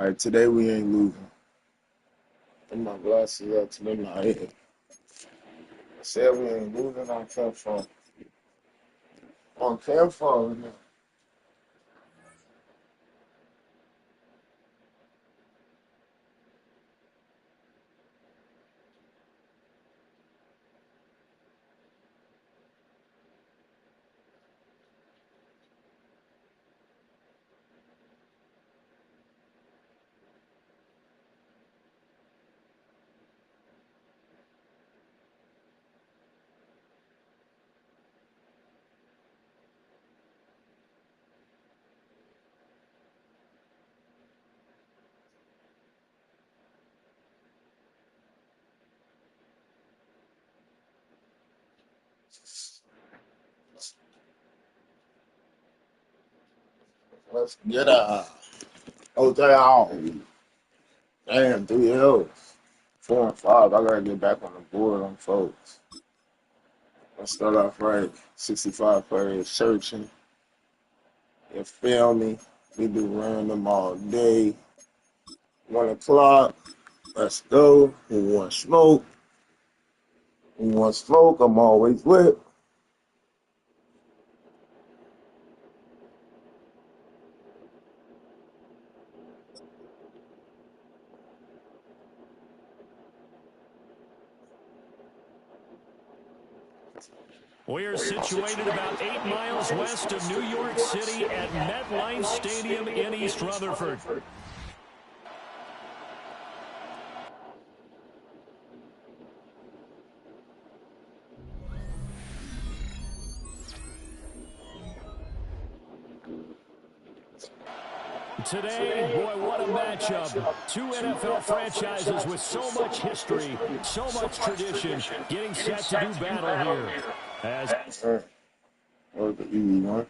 All right, today we ain't losing. Put my glasses up to them not hitting. I said we ain't losing on campfire. On campfire now. Let's get oh damn. Damn, 3 L's. 4 and 5. I gotta get back on the board on folks. Let's start off right. 65 players searching. You feel me? We do random all day. 1 o'clock. Let's go. Who want smoke? Who want smoke? I'm always with. We are situated about 8 miles west of New York City at MetLife Stadium in East Rutherford. Today, boy, what a matchup. 2 NFL franchises with so much history, so much tradition, getting set to do battle here. That was the easy one.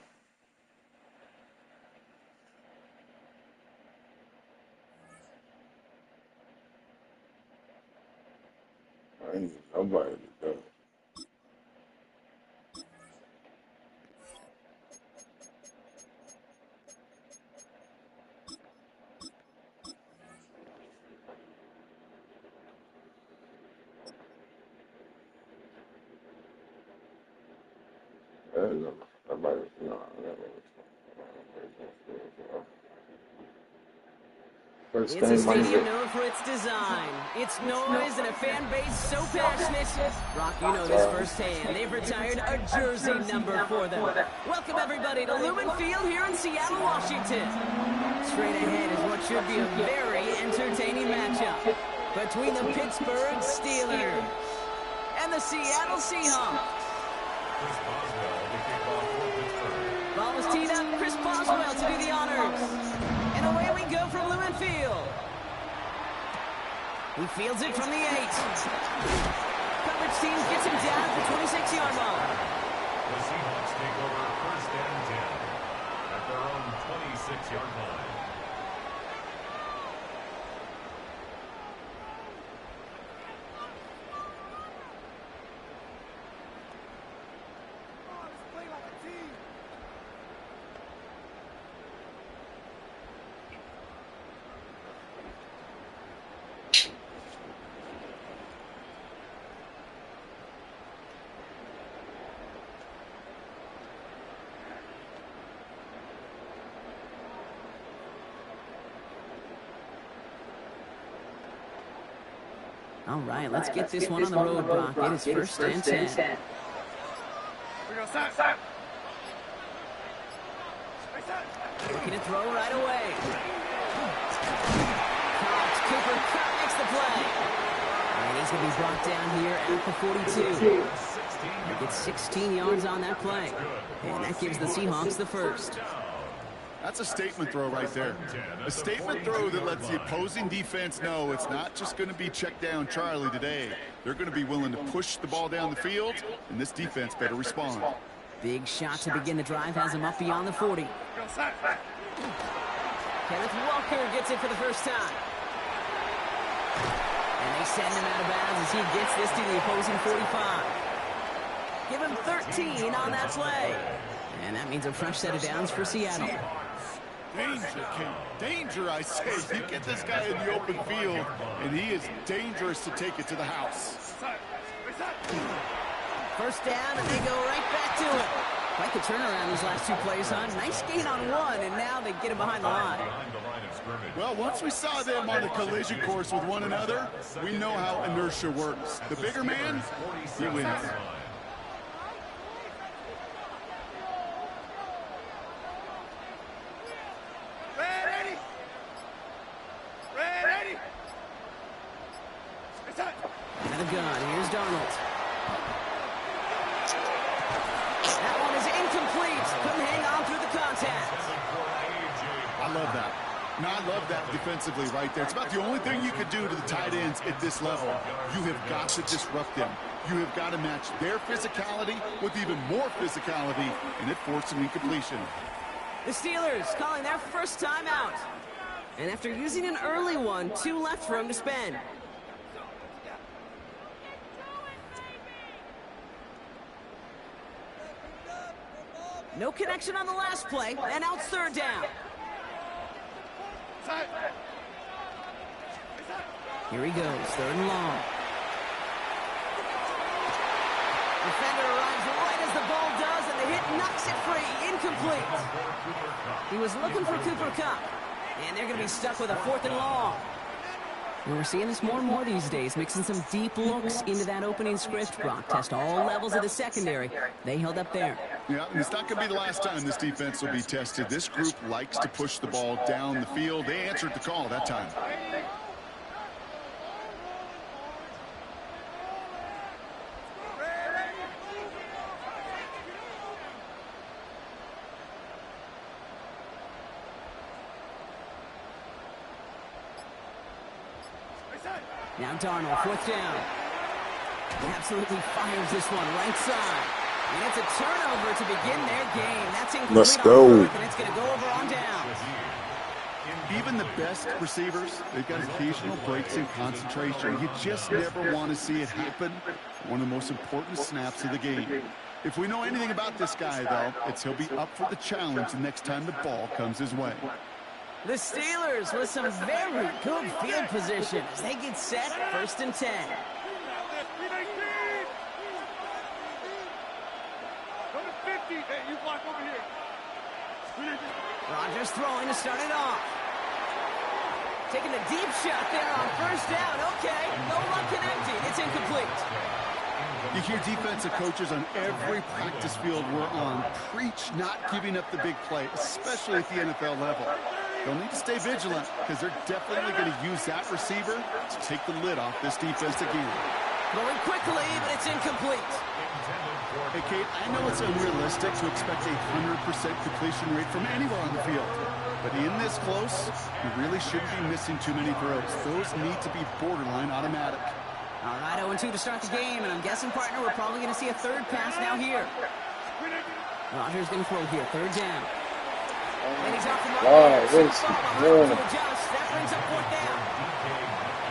I ain't nobody to do. It's a stadium known for its design, its noise, and a fan base so passionate. Rock, you know this firsthand. They've retired a jersey number for them. Welcome, everybody, to Lumen Field here in Seattle, Washington. Straight ahead is what should be a very entertaining matchup between the Pittsburgh Steelers and the Seattle Seahawks. Ball is teed up. Chris Boswell to do the honors. And away we go from Lumen Field. He fields it from the 8. Coverage team gets him down at the 26-yard line. The Seahawks take over 1st and 10 at their own 26-yard line. All right, let's get this one on the road, Brock. It is 1st and 10. Looking to throw right away. Cooper Kupp makes the play. And he's going to be brought down here at the 42. He gets 16 yards on that play. And that gives the Seahawks the first. That's a statement throw right there. A statement throw that lets the opposing defense know it's not just going to be check down Charlie today. They're going to be willing to push the ball down the field, and this defense better respond. Big shot to begin the drive has him up beyond the 40. Kenneth Walker gets it for the first time. And they send him out of bounds as he gets this to the opposing 45. Give him 13 on that play. And that means a fresh set of downs for Seattle. Danger, Kate. Danger, I say. You get this guy in the open field, and he is dangerous to take it to the house. First down, and they go right back to it. Quite the turnaround these last two plays, huh? Nice gain on one, and now they get him behind the line. Well, once we saw them on the collision course with one another, we know how inertia works. The bigger man, he wins. And a gun. Here's Darnold. That one is incomplete. Couldn't hang on through the contact. I love that. Now, I love that defensively right there. It's about the only thing you could do to the tight ends at this level. You have got to disrupt them. You have got to match their physicality with even more physicality, and it forced an incompletion. The Steelers calling their first timeout. And after using an early one, 2 left for him to spend. No connection on the last play, and out 3rd down. Here he goes, 3rd and long. Defender arrives right as the ball does, and the hit knocks it free. Incomplete. He was looking for Cooper Kupp, and they're going to be stuck with a 4th and long. And we're seeing this more and more these days, mixing some deep looks into that opening script. Brock test all levels of the secondary. They held up there. Yeah, and it's not going to be the last time this defense will be tested. This group likes to push the ball down the field. They answered the call that time. Now Darnold, 4th down. He absolutely fires this one right side. And it's a turnover to begin their game. That's incomplete. Let's go. And it's going to go over on down. Even the best receivers, they've got occasional breaks in concentration. You just never want to see it happen. One of the most important snaps of the game. If we know anything about this guy, though, it's he'll be up for the challenge the next time the ball comes his way. The Steelers with some very good field position as they get set, 1st and 10. Rodgers throwing to start it off. Taking a deep shot there on 1st down. Okay, no luck connecting. It's incomplete. You hear defensive coaches on every practice field we're on preach not giving up the big play, especially at the NFL level. They'll need to stay vigilant because they're definitely going to use that receiver to take the lid off this defense again. Going quickly, but it's incomplete. Hey, Kate, I know it's unrealistic to expect a 100% completion rate from anywhere on the field. But in this close, you really shouldn't be missing too many throws. Those need to be borderline automatic. All right, 0-2 to start the game, and I'm guessing, partner, we're probably going to see a 3rd pass now here. Rodgers going to throw here, 3rd down. And he's off the mark. To adjust. That brings up 4th down.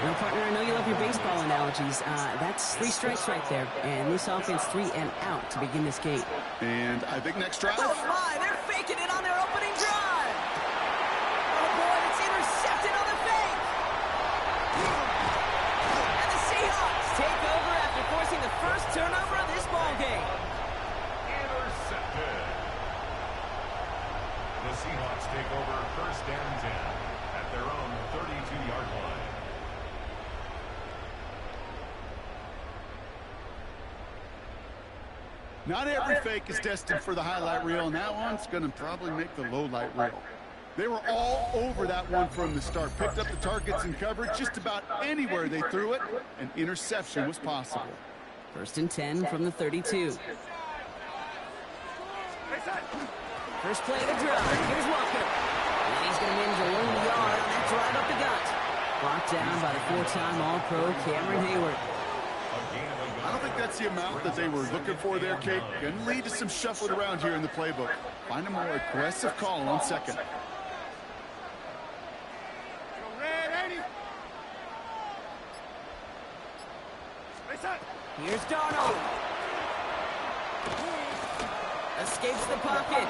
Well, partner, I know you love your baseball analogies. That's 3 strikes right there, and this offense 3 and out to begin this game. And I think next drive. Oh, my, they're faking it on their opening drive. Oh, boy, it's intercepted on the fake. And the Seahawks take over after forcing the first turnover of this ball game. Intercepted. The Seahawks take over 1st and 10 at their own 32-yard line. Not every fake is destined for the highlight reel, and that one's going to probably make the low light reel. They were all over that one from the start. Picked up the targets and coverage just about anywhere they threw it. An interception was possible. 1st and 10 from the 32. First play of the drive. Here's Walker. And he's going to manage a long yard on that drive up the gut. Blocked down by the 4-time All-Pro Cameron Hayward. I don't think that's the amount that they were looking for there, Kate. Going to lead to some shuffling around here in the playbook. Find a more aggressive call on 2nd. Here's Darnold. Escapes the pocket.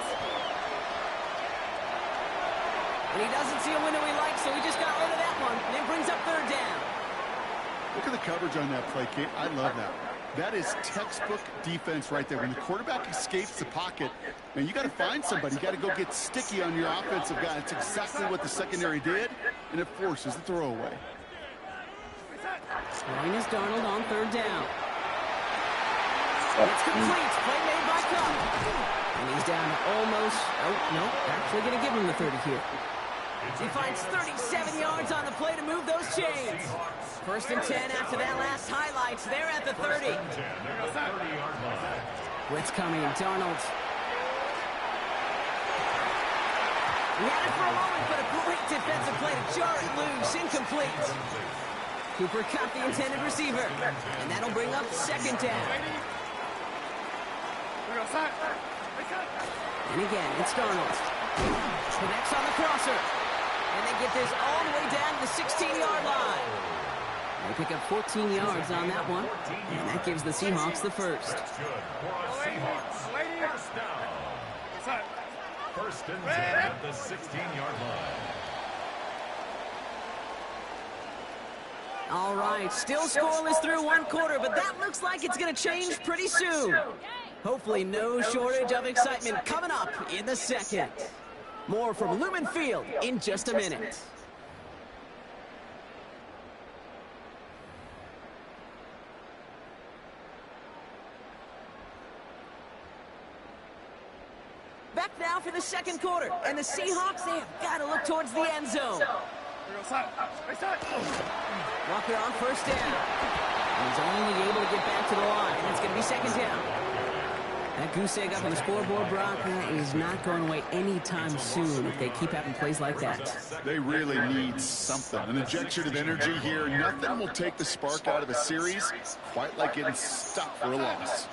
And he doesn't see a window he likes, so he just got rid of that one. And it brings up third down. Look at the coverage on that play, Kate. I love that. That is textbook defense right there. When the quarterback escapes the pocket, man, you got to find somebody. You got to go get sticky on your offensive guy. It's exactly what the secondary did, and it forces the throwaway. Throwing is Darnold on third down. It's complete. Play made by Cup. And he's down to almost, oh, no, actually going to give him the 30 here. He finds 37 yards on the play to move those chains. First and 10 after that last highlights. They're at the 30. Blitz coming, Darnold. He had it for a moment, but a great defensive play to jar it loose. Incomplete. Cooper Kupp, the intended receiver. And that'll bring up second down. And again, it's Darnold. Connects on the crosser. And they get this all the way down to the 16-yard line. They pick up 14 yards on that one. And that gives the Seahawks the first. First and 10 at the 16-yard line. All right, still scoreless through one quarter, but that looks like it's going to change pretty soon. Hopefully no shortage of excitement coming up in the second. More from Lumen Field in just a minute. Back now for the second quarter, and the Seahawks, they have got to look towards the end zone. Walker on first down. And he's only able to get back to the line, and it's going to be second down. That goose egg up on the scoreboard, Brock, is not going away anytime soon if they keep having plays like that. They really need something. An injection of energy here. Nothing will take the spark out of a series quite like getting stuck for a loss.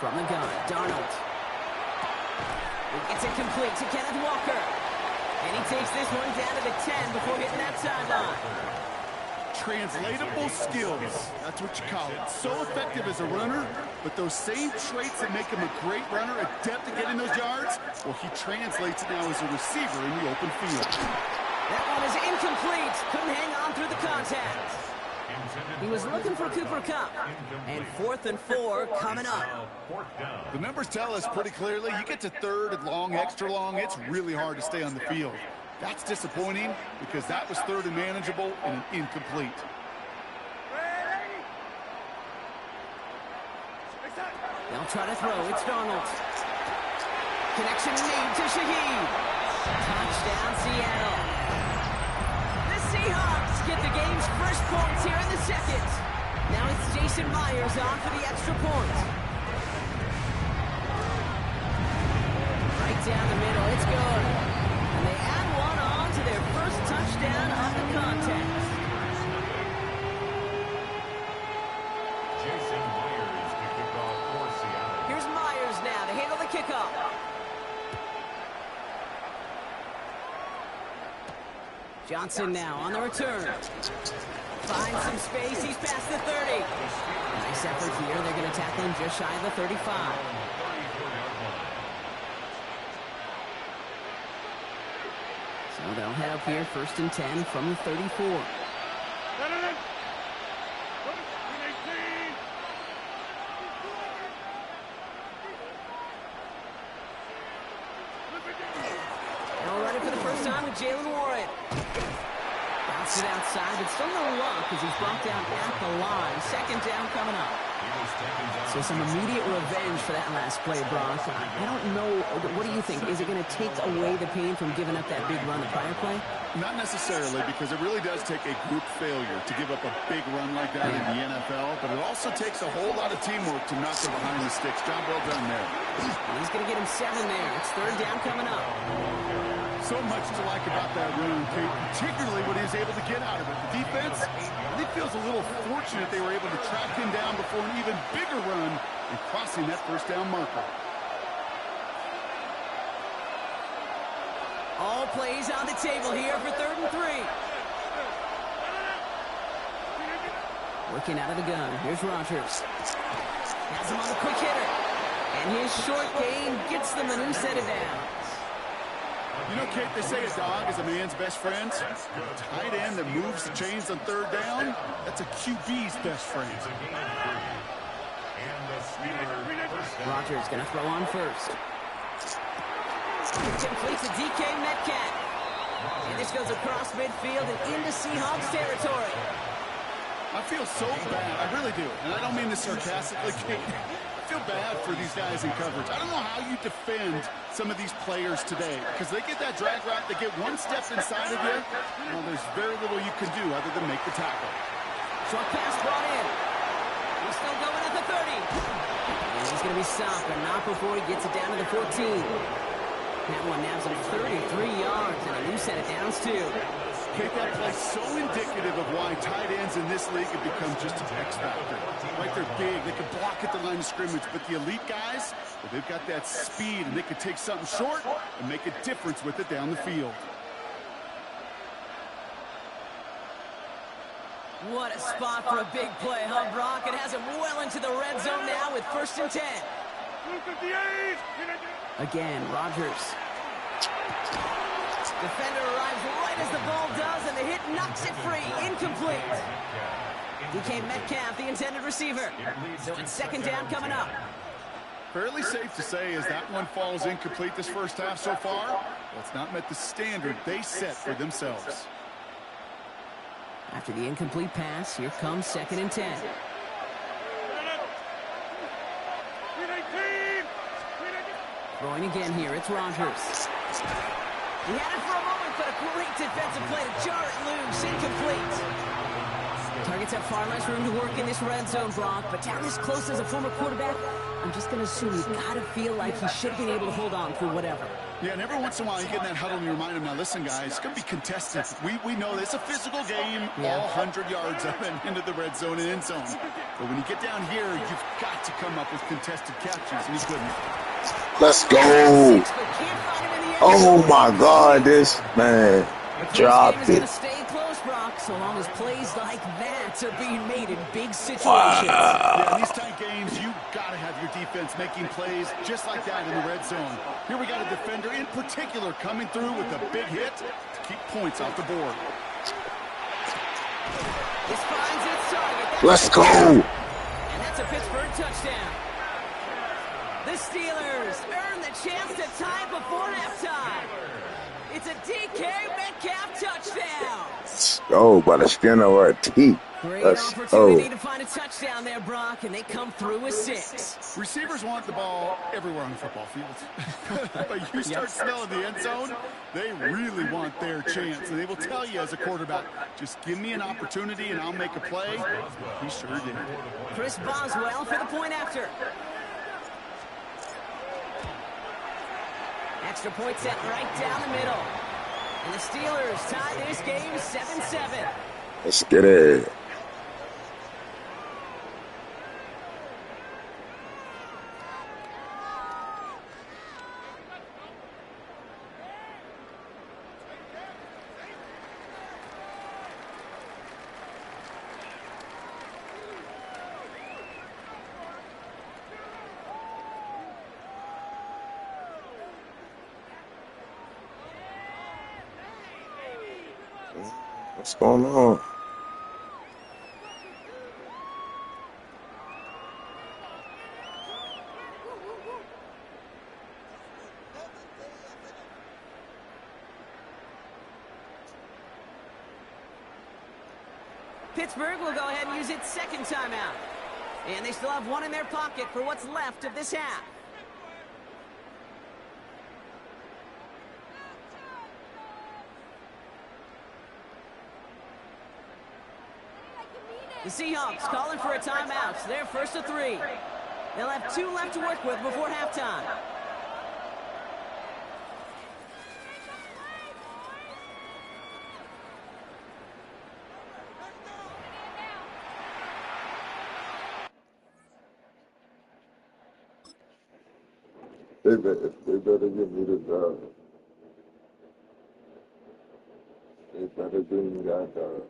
From the gun, Darnold. He gets it complete to Kenneth Walker. And he takes this one down to the 10 before hitting that sideline. Translatable skills. That's what you call it. So effective as a runner, but those same traits that make him a great runner, adept at getting those yards, well, he translates it now as a receiver in the open field. That one is incomplete. Couldn't hang on through the contact. He was looking for Cooper Kupp. And 4th and 4 coming up. The numbers tell us pretty clearly, you get to third and long, extra long, it's really hard to stay on the field. That's disappointing because that was third and manageable and an incomplete. They'll try to throw. It's Darnold. Connection made to Shaheed. Touchdown, Seattle. The Seahawks get the game's first points here in the second. Now it's Jason Myers on for the extra point. Right down the middle. It's good. And they add one on to their first touchdown of the contest. Jason Myers to kick off for Seattle. Here's Myers now to handle the kickoff. Johnson now on the return. Finds some space. He's past the 30. Nice effort here. They're going to tackle him just shy of the 35. So they'll head up here, 1st and 10 from the 34. Now ready for the first time with Jalen Warren. Bounces it outside, but still no luck as he's brought down at the line. Second down coming up. So some immediate revenge for that last play, Brock. I don't know. What do you think? Is it going to take away the pain from giving up that big run the prior play? Not necessarily, because it really does take a group failure to give up a big run like that in the NFL, but it also takes a whole lot of teamwork to knock them behind the sticks. Job well done there. He's going to get him 7 there. It's third down coming up. So much to like about that run, Kate, particularly what he was able to get out of it. The defense, I think, feels a little fortunate they were able to track him down before an even bigger run and crossing that first down marker. All plays on the table here for 3rd and 3. Working out of the gun. Here's Rodgers. Has him on the quick hitter. And his short game gets them a new set of downs. You know, Kate, they say a dog is a man's best friend. A tight end that moves the chains on third down, that's a QB's best friend. Rodgers going to throw on first. Completes a DK Metcalf. And this goes across midfield and into Seahawks territory. I feel so bad. I really do. And I don't mean this sarcastically, Kate. I feel bad for these guys in coverage. I don't know how you defend some of these players today because they get that drag route, they get one step inside of you. Well, there's very little you can do other than make the tackle. Short pass brought in. He's still going at the 30. And he's going to be stopped, but not before he gets it down to the 14. That one nabs him 33 yards, and a new set of downs, too. Kate, that play so indicative of why tight ends in this league have become just an X factor. Right, they're big, they can block at the line of scrimmage, but the elite guys, well, they've got that speed, and they can take something short and make a difference with it down the field. What a spot for a big play, huh, Brock? It has him well into the red zone now with 1st and 10. Again, Rodgers. Defender arrives right as the ball does, and the hit knocks it free. Incomplete. DK Metcalf, the intended receiver. So it's 2nd down coming up. Fairly safe to say as that one falls incomplete this first half so far, well, it's not met the standard they set for themselves. After the incomplete pass, here comes 2nd and 10. Throwing again here, it's Rodgers. He had it for a moment, but a great defensive play to jar it loose. Incomplete. Targets have far less room to work in this red zone, Brock, but down this close as a former quarterback, I'm just going to assume he's got to feel like he should have been able to hold on through whatever. Yeah, and every once in a while you get in that huddle and you remind him, now listen, guys, it's going to be contested. We know it's a physical game, all 100 yards up and into the red zone and end zone. But when you get down here, you've got to come up with contested catches, and he couldn't. Let's go. Oh, my God, this man dropped it. Stay close, Brock, so long as plays like that are being made in big situations. Yeah, in these tight games, you got to have your defense making plays just like that in the red zone. Here we got a defender in particular coming through with a big hit to keep points off the board. This finds its target. Let's go. And that's a Pittsburgh touchdown. The Steelers earn the chance to tie before halftime. It's a DK Metcalf touchdown. Let's go by the skin of our teeth. Great Let's opportunity go. to find a touchdown there, Brock, and they come through with 6. Receivers want the ball everywhere on the football field. But you start smelling the end zone, they really want their chance. And they will tell you as a quarterback, just give me an opportunity and I'll make a play. He sure did. Chris Boswell for the point after. Extra point set right down the middle. And the Steelers tie this game 7-7. Let's get it. What's going on? Pittsburgh will go ahead and use its 2nd timeout. And they still have one in their pocket for what's left of this half. The Seahawks calling for a timeout. So they're 1st of 3. They'll have 2 left to work with before halftime. They better give me the job. They better give me that job.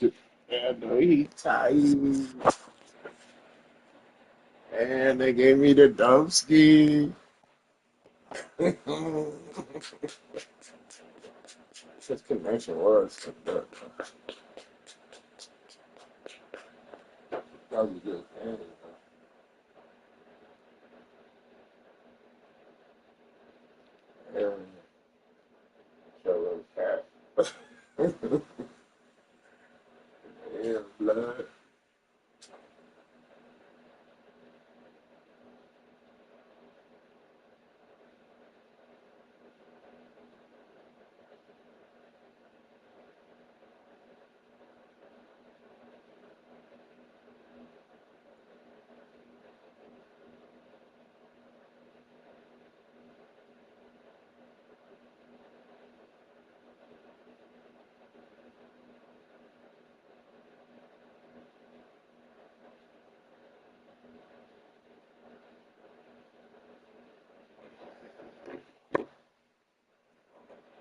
And he tight. And they gave me the dump ski. This connection was that was a good thing. And so cat. Yeah, blood.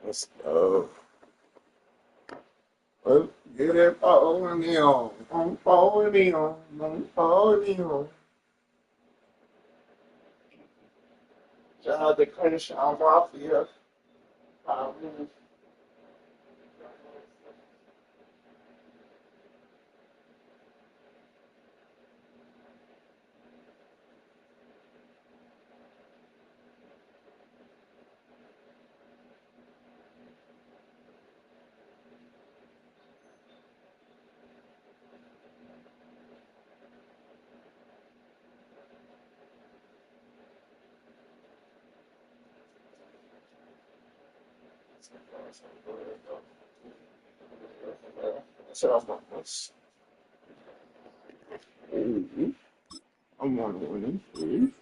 Let's go. Let's get it falling on. I'm falling on. I'm falling on. Shout out to Crenshaw Mafia. I'm on the winning streak.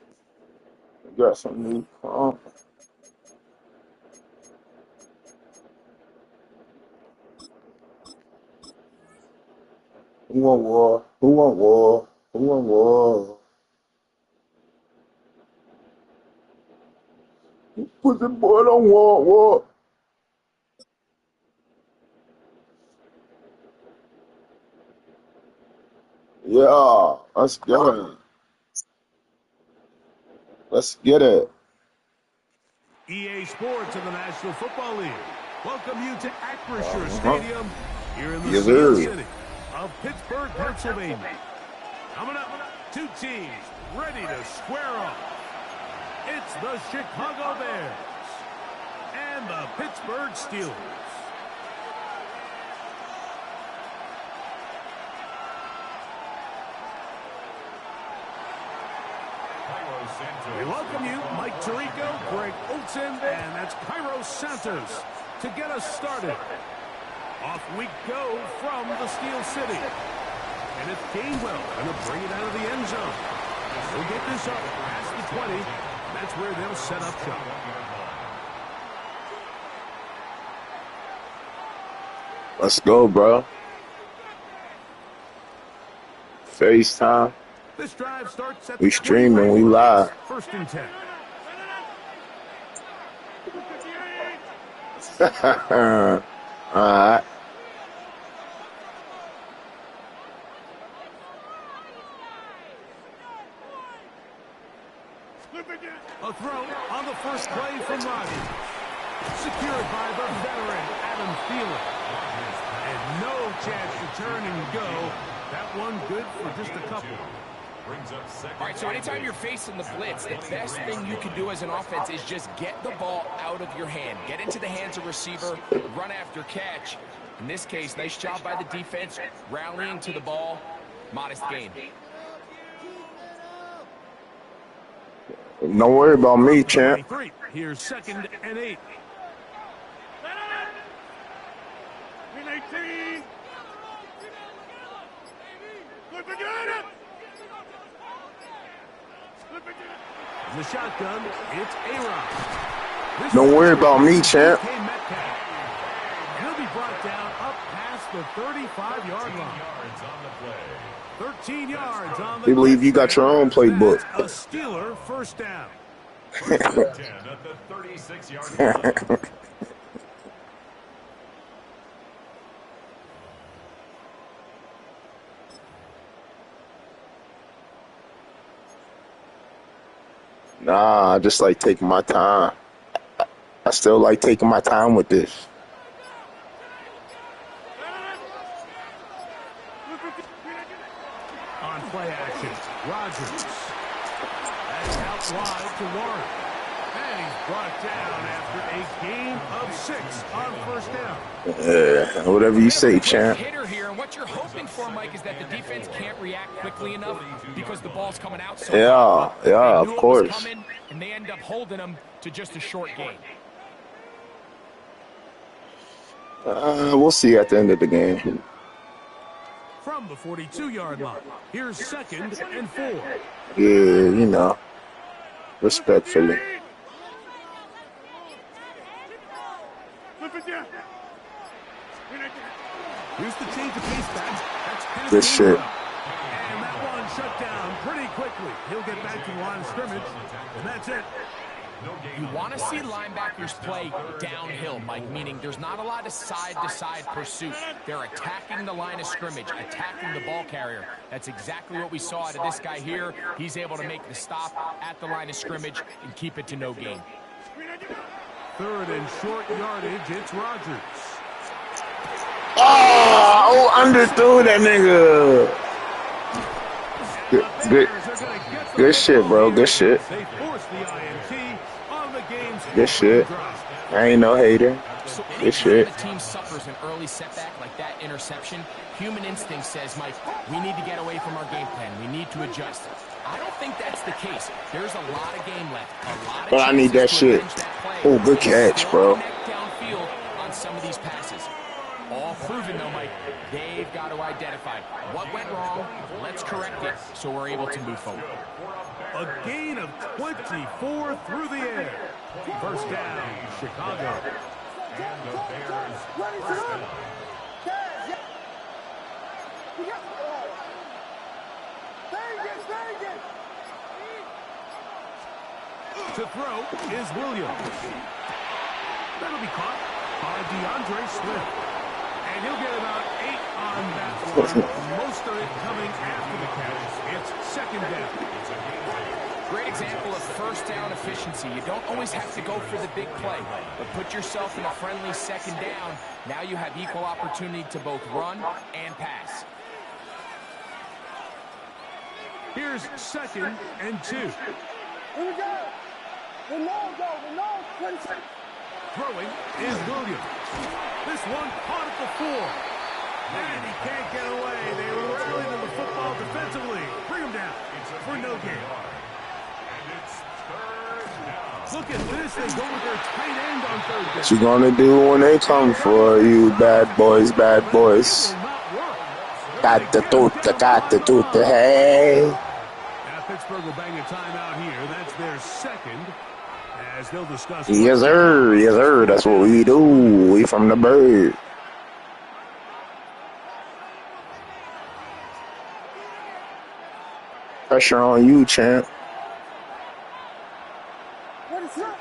I got some new phone. Who want war? Who want war? Who want war? Put the boy on war. Yeah, let's get it. Let's get it. EA Sports and the National Football League welcome you to Acrisure Stadium here in the Steel City of Pittsburgh, Pennsylvania. Coming up, two teams ready to square off. It's the Chicago Bears and the Pittsburgh Steelers. We welcome you, Mike Tirico, Greg Olson, and that's Cairo Santos to get us started. Off we go from the Steel City. And it's Gainwell going to bring it out of the end zone. We'll get this up past the 20. That's where they'll set up shop. Let's go, bro. FaceTime. This drive starts at we streaming, we live. First and 10. Alright. A throw on the first play from Rodgers. Secured by the veteran Adam Thielen. And no chance to turn and go. That one good for just a couple. All right, so anytime you're facing the blitz, the best thing you can do as an offense is just get the ball out of your hand. Get into the hands of receiver, run after catch. In this case, nice job by the defense, rallying to the ball. Modest gain. Don't worry about me, champ. Here's 2nd and 8. The shotgun, it's A-Rod. Don't worry about me, champ. He'll be brought down up past the 35-yard line. 13 yards on the. We believe you got your own playbook. A Steeler first down. At the 36-yard line. Nah, I just like taking my time. I still like taking my time with this. On play action, Rodgers. That's out wide to Warren. And he's brought down after a gain of 6 on first down. Yeah, whatever you say, champ. Hitter here, and what you're hoping for, Mike, is that the defense can't react quickly enough because the ball's coming out so high. Yeah, They of knew it course. was coming, and they end up holding them to just a short gain. We'll see at the end of the game. From the 42-yard line, here's 2nd and 4. Yeah, you know, respectfully. Here's the change of pace back. That's Good shit. And that one shut down pretty quickly. He'll get back to the line of scrimmage, and that's it. You want to see linebackers play downhill, Mike, meaning there's not a lot of side-to-side pursuit. They're attacking the line of scrimmage, attacking the ball carrier. That's exactly what we saw out of this guy here. He's able to make the stop at the line of scrimmage and keep it to no gain. 3rd and short yardage, it's Rodgers. Oh, underthrew that nigga. Good shit, bro. Good shit. Good shit. I ain't no hater. Good shit. The team suffers an early setback like that interception. Human instinct says, Mike, we need to get away from our game plan. We need to adjust. I don't think that's the case. There's a lot of game left. But I need that shit. Oh, good catch, bro. Downfield on some of these passes. All proven, though, Mike. They've got to identify what went wrong. Let's correct it so we're able to move forward. A gain of 24 through the air. First down, Chicago. And the Bears first down. To throw is Williams. That'll be caught by DeAndre Swift. And he'll get about 8 on that one. Most of it coming after the catch. It's 2nd down. Great example of first down efficiency. You don't always have to go for the big play, but put yourself in a friendly 2nd down. Now you have equal opportunity to both run and pass. Here's 2nd and 2. Here we go. The long go. The long 26. Throwing is Williams. This one caught at the 4. And he can't get away. They rally to the football defensively. Bring him down for no gain. And it's 3rd down. Look at this. They go with their tight end on 3rd down. What you gonna do when they come for you, bad boys, bad boys? Got the tooth, hey. Now Pittsburgh will bang a timeout here. That's their 2nd. As they'll discuss. Yes, sir. Yes, sir. That's what we do. We from the bird. Pressure on you, champ. What is up?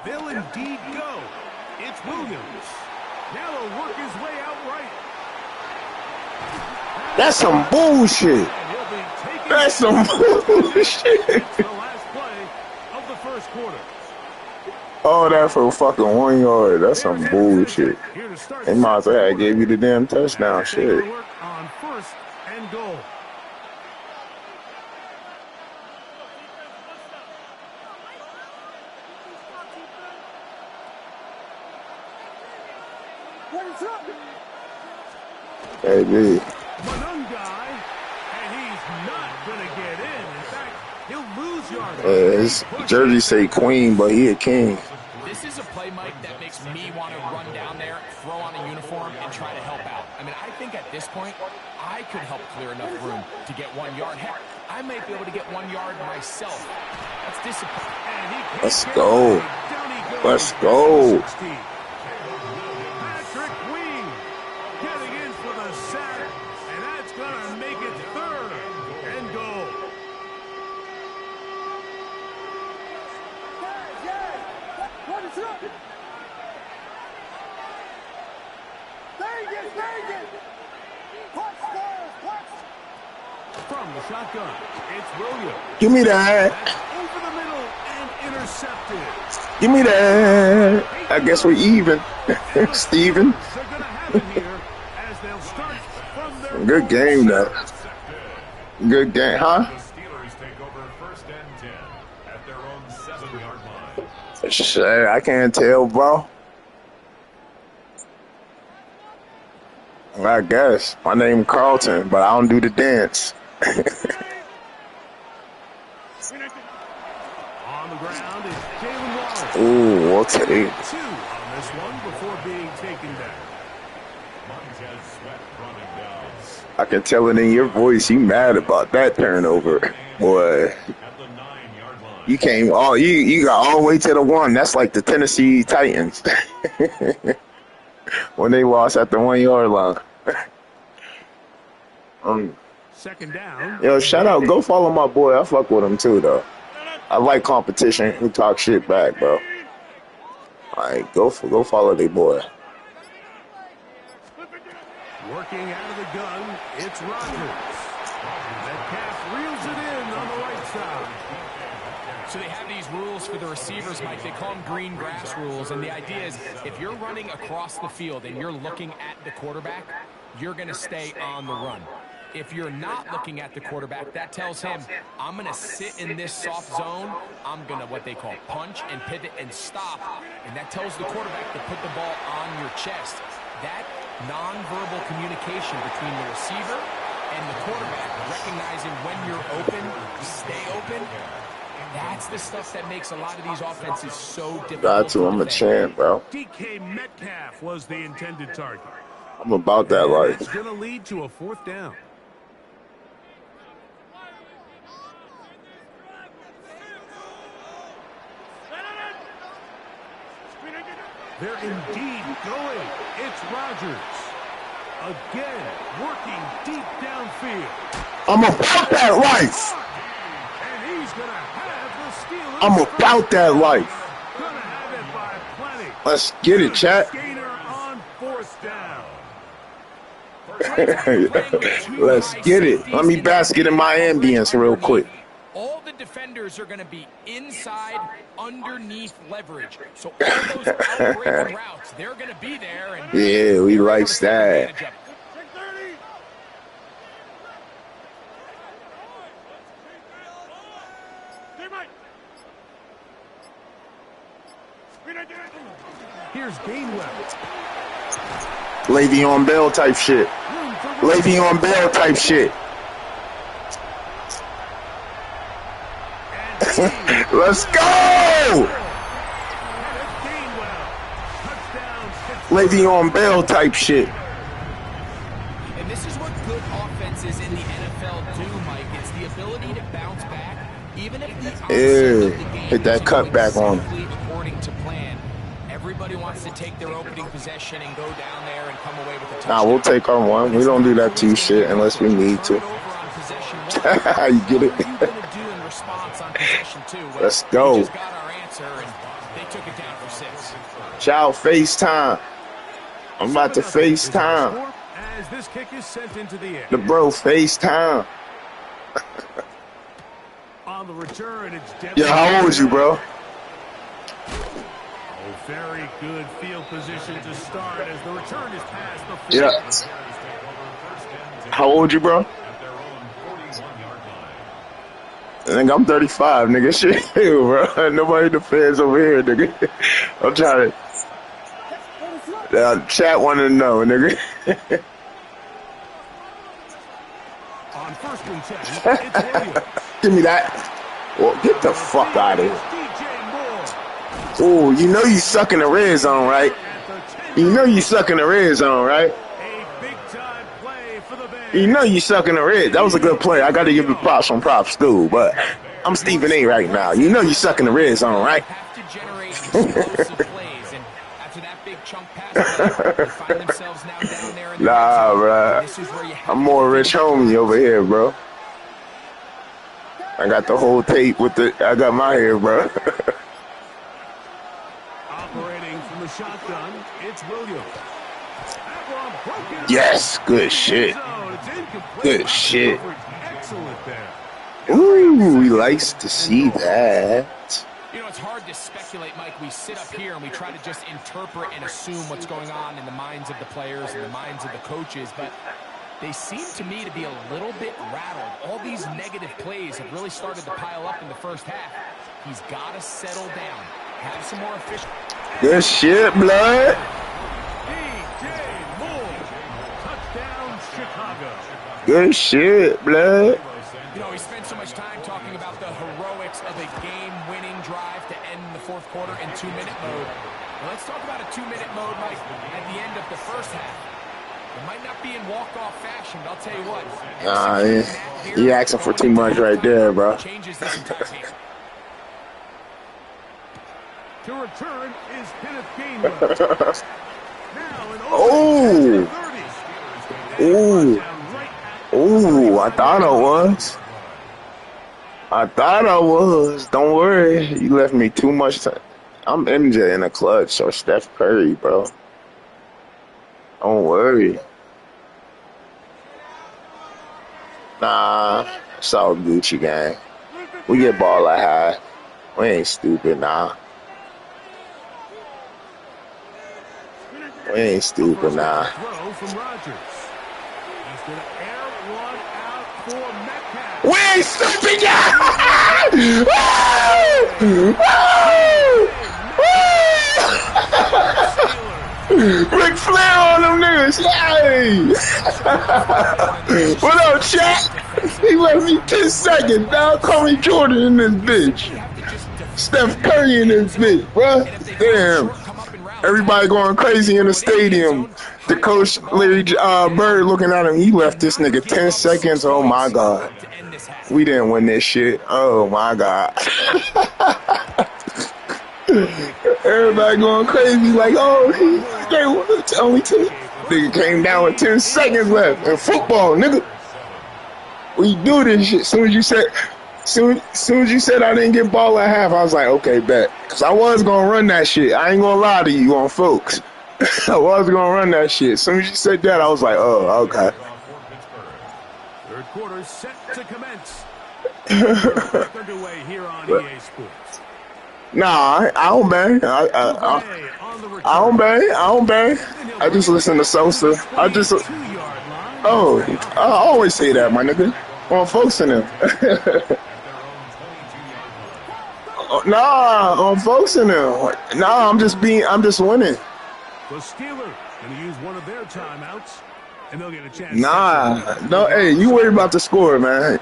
They'll indeed go. It's Williams. Now he'll work his way out right. That's some bullshit. That's some bullshit. The last play of the first quarter. Oh, that for fucking 1 yard. That's some bullshit. They might as well have gave you the damn touchdown. Shit. On 1st and goal. What is up? Baby. Manungai, and he's not going to get in. In fact, he'll lose yardage. His jersey say queen, but he a king. This is a play, Mike, that makes me want to run down there, throw on a uniform, and try to help out. I mean, I think at this point, I could help clear enough room to get 1 yard. Heck, I might be able to get 1 yard myself. That's disappointing. Let's go. Let's go. Patrick Queen getting in for the sack, and that's going to make it 3rd and goal. What is up? Vegas. From the shotgun, it's Williams. Give me that. That's over the middle and intercepted. Give me that. I guess we're even. Steven. They're going to have it here as they'll start from their Good game, though. Good game, huh? The Steelers take over first and 10 at their own 7-yard line. Shit, I can't tell, bro. I guess. My name Carlton, but I don't do the dance. On the ground is Jalen Wallace. Ooh, we'll take. 2 on this one before being taken down. Montez Sweat running down. I can tell it in your voice. You mad about that turnover, boy. At the 9-yard line. You came all you got all the way to the 1. That's like the Tennessee Titans when they lost at the 1-yard line. Second down. Yo, shout out. Go follow my boy. I fuck with him too, though. I like competition who talk shit back, bro. Like, go follow their boy. Working out of the gun, it's Rodgers. Metcalf reels it in on the right side. So they have these rules for the receivers, Mike. They call them green grass rules. And the idea is if you're running across the field and you're looking at the quarterback, you're going to stay on the run. If you're not looking at the quarterback, that tells him, I'm going to sit in this soft zone. I'm going to what they call punch and pivot and stop. And that tells the quarterback to put the ball on your chest. That nonverbal communication between the receiver and the quarterback, recognizing when you're open, stay open, that's the stuff that makes a lot of these offenses so difficult. Got to. I'm a champ, bro. DK Metcalf was the intended target. I'm about that life. It's going to lead to a 4th down. They're indeed going. It's Rodgers. Again, working deep downfield. I'm about that life. And he's going to have the Steelers. I'm about that life. Going to have it by plenty. Let's get it, chat. Gainer on 4th down. Let's get it. Let me bask it in my ambience real quick. All the defenders are going to be inside, underneath leverage. So all those out-breaking routes, they're going to be there. And Yeah, we like that. Here's Gainwell. Le'Veon Bell type shit. Le'Veon Bell type shit. Let's go! Le'Veon Bell type shit. And this is what good offenses in the NFL do, Mike. It's the ability to bounce back, even if the outset of the game hit that cut back on. according to plan. Everybody wants to take their opening possession and go down there and come away with a touchdown. Nah, we'll take our one. We don't do that two shit unless we need to. You get it? Let's go. We just got our answer, and they took it down for 6. Ciao, FaceTime. I'm about to FaceTime. As this kick is sent into the air. The bro FaceTime. On the return, it's Yeah, how old is you, bro? Very good field position to start as the return is past the 40. Yeah. How old you, bro? I think I'm 35, nigga. Shit, bro. Nobody defends over here, nigga. I'm trying to. Chat wanted to know, nigga. On 1st and 10, it's Williams. Give me that. Well, get the fuck out of here. Oh, you know you suck in the red zone, right? You know you suck in the red zone, right? You know you suck in the red. That was a good play. I got to give you props from props too, but I'm Stephen A right now. You know you suck in the red zone, right? Nah, bro. I'm more Rich Homie over here, bro. I got the whole tape with the. I got my hair, bro. Operating from the shotgun, it's Williams. Yes, good shit. Good shit. excellent there. Ooh, he likes to see that. You know, it's hard to speculate, Mike. We sit up here and we try to just interpret and assume what's going on in the minds of the players and the minds of the coaches, but they seem to me to be a little bit rattled. All these negative plays have really started to pile up in the first half. He's got to settle down. Have some more efficient. Good shit, blood. DJ Moore. Touchdown, Chicago. Good shit, blood. You know, we spent so much time talking about the heroics of a game-winning drive to end the fourth quarter in 2-minute mode. Well, let's talk about a 2-minute mode, Mike, at the end of the first half. It might not be in walk-off fashion, but I'll tell you what. Nah, he asking for too much right there, bro. Changes this entire game. To return is Kenneth Gainwell. Now an Oh! Ooh. Ooh, I thought I was. Don't worry. You left me too much time. I'm MJ in the clutch or Steph Curry, bro. Don't worry. Nah, it's all Gucci gang. We get ball at high. We ain't stupid, nah. We ain't stupid, nah. Throw from Rodgers. He's going to air one out for Metcalf. We ain't stupid, yeah! Ric Flair on them niggas, yay! What up, chat? He left me 10 seconds, dog. Call me Jordan in this bitch. Steph Curry in this bitch, bruh. Damn. Everybody going crazy in the stadium. The coach, Larry Bird, looking at him. He left this nigga 10 seconds. Oh, my God. We didn't win this shit. Oh, my God. Everybody going crazy like, oh, he only 2. Nigga came down with 10 seconds left in football, nigga. We do this shit. Soon as you said I didn't get ball at half, I was like, okay, bet. Because I was going to run that shit. I ain't going to lie to you on folks. I was going to run that shit. As soon as you said that, I was like, oh, okay. Third quarter set to commence. Back underway here on EA Sports. Nah, I don't bang. I don't bang. I don't bang. I just listen to Sosa. I always say that, my nigga. On folks in them. Nah, on folks in them. Nah, I'm just winning. The Steelers going to use one of their timeouts, and they'll get a chance. Nah, no, hey, you worry about the score, man.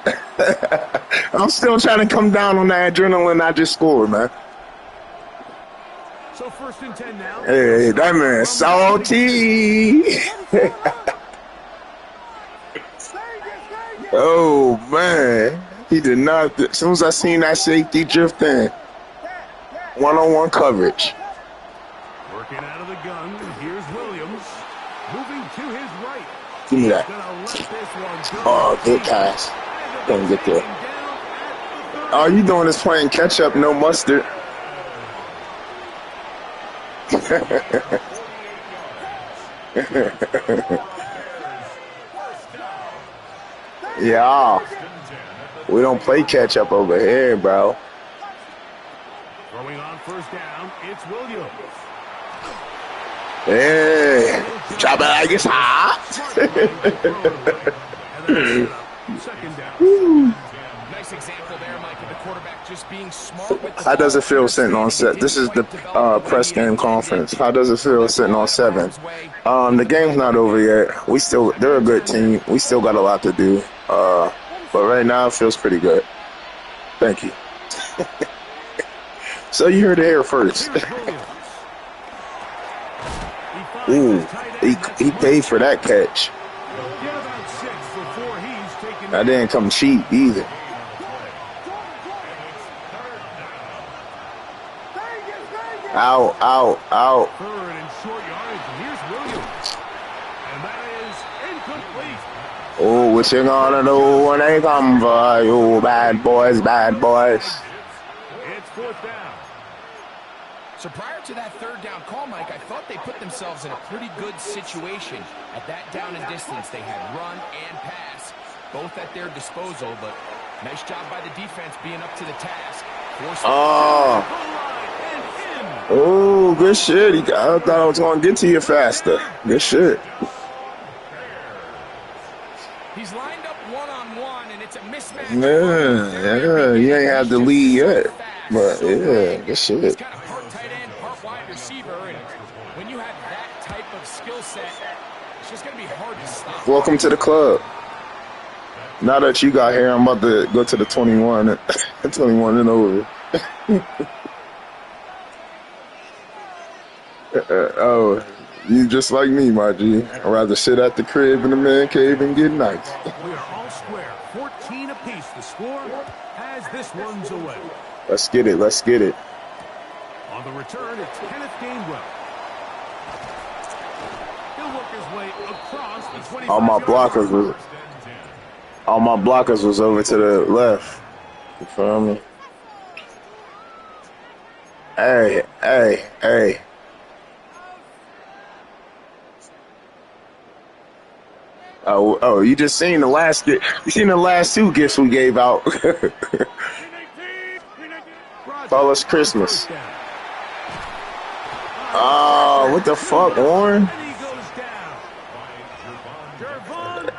I'm still trying to come down on that adrenaline I just scored, man. So 1st and 10 now. Hey, that man salty. Oh, man. He did not. As soon as I seen that safety drift in, one-on-one coverage. Working out of the gun. Here's Williams. Moving to his right. Give me that. Oh, good pass. Couldn't get there. All you doing is playing catch-up, no mustard. Yeah, we don't play catch up over here, bro. Throwing on 1st down, it's Williams. Hey, drop it like it's hot. Second down. Nice example there, Mike, of the quarterback just being smart with the How does it feel sitting on 7? This is the press game conference. How does it feel sitting on 7? The game's not over yet. They're a good team. We still got a lot to do. But right now it feels pretty good. Thank you. So you heard it here first. Ooh, he paid for that catch. That didn't come cheap either. Out. Third and short yardage. Here's Williams. And that is incomplete. Oh, what you gonna do when they come for you, bad boys? It's 4th down. So prior to that 3rd down call, Mike, I thought they put themselves in a pretty good situation at that down and distance. They had run and pass. both at their disposal, but nice job by the defense being up to the task. Oh, good shit. I thought I was going to get to you faster. Good shit. He's lined up one-on-one, and it's a mismatch. Yeah, you ain't had the lead yet. But, yeah, good shit. He's kind of part tight end, part wide receiver, and when you have that type of skill set, it's just going to be hard to stop. Welcome to the club. Now that you got here, I'm about to go to the 21 and over. Oh, you just like me, my G. I'd rather sit at the crib in the man cave and get nice. We are all square, 14 apiece. The score as this one's away. Let's get it. Let's get it. On the return, it's Kenneth Gainwell. He'll work his way across the 25. All my blockers was over to the left. You feel me? Hey. Oh, you just seen the last gift. You seen the last 2 gifts we gave out. Call us Christmas. Oh, what the fuck, Warren?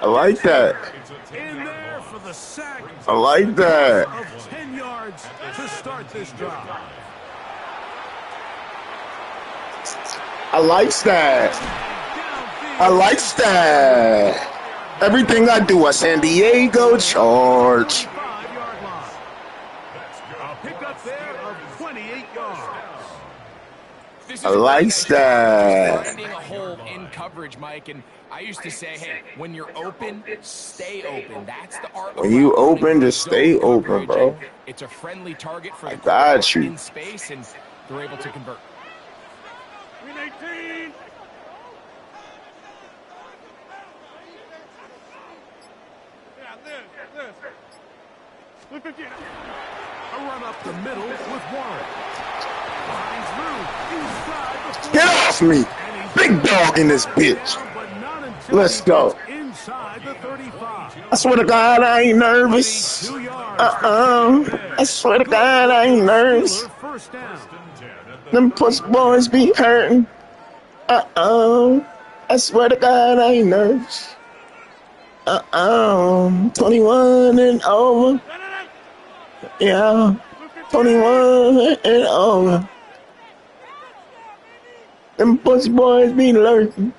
I like that. I like that. 10 yards to start this drive. I like that. I like that. Everything I do, a San Diego Charge. I like that. Finding a hole in coverage, Mike, and I used to say, hey, when you're open, stay open. That's the art. When you open, just stay open, bro. It's a friendly target for the got you in space, and they're able to convert. 18. A run up the middle with Warren. Get off me! Big dog in this bitch. Let's go. I swear to God, I ain't nervous. I swear to God, I ain't nervous. Them puss boys be hurting. I swear to God, I ain't nervous. 21 and over. Yeah, 21 and over. Them pussy boys be lurking.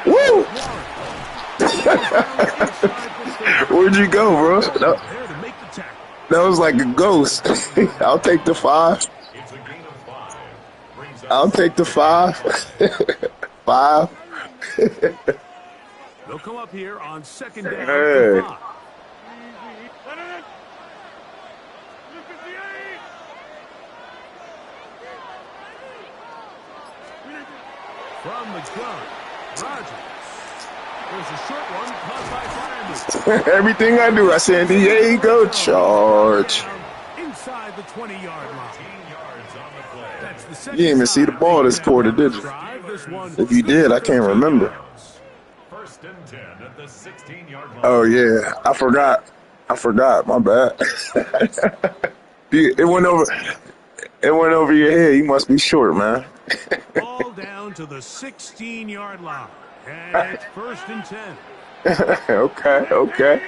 Woo! Where'd you go, bro? That was like a ghost. I'll take the 5. I'll take the 5. 5. They'll come up here on second down. Hey. From the gun, Rogers. There's a short one caught by Fireman. Everything I do, I San Diego Charge. Inside the 20-yard line. You didn't even see the ball this quarter, did you? If you did, I can't remember. First and 10 at the 16-yard line. Oh yeah, I forgot. My bad. It went over your head. You must be short, man. Ball down to the 16-yard line, and it's first and 10. Okay.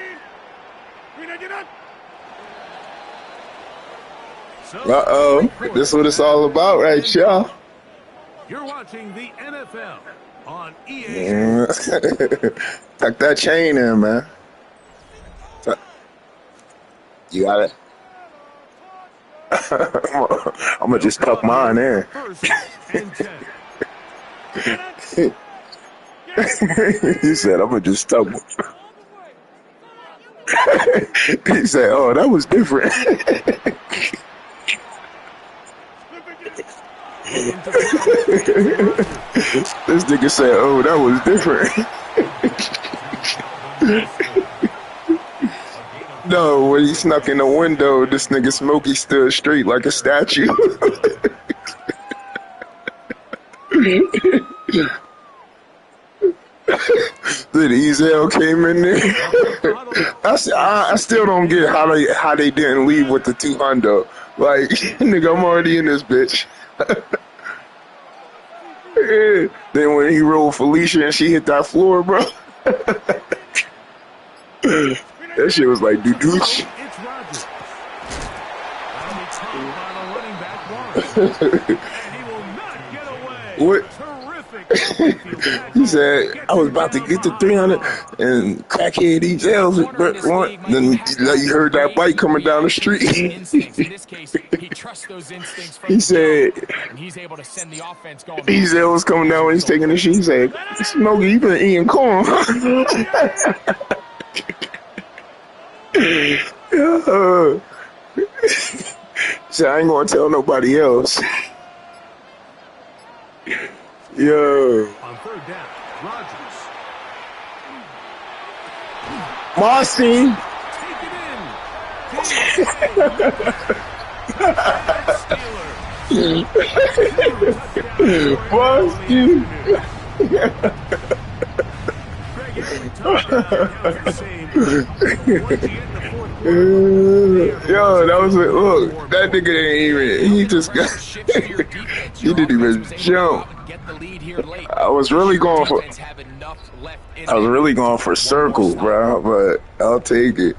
This is what it's all about, right, y'all? You're watching the NFL on EA. Tuck that chain in, man. You got it? I'm going to just tuck mine in. He said, I'm going to just tuck mine. He said, oh, that was different. This nigga said, oh, that was different. No, when he snuck in the window, this nigga Smokey stood straight like a statue. Then Ezel came in there. I still don't get how they didn't leave with the 200. Like, nigga, I'm already in this bitch. Yeah. Then when he rolled Felicia and she hit that floor, bro. That shit was like doo-dooch. What? He said, I was about to get to 300 and crackhead Ezel's one. Then you heard that bike coming down the street. He said, Ezel was coming down when he's taking the shit. He said, Smokey, you been eating corn. So I ain't gonna tell nobody else. Yo. On third down, Rodgers. Marcy. Take it Marcy. Yo, that was it. Look, that nigga ain't even. He just got. He didn't even jump. I was really going for circle, bro. But I'll take it.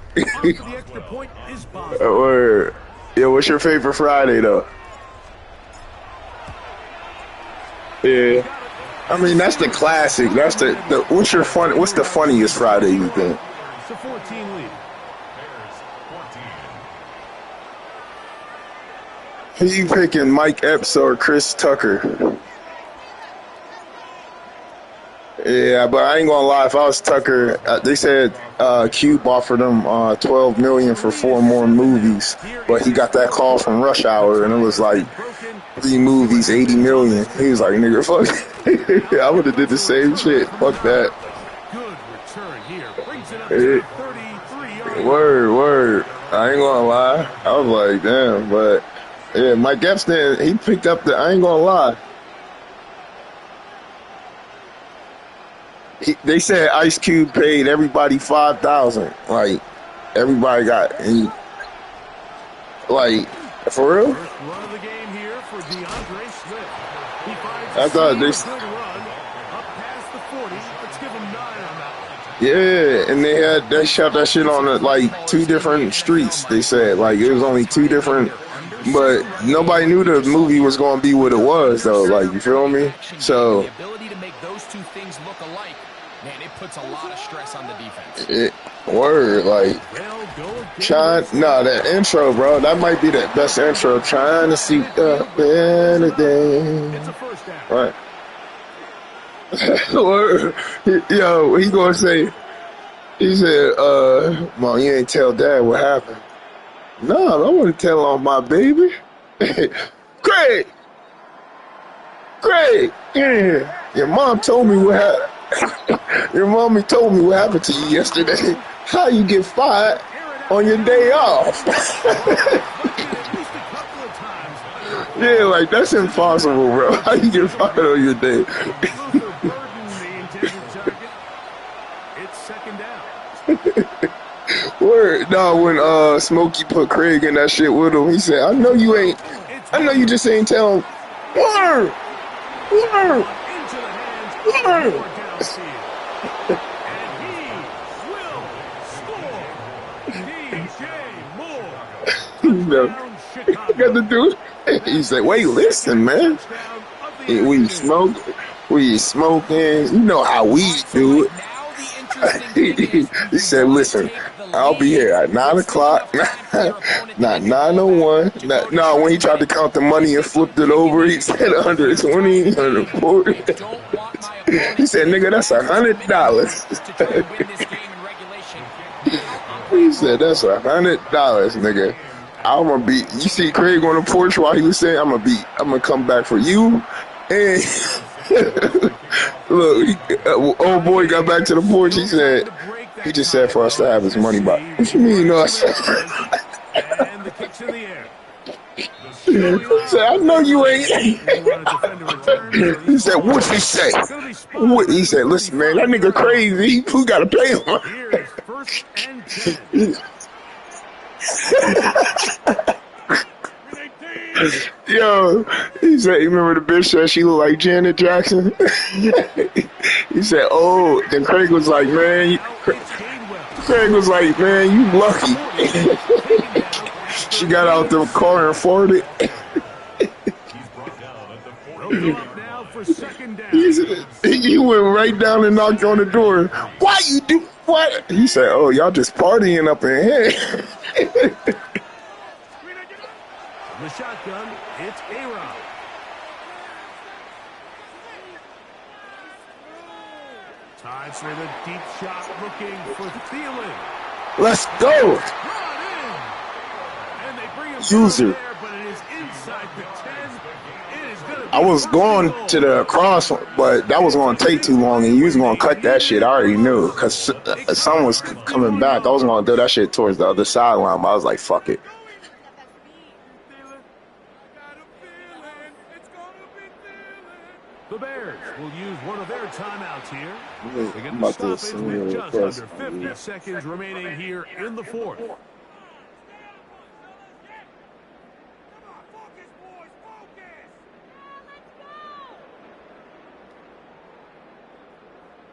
Word. Yo, what's your favorite Friday though? Yeah. I mean, that's the classic. That's the what's the funniest Friday you think? It's a 14 lead. Who you picking, Mike Epps or Chris Tucker? Yeah, but I ain't gonna lie. If I was Tucker, they said Cube offered him $12 million for 4 more movies, but he got that call from Rush Hour, and it was like 3 movies, $80 million. He was like, "Nigga, fuck." I would have did the same shit. Fuck that. Good return here. Brings it up to 33 yards. Word. I ain't gonna lie. I was like, damn, but yeah, Mike Epps, he picked up the. I ain't gonna lie. They said Ice Cube paid everybody $5,000. Like, everybody got, like, for real? First run of the game here for DeAndre Swift. He finds I thought they. good run up past the 40. Let's give him 9 on that one. Yeah, and they shot that shit on like 2 different streets. They said like it was only 2 different, but nobody knew the movie was gonna be what it was though. Like, you feel me? So. The ability to make those 2 things look alike. Man, it puts a lot of stress on the defense. Word, like, that intro, bro, that might be the best intro. Trying to see the better day. It's a first down. Right. Word. Yo, he gonna say, he said, Mom, you ain't tell Dad what happened. No, I want to tell on my baby. Great. Yeah. Your mom told me what happened. Your mommy told me what happened to you yesterday. How you get fired on your day off? Yeah, like, that's impossible, bro. How you get fired on your day? It's second down. Word. No, when Smokey put Craig in that shit with him, he said, I know you just ain't tell him. Word. Got to do it. He said, wait, listen, man. We smoking. You know how we do it. He said, listen, I'll be here at 9 o'clock, not 9:01. No, when he tried to count the money and flipped it over, he said 120, 140. He said, nigga, that's $100. He said, that's $100, nigga. I'm gonna be. You see Craig on the porch while he was saying, I'm gonna come back for you. And look, old boy got back to the porch. He said, he just said for us to have his money back. What you mean, no? And the kick's in the air. He said, I know you ain't. You want to defend a return? He said, what he say? What? He said, listen, man, that nigga crazy. Who got to pay him? Here is 1st and 10. Yo, he said, you remember the bitch said she looked like Janet Jackson? He said, oh, then Craig was like, man, Craig was like, man, you lucky. She got out the car and farted. Now for 2nd down. He went right down and knocked on the door. Why you do what? He said, oh, y'all just partying up in here. The shotgun, it's A-Rod. Time for the deep shot, looking for Thielen. Let's go. And they bring him User. there, but it is inside the 10. It is gonna be I was going to the cross, but that was going to take too long, and you was going to cut that shit. I already knew, because someone was coming back. I was going to do that shit towards the other sideline, but I was like, fuck it. The Bears will use one of their timeouts here. They get I'm the about to stoppage send you with a just request. under 50 seconds remaining here in the 4th.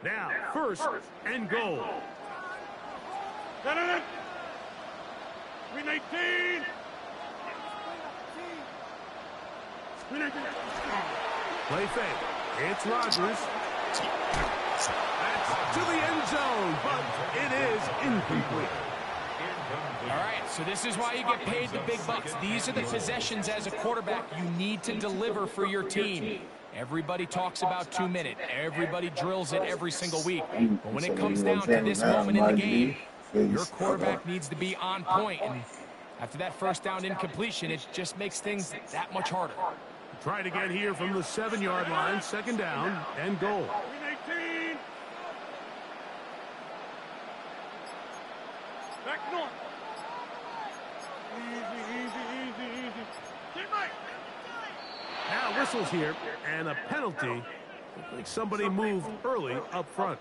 Now, 1st and goal. 319. Play fake. It's Rodgers. That's to the end zone, but it is incomplete. All right, so this is why you get paid the big bucks. These are the possessions as a quarterback you need to deliver for your team. Everybody talks about 2 minutes. Everybody drills it every single week. But when it comes down to this moment in the game, your quarterback needs to be on point. And after that 1st down incompletion, it just makes things that much harder. Try to get here from the 7-yard line, 2nd down and goal. 319. Back north. Easy. Get right. Now whistles here, and a penalty. Looks like somebody moved early up front.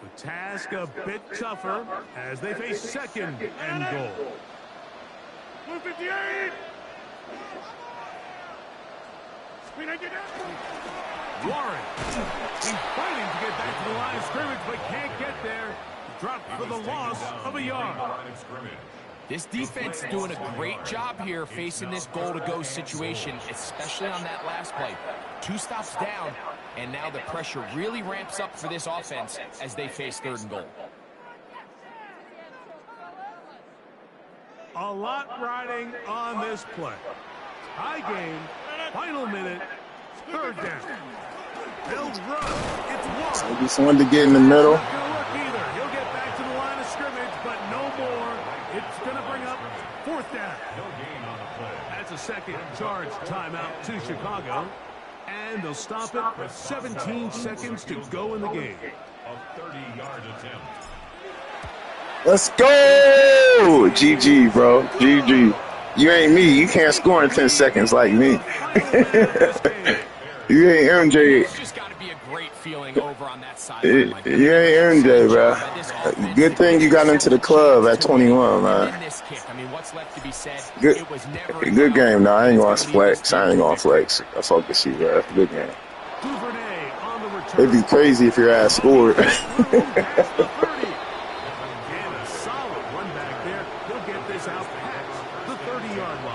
The task a bit tougher as they face 2nd and goal. 158. Warren, he's fighting to get back to the line of scrimmage, but can't get there. Dropped for the loss of a yard. This defense is doing a great job here facing this goal-to-go situation, especially on that last play. 2 stops down, and now the pressure really ramps up for this offense as they face 3rd and goal. A lot riding on this play. High game, final minute, 3rd down. They'll run. It's Warren. Maybe someone to get in the middle. Not gonna look either. He'll get back to the line of scrimmage, but no more. It's going to bring up 4th down. That's a 2nd charge timeout to Chicago. And they'll stop it with 17 seconds to go in the game. A 30-yard attempt. Let's go! GG, bro. GG. You ain't me. You can't score in 10 seconds like me. You ain't MJ. It's just got to be a great feeling over on that side. You ain't MJ, bro. Good thing you got into the club at 21, man. I mean, what's left to be said? Good, it was never good game. No, I ain't gonna flex. I ain't gonna flex. I focus you, bro. Good game. It'd be crazy if your ass scored.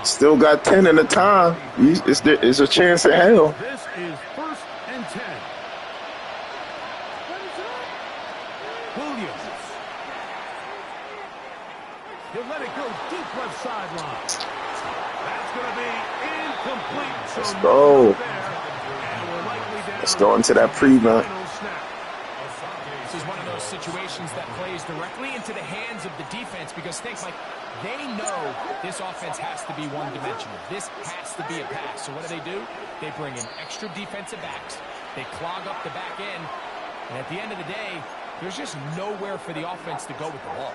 Still got 10 in the time. It's a chance at hell. This is 1st and 10. Williams. He'll let it go deep left sideline. That's going to be incomplete. Let's go. Let's go into that prevent. This is one of those situations that plays directly into the hands of the defense because think like they know this offense has to be one-dimensional. This has to be a pass. So what do? They bring in extra defensive backs. They clog up the back end, and at the end of the day, there's just nowhere for the offense to go with the ball.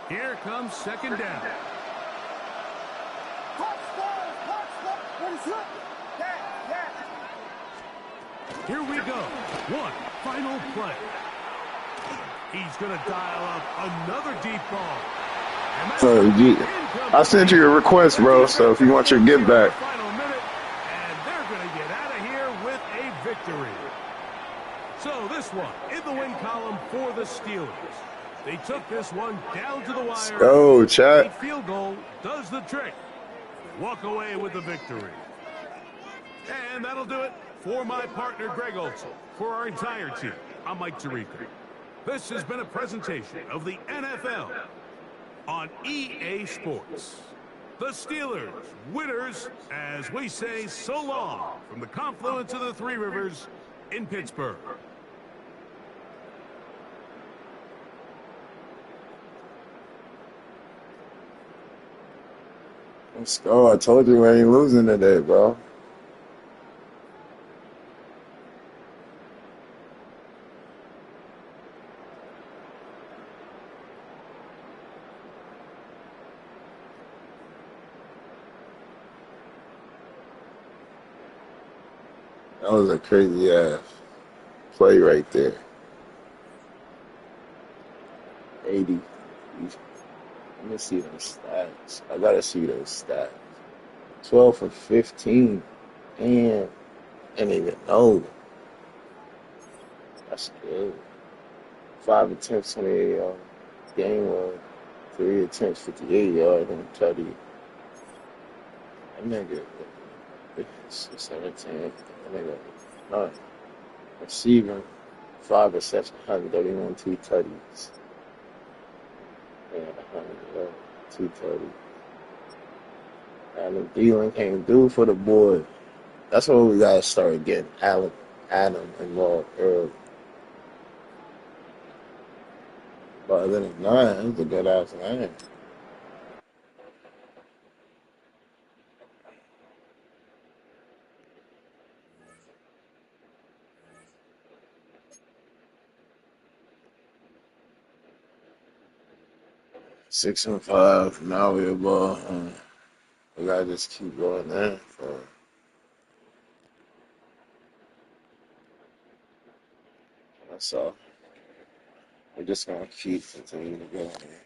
Here comes second down. Here we go. One final play. He's going to dial up another deep ball. I sent you a request, bro, so if you want your get back. Final minute, and they're going to get out of here with a victory. So this one in the win column for the Steelers. They took this one down to the wire. Let's go, chat. A field goal does the trick. Walk away with the victory. And that'll do it for my partner, Greg Olson. For our entire team, I'm Mike Tirico. This has been a presentation of the NFL on EA Sports. The Steelers, winners, as we say so long from the confluence of the Three Rivers in Pittsburgh. Let's go. I told you we ain't losing today, bro. That was a crazy ass play right there. 80. Let me see those stats. I gotta see those stats. 12 for 15. And I didn't even know. That's good. 5 attempts, 28 yards. Game one. 3 attempts, 58 yards and 30. That nigga 17. That nigga 9. Receiving 5 receptions, 131, 2 tutties. Yeah, 230. Adam Thielen came through for the boy. That's what we gotta start getting Adam involved early. But other than that, it was a good ass game. Six and 5. Now we're above. We gotta just keep going there. That's all. We're just gonna keep continuing to go there.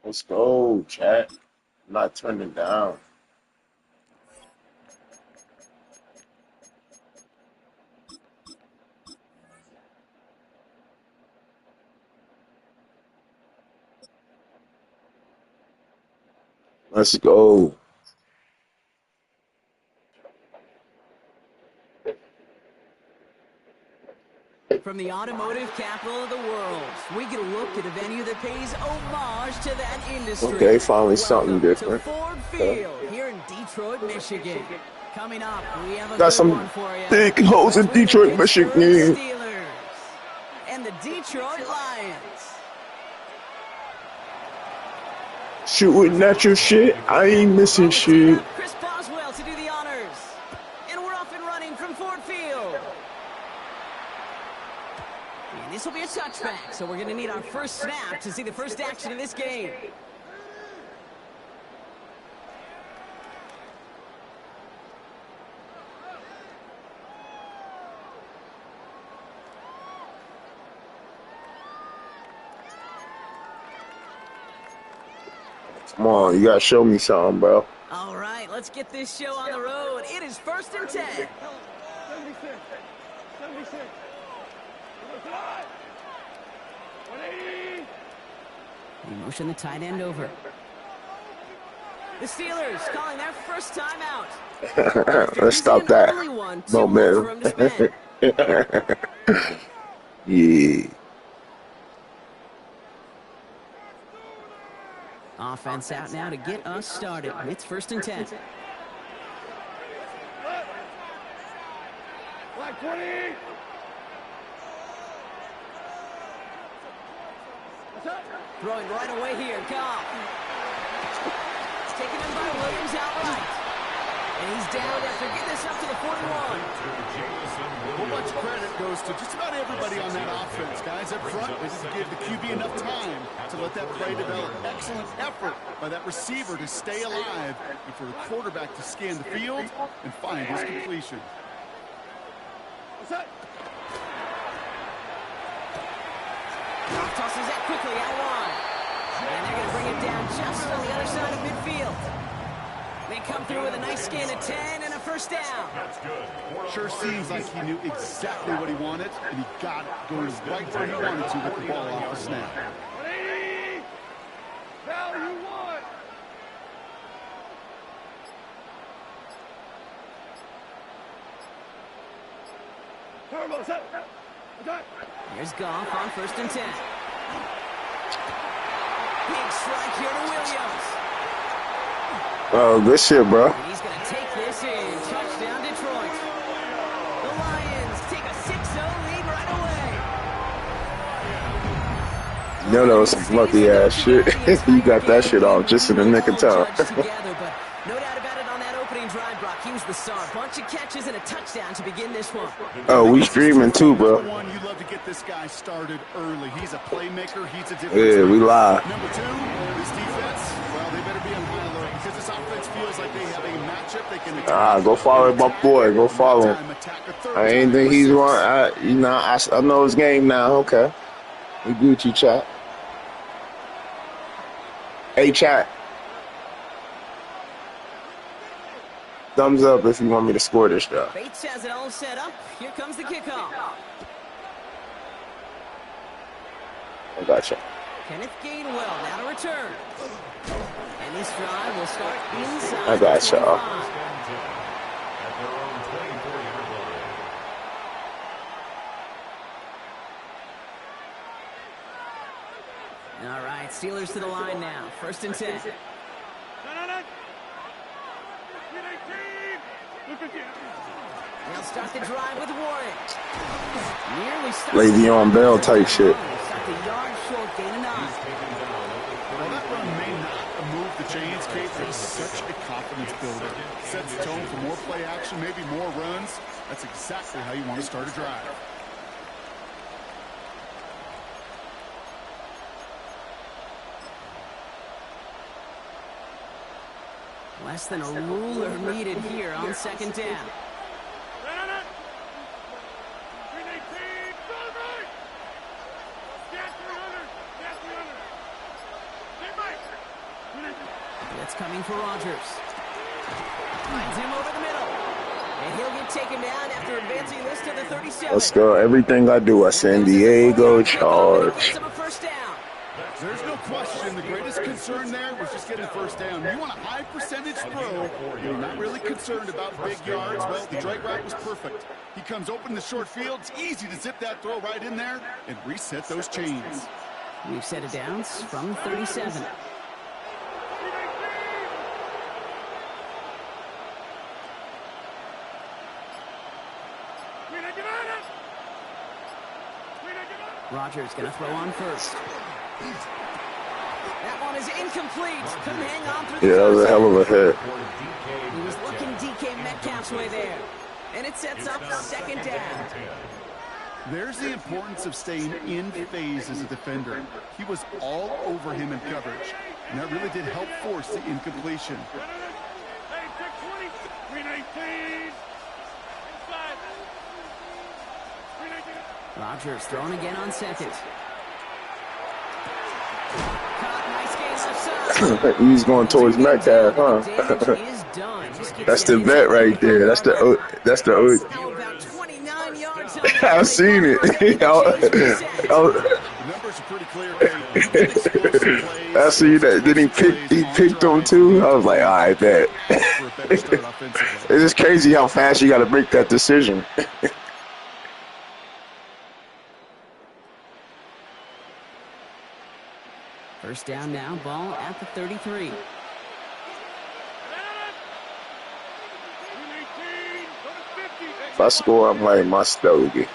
Let's go, chat. I'm not turning down. Let's go. From the automotive capital of the world, we get a look at a venue that pays homage to that industry. Okay, finally something different. To Ford Field here in Detroit. Detroit, Michigan. Coming up, we have a Got good some one for you. big hoes in Between the Detroit, Pittsburgh Michigan. Steelers and the Detroit Lions. Shooting at your shit. I ain't missing Ball is teed shit. up. Chris Boswell to do the honors. And we're off and running from Ford Field. And this will be a touchback, so we're going to need our first snap to see the first action of this game. Come on, you gotta show me something, bro. All right, let's get this show on the road. It is 1st and 10. 76. 76. 180. We motion the tight end over. The Steelers calling their first timeout. Let's stop that. No momentum. Yeah. Offense out now to get us started. It's 1st and 10. Black 20. What's up? Throwing right away here, Goff. Taken in by Williams outright. And he's down after getting this up to the 41. Well, much credit goes to just about everybody on that offense. Guys up front, they didn't give the QB enough time to let that play develop. Excellent effort by that receiver to stay alive and for the quarterback to scan the field and find his completion. What's up? Goff tosses that quickly out wide. And they're going to bring it down just on the other side of midfield. They come through with a nice gain of 10 and a first down. Sure seems like he knew exactly what he wanted, and he got it going right where he wanted to with the ball off the snap. 180. Value 1. Turbo, set. Okay. Here's Goff on 1st and 10. Big strike here to Williams. Oh, good shit, bro. And he's going to take this in. Touchdown, Detroit. The Lions take a 6-0 lead right away. You know that was some lucky ass shit. You got that shit off just in the nick of time. Together, but no doubt about it on that opening drive, Brock. He was the star. Bunch of catches and a touchdown to begin this one. Oh, we streaming too, bro. One, you love to get this guy started early. He's a playmaker. He's a difference. Yeah, we live. Number 2, this defense. Well, they better be on high alert because this offense feels like they have a matchup they can attack. Go follow my boy. Go follow him. I ain't think he's one. I know his game now. Okay, we Gucci chat. Hey chat. Thumbs up if you want me to score this stuff. Bates has it all set up. Here comes the kickoff. I gotcha. Kenneth Gainwell now to return. And this drive will start inside. I gotcha. All right, Steelers to the line now. 1st and 10. They'll start the drive with Warren. Nearly stopped. Le'Veon Bell type shit. Stopped a yard short, gain of 9. Well, that run may not move the chains, Kate, but it's such a confidence builder. Sets the tone for more play action, maybe more runs. That's exactly how you want to start a drive. Less than a ruler needed here on 2nd down. Blitz coming for Rodgers. Finds him over the middle. And he'll get taken down after advancing this to the 37. Let's go. Everything I do, I San Diego charge. There's no question the greatest concern there was just getting first down. You want a high percentage throw. You're not really concerned about big yards. Well, the drag route was perfect. He comes open in the short field. It's easy to zip that throw right in there and reset those chains. We've set it down from 37. Rodgers going to throw on first. That one is incomplete. Couldn't hang on through the Yeah, that was a hell of a hit. He was looking DK Metcalf's way there. And it sets up second down. There's the importance of staying in phase as a defender. He was all over him in coverage, and that really did help force the incompletion. Rodgers throwing again on second. Caught, nice gain left side. He's going towards Metcalf, huh? That's the bet right there. That's the Now about 29 yards on I've seen it. Numbers are pretty clear. I see that. Then he picked them too. I was like, all right, bet. It's just crazy how fast you got to make that decision. First down now, ball at the 33. If I score, I'm like my stogie.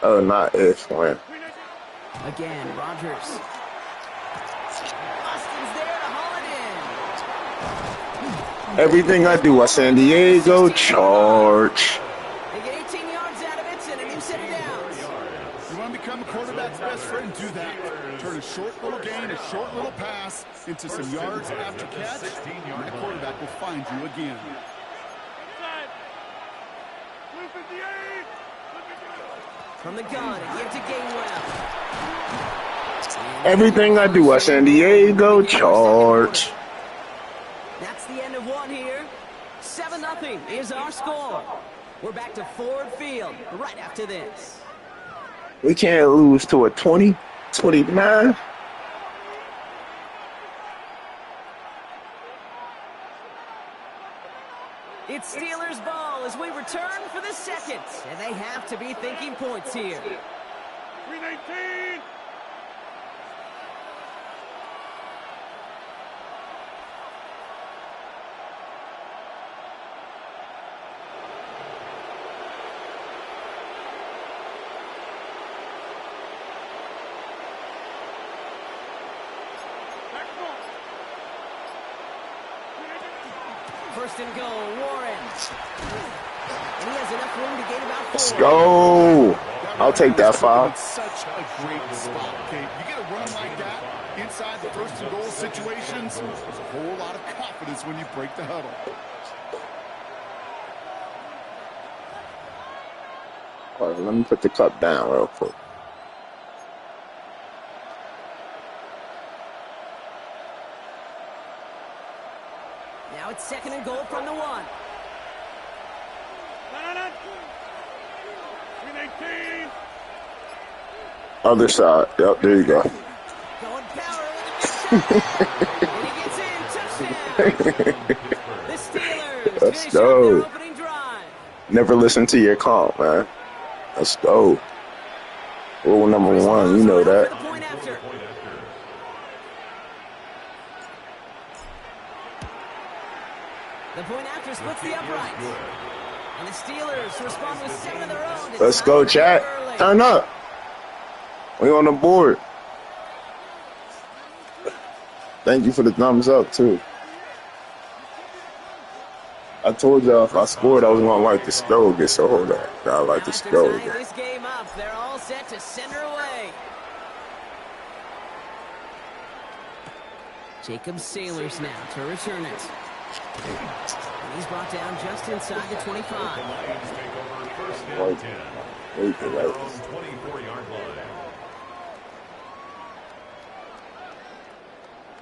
Oh, not if, when. Again, Rodgers. Austin's there to haul it in. Everything I do, I San Diego charge. They get 18 yards out of it and a new set of downs. You want to become a quarterback's best friend? Do that. Turn a short little gain, a short little pass into some yards after catch, and that quarterback will find you again. From the gun, a give to Gainwell. Everything I do, I San Diego charge. That's the end of one here. 7-0 is our score. We're back to Ford Field right after this. We can't lose to a 20, 29. It's Steelers ball as we return for the second, and they have to be thinking points here. 319. First and goal, Warren. And he has enough room to gain about 4. Let's go. I'll take that foul. Such a great spot, Kate. You get a run like that inside the first and goal situations. There's a whole lot of confidence when you break the huddle. All right, let me put the cup down real quick. Now it's second and goal from the 1. 319. Other side. Yep, there you go. Going power. And he gets in. Touchdown. The Steelers Let's finish go. up their opening drive. Never listen to your call, man. Let's go. Rule number 1, you know that. The point after. The point after splits the uprights. And the Steelers respond with 7 of their own. Let's go, chat. Turn up. We on the board. Thank you for the thumbs up, too. I told y'all if I scored, I was going to like the score again, so hold on. I like the score again. This game up, they're all set to send her away. Jacob Sailors now to return it. And he's brought down just inside the 25. Wait, 24-yard line.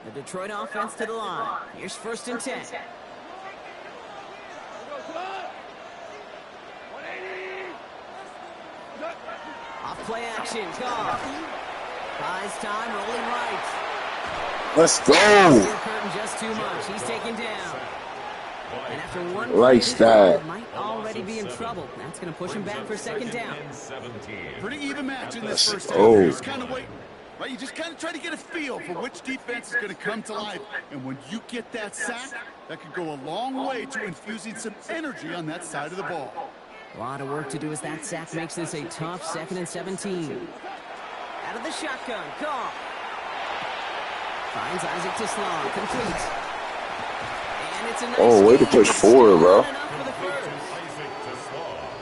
The Detroit offense to the line. Here's first and 10. Off play action. Goff. Buys time, rolling right. Let's go. Curtain just too much. He's taken down. And after one play, might already be in trouble. That's going to push him back for second down. Pretty even match in this first half. Oh. Just kind of wait. Right, you just kind of try to get a feel for which defense is going to come to life. And when you get that sack, that could go a long way to infusing some energy on that side of the ball. A lot of work to do as that sack makes this a tough 2nd and 17. Out of the shotgun, Goff. Finds Isaac Tislan, complete. And it's a nice way to push forward, bro.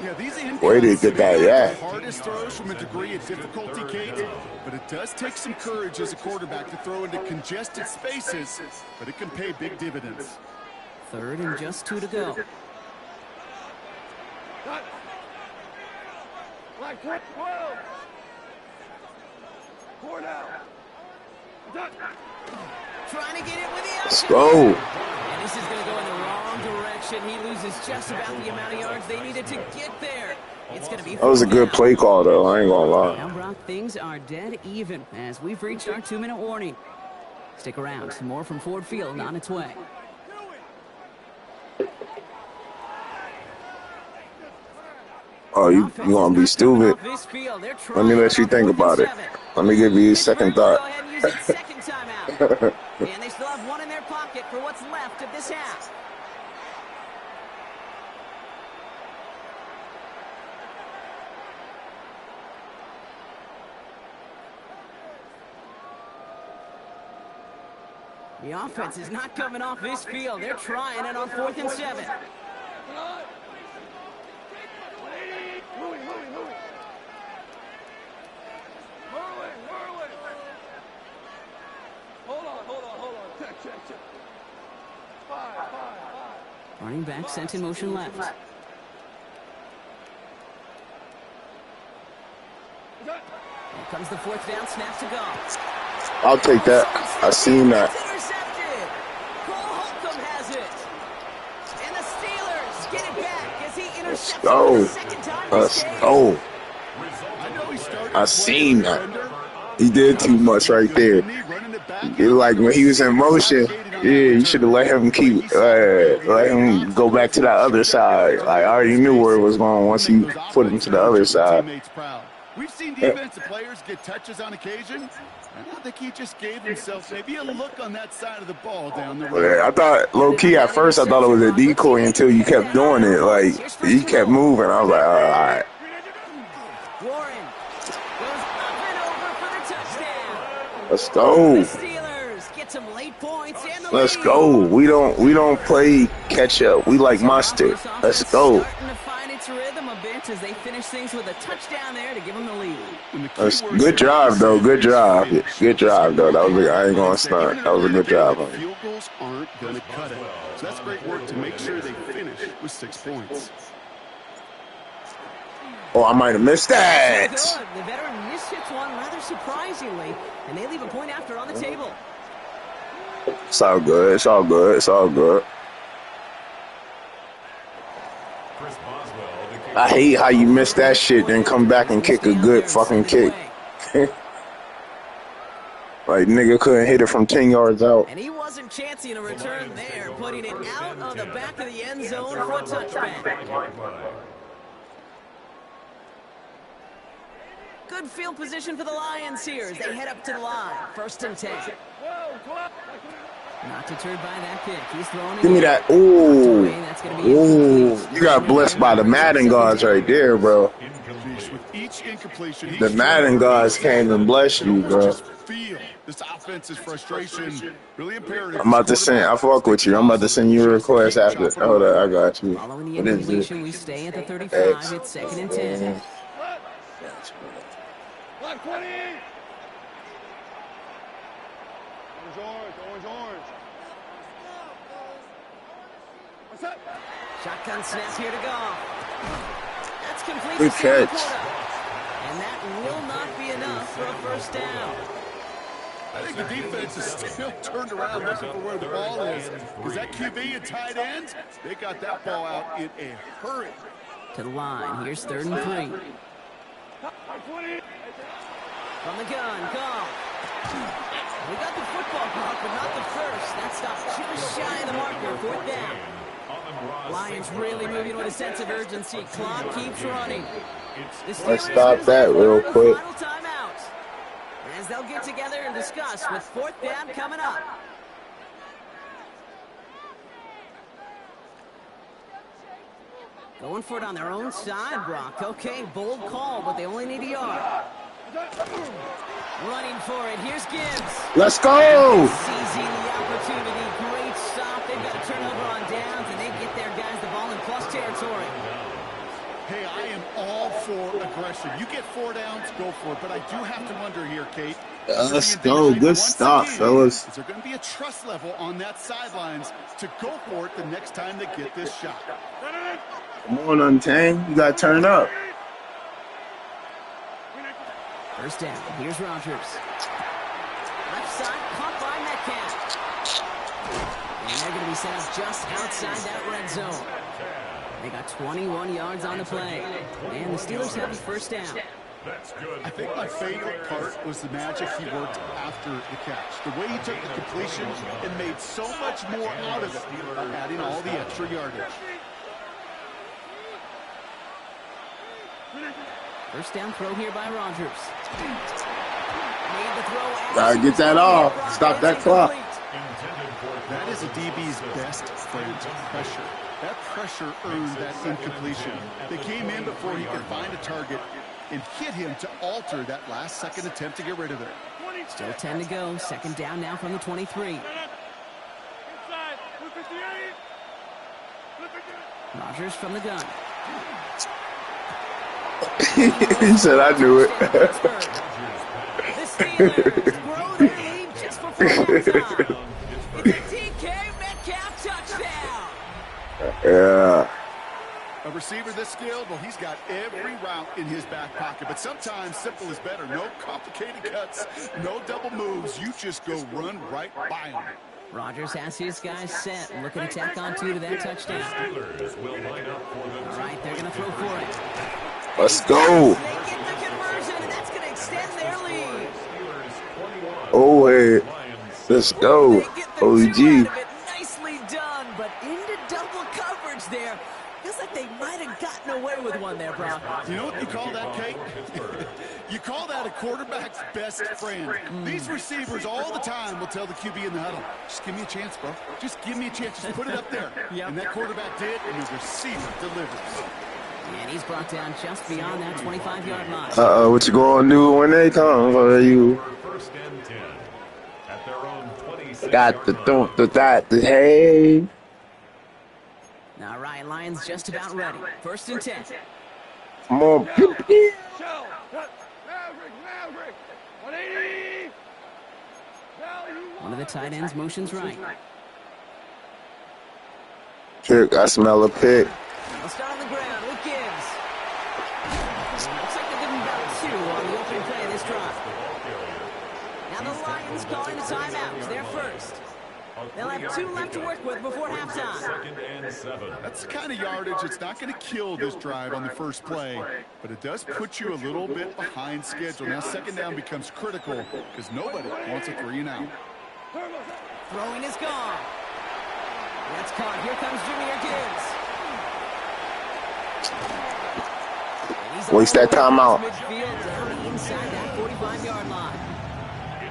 Yeah, these Way to get that, yeah. The hardest throws from a degree of difficulty, Kate, but it does take some courage as a quarterback to throw into congested spaces, but it can pay big dividends. 3rd and just 2 to go. Like 12. 4 now. Trying to get it with the Let's option. go. And this is going to go in the wrong direction. He loses just about the amount of yards they needed to get there. It's going to be. That was a good play call, though. I ain't gonna lie. Now, Brock, things are dead even as we've reached our 2-minute warning. Stick around. More from Ford Field on its way. Oh, you gonna be stupid? Let me let you think about it. Let me give you a second thought. Go ahead and use it second timeout. And they still have one in their pocket for what's left of this half. The offense is not coming off this field. They're trying it on 4th and 7. Check. 5. Running back sent in motion left. Here comes the 4th down, snap to go. I'll take that. I seen that. Intercepted. Cole Holcomb has it. And the Steelers get it back as he intercepts go. the second time Let's this game. go. I seen that. He did too much right there. It like when he was in motion, yeah, you should have let him let him go back to that other side. Like, I already knew where it was going once he put him to the other side. We've seen defensive players get touches on occasion, and I think he just gave himself maybe a look on that side of the ball down the road. Yeah, I thought, low-key, at first, I thought it was a decoy until you kept doing it. Like, he kept moving. I was like, all right. Warren goes up and over for the touchdown. Let's go. The Steelers get some late points and the Let's lead. go. We don't play catch up. We like mustard. Let's go. Starting to find its rhythm a bit as they finish things with a touchdown there to give them the lead. That's good drive though. Good drive. Good drive though. That was I ain't gonna stunt. That was a good drive. Field goals aren't gonna cut it. So that's great work to make sure they finish with 6 points. Oh, I might have missed that. Good. The veteran mishits one rather surprisingly, and they leave a point after on the table. It's all good. It's all good. It's all good. I hate how you miss that shit, then come back and kick a good fucking kick. Like, nigga couldn't hit it from 10 yards out. And he wasn't chancing a return there, putting it out of the back of the end zone for a touchback. Good field position for the Lions here as they head up to the line. 1st and 10. Not deterred by that kick. He's throwing it. Give me that. Ooh. That's gonna be Ooh. You got blessed by the Madden gods right there, bro. The Madden gods came and blessed you, bro. This offense's frustration really imperative. I'm about to send. I fuck with you. I'm about to send you a request after. Hold up, I got you. Following the What is incompletion, it? we stay at the 35. X. It's 2nd and 10. Black 20. Orange. What's up? Shotgun snap here to go. That's complete. Good to Sam catch. Laporta. And that will not be enough for a 1st down. I think the defense is still turned around looking for where the ball is. Because that QB and tight end, they got that ball out in a hurry. To the line. Here's 3rd and 3. From the gun, go. We got the football block, but not the first. That stops just shy of the marker. 4th down. Lions really moving with a sense of urgency. Clock keeps running. Let's stop that real quick. Final timeout. As they'll get together and discuss with 4th down coming up. Going for it on their own side, Brock. Okay, bold call, but they only need a yard. Running for it. Here's Gibbs. Let's go. Seizing the opportunity. Great stop. They've got a turnover on downs, and they get their guys the ball in plus territory. Hey, I am all for aggression. You get 4 downs, go for it. But I do have to wonder here, Kate. Let's go. Good stop, fellas. Is there going to be a trust level on that sidelines to go for it the next time they get this shot? Come on, Untamed. You got to turn up. First down. Here's Rodgers. Left side, caught by Metcalf. And they're going to be set up just outside that red zone. They got 21 yards on the play. And the Steelers have a first down. I think my favorite part was the magic he worked after the catch. The way he took the completion and made so much more out of it by adding all the extra yardage. First down throw here by Rodgers. Made the throw. Gotta get that off. Stop that clock. That is a DB's best friend, pressure. That pressure earned that incompletion. They came in before he could find a target and hit him to alter that last-second attempt to get rid of it. Still 10 to go. Second down now from the 23. Rodgers from the gun. He said, I knew it. The Steelers grow their lead just before halftime. It's a DK Metcalf touchdown. Yeah. A receiver this skilled, well, he's got every route in his back pocket. But sometimes simple is better. No complicated cuts, no double moves. You just go run right by him. Rodgers has his guys set. Looking to tack on 2 to that touchdown. All right, they're going to throw for it. Let's go. They get the conversion, and that's going to extend their lead. Oh, hey. Let's go. OG. Nicely done, but into double coverage there. Feels like they might have gotten away with one there, Brock. You know what you call that, Kate? You call that a quarterback's best friend. These receivers all the time will tell the QB in the huddle, just give me a chance, bro. Just give me a chance. Just put it up there. Yep. And that quarterback did, and the receiver delivers. And he's brought down just beyond that 25-yard line. What you gonna do when they come for you? First and 10 at their own 26. Got the thump, the hey. All right, Lions just about ready. First and 10. Come on. Maverick, 180. One of the tight ends motions right. Pick, I smell a pick. They'll start on the ground with Gibbs. Looks like they're giving about 2 on the opening play of this drive. Now the Lions calling a timeout. They're first. They'll have 2 left to work with before halftime. Second and 7. That's the kind of yardage it's not going to kill this drive on the first play, but it does put you a little bit behind schedule. Now second down becomes critical because nobody wants a 3 and out. Throwing is gone. That's caught. Here comes Jameer Gibbs. Waste that timeout. Midfield down inside that 45-yard line.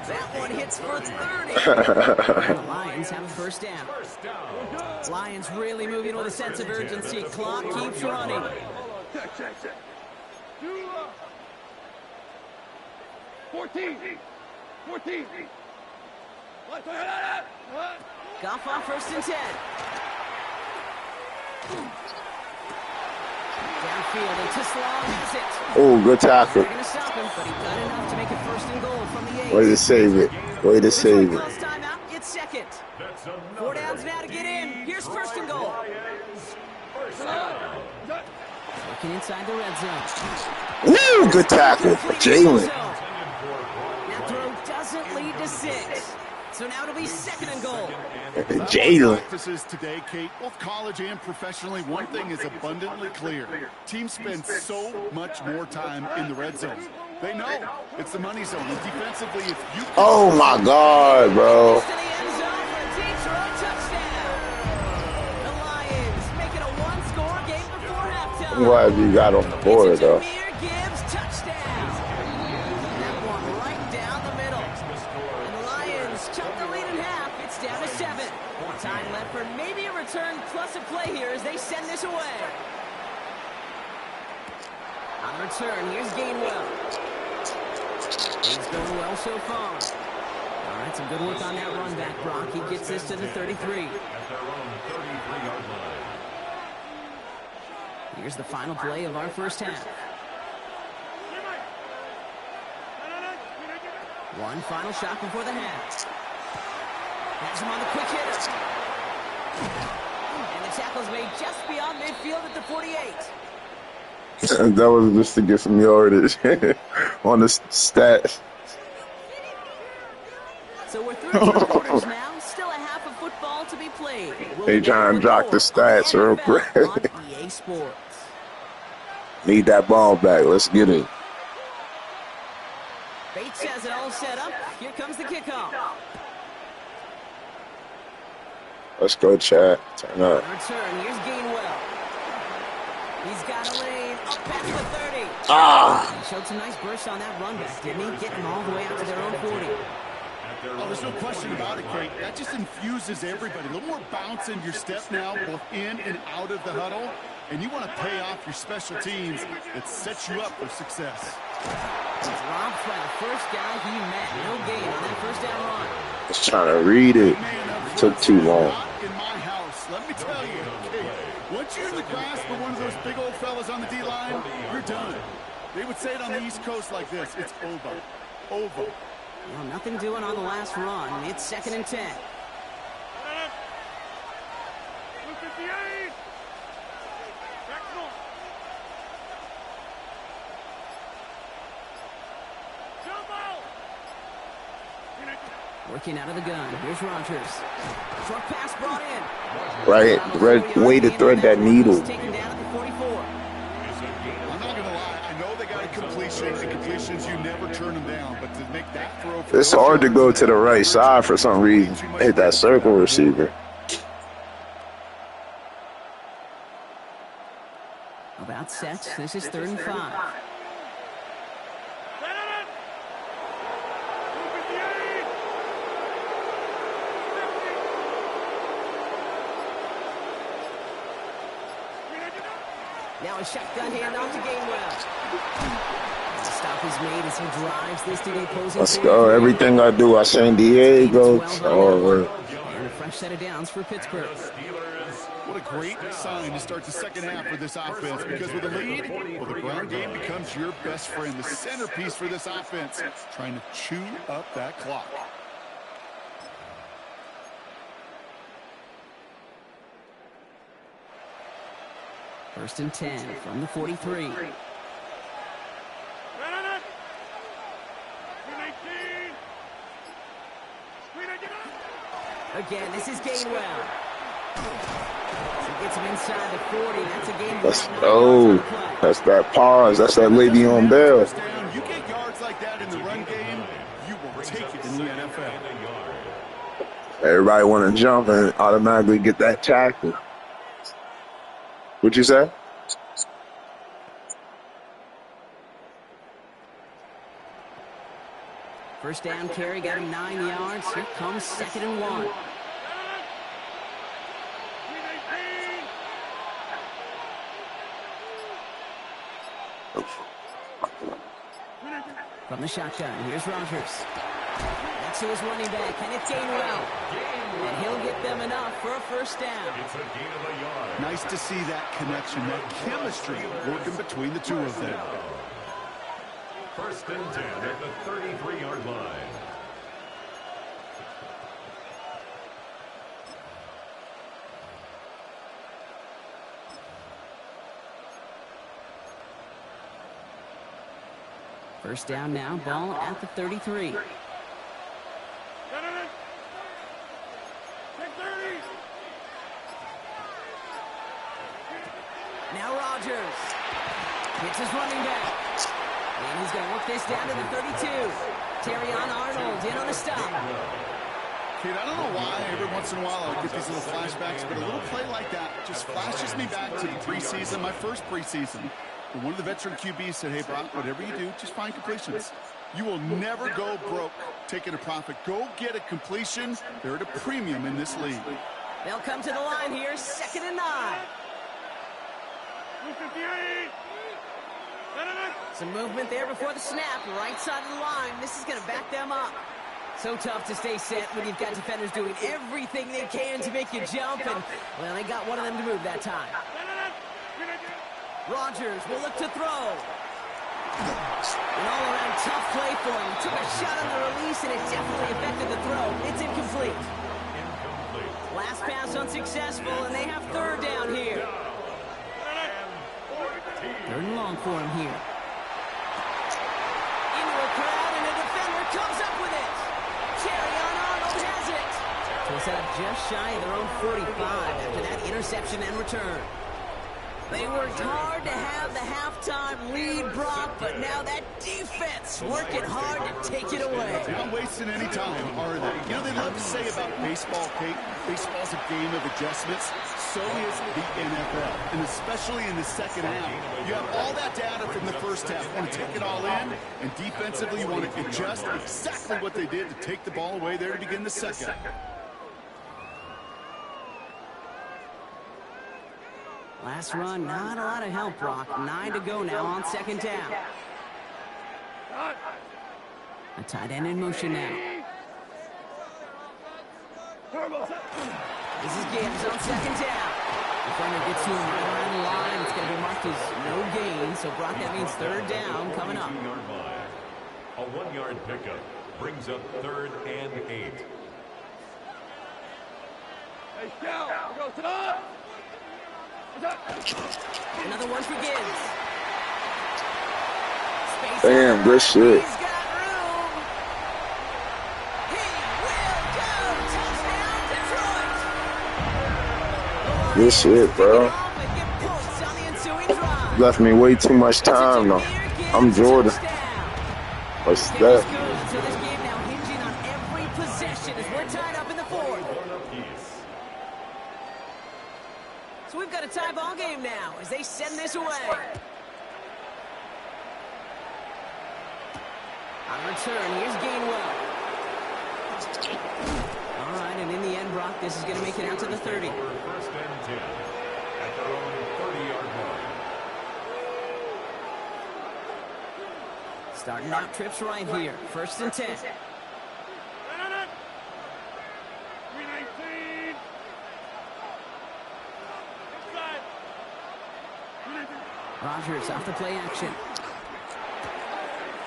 That one hits for 30. The Lions have a first down. Lions really moving with a sense of urgency. Clock keeps running. Check. 14. Goff on first and 10. Downfield, and Tislalong has it. Oh, good tackle. They're going to stop him, but he got enough to make it first and goal from the 8. Way to save it. Way to save it. Close timeout, it's second. 4 downs now to get in. Here's first and goal. Working inside the red zone. Woo, good tackle. Jalen. That throw doesn't lead to 6. So now it'll be second and goal. Jalen. Practices today, Kate, both college and professionally, one thing is abundantly clear. Teams spend so much more time in the red zone. They know it's the money zone. And defensively, if you... Oh, my God, bro. To the end zone for a Detroit touchdown. The Lions making a 1-score game before halftime. I'm glad you got on the board, It's a though. Jameer Gibbs touchdown. That one right down the middle. And the Lions chunk the lead in half. It's down to 7. Time left for maybe a return plus a play here as they send this away. On the return, here's Gainwell. He's going well so far. All right, some good work on that run back, Brock. He gets this to the 33. At their own 33-yard line. Here's the final play of our first half. One final shot before the half. Has him on the quick hitter. And the tackle's made just beyond midfield at the 48. That was just to get some yardage on the stats. So we're through 2 quarters now. Still a half of football to be played. They trying to jock the stats real quick. On EA Sports. Need that ball back. Let's get it. Bates has it all set up. Here comes the kickoff. Let's go, Chad. Turn up. On return, here's Gainwell. He's got a lane up past the 30. He showed some nice bursts on that run back, didn't he? Getting all the way out to their own 40. Oh, there's no question about it, Kate. That just infuses everybody. A little more bounce in your step now, both in and out of the huddle. And you want to pay off your special teams that sets you up for success. Dropped by the first guy he met. No gain on that first down run. Just trying to read it. Took too long. In my house, let me tell you, Kate, once you're in the grasp of one of those big old fellas on the D-line, you're done. They would say it on the East Coast like this. It's over. Over. Well, nothing doing on the last run. It's 2nd and 10. Working out of the gun. Here's Rogers. Short pass brought in. Right, way to thread that needle. Taken down at the 44. I'm not going to lie. I know they got a completion, and completions, you never turn them down. But to make that throw for It's hard to go to the right side for some reason. Hit that circle receiver. About set. This is 3rd and 5. Now a shotgun handoff to Gainwell. The stop is made as he drives this to the opposing. Let's go. Everything I do, I San Diego. Oh, and a fresh set of downs for Pittsburgh. What a great sign to start the second half for this offense, because with a lead, well, the ground game becomes your best friend, the centerpiece for this offense, trying to chew up that clock. First and 10 from the 43. Again, this is Gainwell. He gets him inside the 40. That's a game. let's go. That's that pause. That's that Le'Veon Bell. You get yards like that in the run game, you will take it in the NFL. Everybody want to jump and automatically get that tackle. What'd you say? First down carry got him 9 yards. Here comes 2nd and 1. From the shotgun, here's Rogers. Next to his running back, Kenneth Gainwell. And he'll get them enough for a first down. It's a gain of a yard. Nice to see that connection, that chemistry working between the two of them. First and 10 at the 33-yard line. First down now, ball at the 33. Now Rogers hits his running back. And he's going to work this down to the 32. Terrion Arnold in on the stop. Kate, I don't know why every once in a while I get these little flashbacks, but a little play like that just flashes me back to the preseason, my first preseason. And one of the veteran QBs said, hey, Brock, whatever you do, just find completions. You will never go broke taking a profit. Go get a completion. They're at a premium in this league. They'll come to the line here, 2nd and 9. Some movement there before the snap. Right side of the line. This is going to back them up. So tough to stay set when you've got defenders doing everything they can to make you jump. And, well, they got one of them to move that time. Rodgers will look to throw. An all-around tough play for him. Took a shot on the release, and it definitely affected the throw. It's incomplete. Last pass unsuccessful, and they have third down here. Third and long for him here. Into a crowd, and a defender comes up with it. Carryon Arnold has it. So set up just shy of their own 45 after that interception and return. They worked hard to have the halftime lead, Brock, but now that defense working hard to take it away. They're not wasting any time, are they? You know, they love to say about baseball, Kate, baseball's a game of adjustments. So is the NFL, and especially in the second half. You have all that data from the first half. You want to take it all in, and defensively you want to adjust exactly what they did to take the ball away there to begin the second. Last run, not a lot of help, Brock. 9 to go now on second down. A tight end in motion now. This is Gibbs on second down. Defender gets to him right around the line. It's going to be marked as no gain. So, Brock, that means third down coming up. A 1-yard pickup brings up 3rd and 8. Hey, Scout, go to the... Another one for Gibbs. Damn, good shit. He's got room. He will go. Touchdown, Detroit. Good shit, bro. Left me way too much time though. I'm Jordan. What's that? So this game now hinging on every possession as we're tied up in the fourth. So we've got a tie ball game now as they send this away. On return, here's Gainwell. All right, and in the end, Brock, this is going to make it out to the 30. 1st and 10 at their own 30-yard line. Starting out trips right here. 1st and 10. Rodgers off the play action.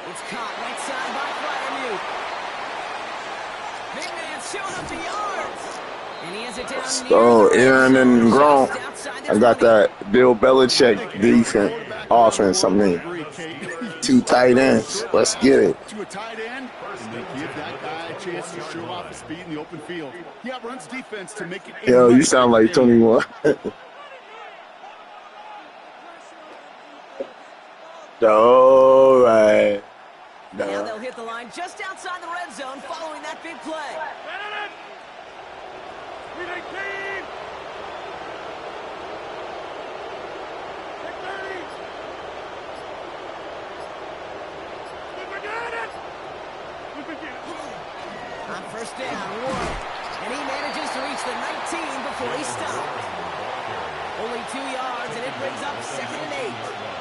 It's caught right side by Freiermuth. Big man showing up the yards. And he has it down. Let's go, Aaron and Gronk. I got that Bill Belichick defense, offense, I mean. 2 tight ends. Let's get it. To a tight end, and they give that guy a chance to show off his speed in the open field. He outruns defense to make it. Yo, you sound like 21. All right. Now they'll hit the line just outside the red zone following that big play. On 1st down, Ward. And he manages to reach the 19 before he stopped. Only 2 yards, and it brings up 2nd and 8.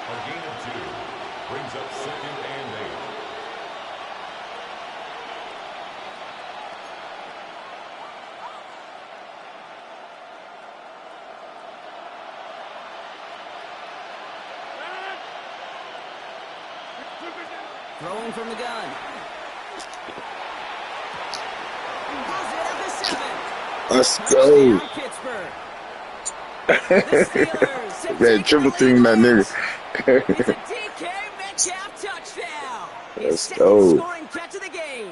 A gain of 2 brings up 2nd and 8. Throwing from the gun. Has it at the 7. Let's go. Touchdown, Pittsburgh. The Steelers have Man, triple team that nigga. It's a DK Metcalf touchdown. His Let's go. scoring catch of the game.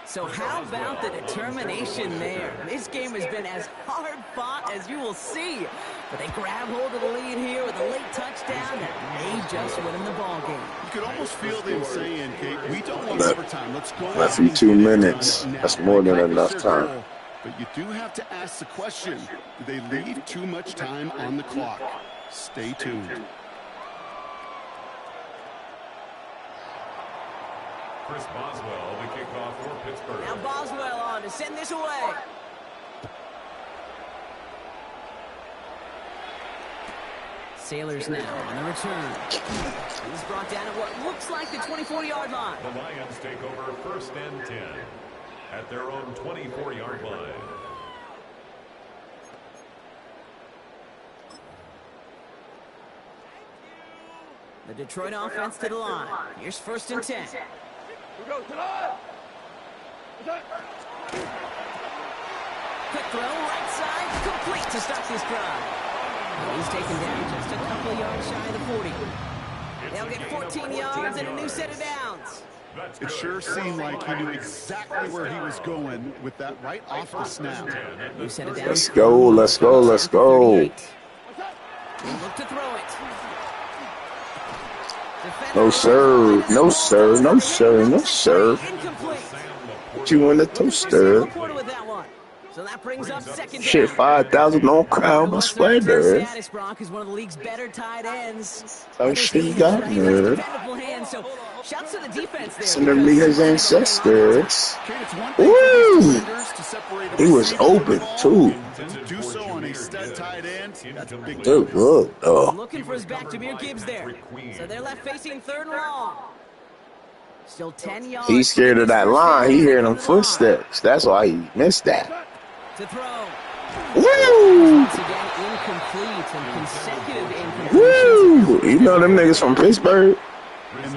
So how about the determination there? This game has been as hard fought as you will see. But they grab hold of the lead here with a late touchdown that may just win them the ball game. You could almost feel them saying, Kate, we don't want overtime. Let's go. Left you 2 minutes. That's more than enough time. But you do have to ask the question, do they leave too much time on the clock? Stay tuned. Chris Boswell, the kickoff for Pittsburgh. Now Boswell on to send this away. Sailors now on the return. He's brought down at what looks like the 24-yard line. The Lions take over 1st and 10 at their own 24-yard line. The Detroit offense to the line. Here's 1st and 10. Quick throw, right side, complete to stop this drive. He's taken down just a couple of yards shy of the 40. They'll get 14 yards and a new set of downs. It sure seemed like he knew exactly where he was going with that right off the snap. New set of downs. Let's go, let's go, let's go. They look to throw it. No, sir. No, sir. No, sir. No, sir. Put you in the toaster. So that brings up 2nd down. Shit, 5,000 on crowd, my sweater. Brock is one of the league's better tight ends. Oh, shit, he got nerd. So shouts to the defense there. Send him to his ancestors. Woo! He was open, too. To do so on a stud tight end, that's a big Good look, though. Looking for his back, Jahmyr Gibbs there. So they're left facing 3rd and long. Still 10 yards. He's scared of that line. He hearing them footsteps. That's why he missed that. To throw. Woo! Once again, incomplete and consecutive incompletions. Woo! You know them niggas from Pittsburgh?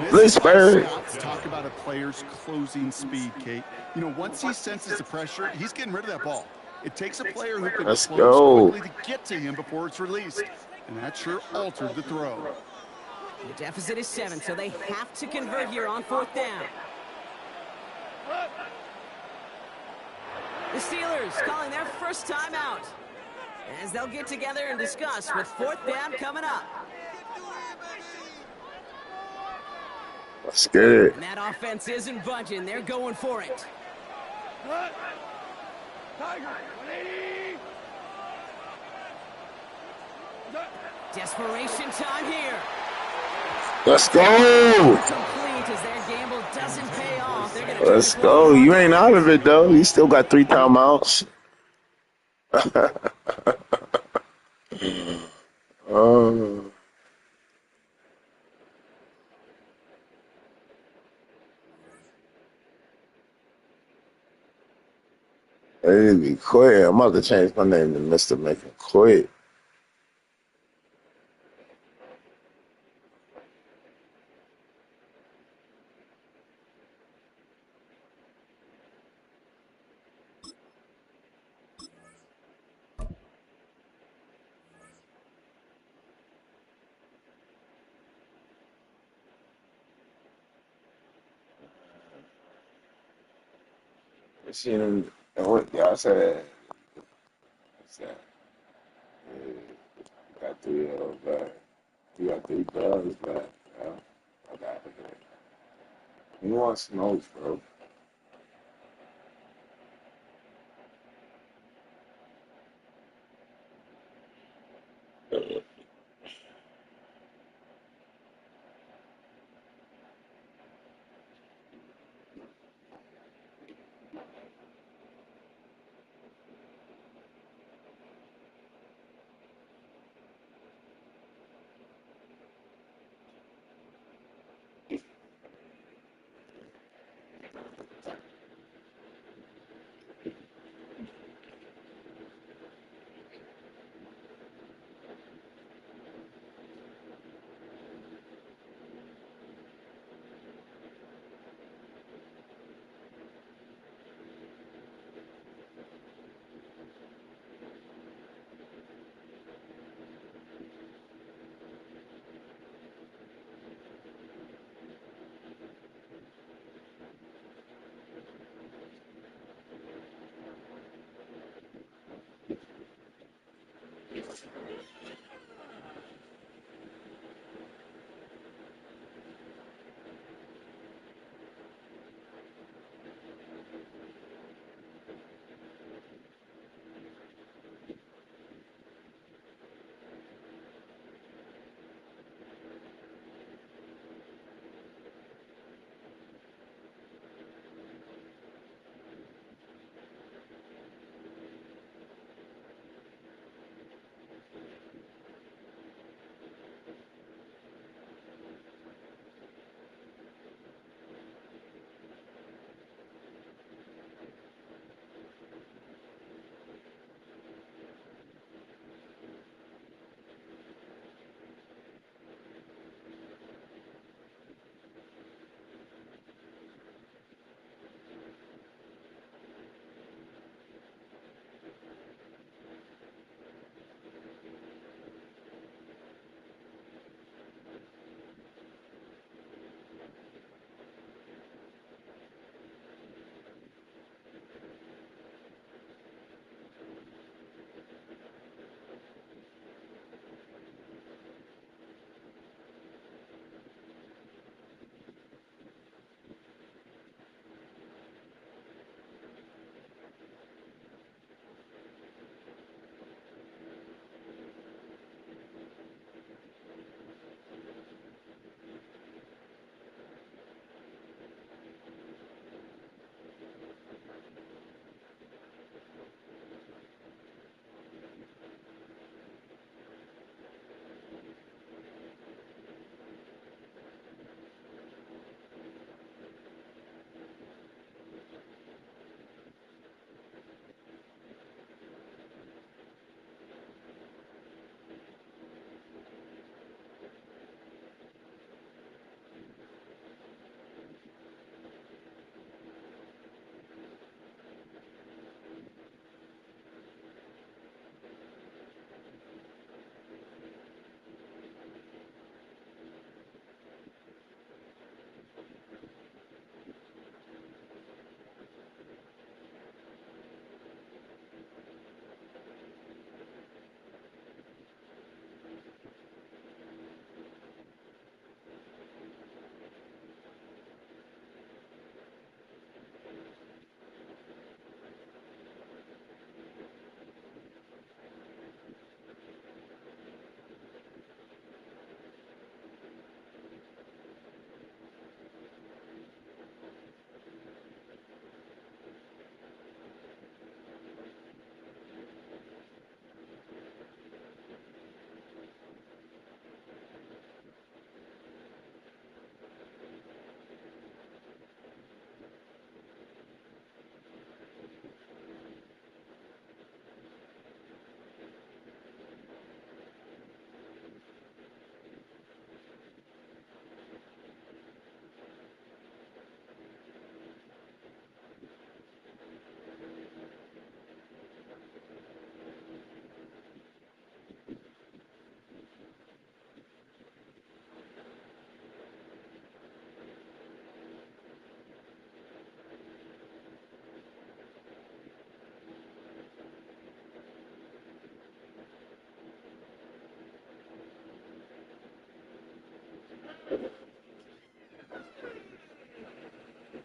Pittsburgh. Talk about a player's closing speed, Kate. You know, once he senses the pressure, he's getting rid of that ball. It takes a player who can Let's close go. quickly to get to him before it's released. And that sure altered the throw. The deficit is 7, so they have to convert here on 4th down. The Steelers calling their first timeout as they'll get together and discuss with 4th down coming up. Let's get it. And that offense isn't budging. They're going for it. Desperation time here. Let's go. Complete as their gamble doesn't pay off. They're gonna Let's go. You ain't out of it, though. You still got 3 timeouts. I need to be quit. I'm about to change my name to Mr. Make Him Quit. I seen him. What y'all said? What's that? Yeah, got 3 of those back. You got 3 dollars back. Yeah, I got it. You want smokes, bro?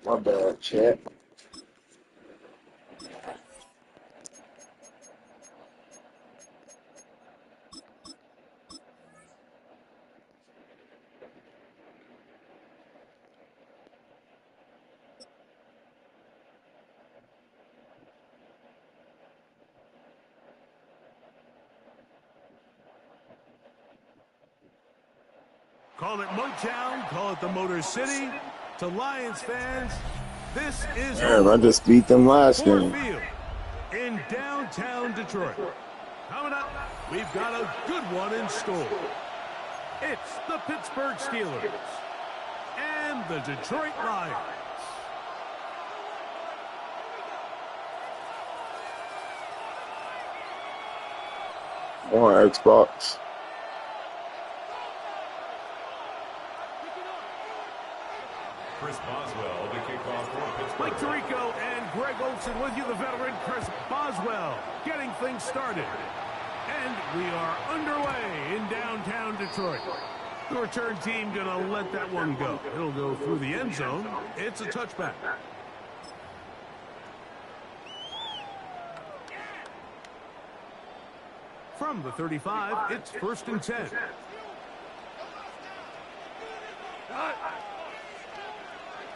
My bad, chat. Call it Motown, call it the Motor City. To Lions fans, this is Damn, I just beat them last Ford game. Field in downtown Detroit. Coming up, we've got a good one in store. It's the Pittsburgh Steelers and the Detroit Lions. On Xbox. Chris Boswell to kick off for Pittsburgh. Mike Tirico and Greg Olson with you, the veteran Chris Boswell, getting things started. And we are underway in downtown Detroit. The return team going to let that one go. It'll go through the end zone. It's a touchback. From the 35, it's 1st and 10.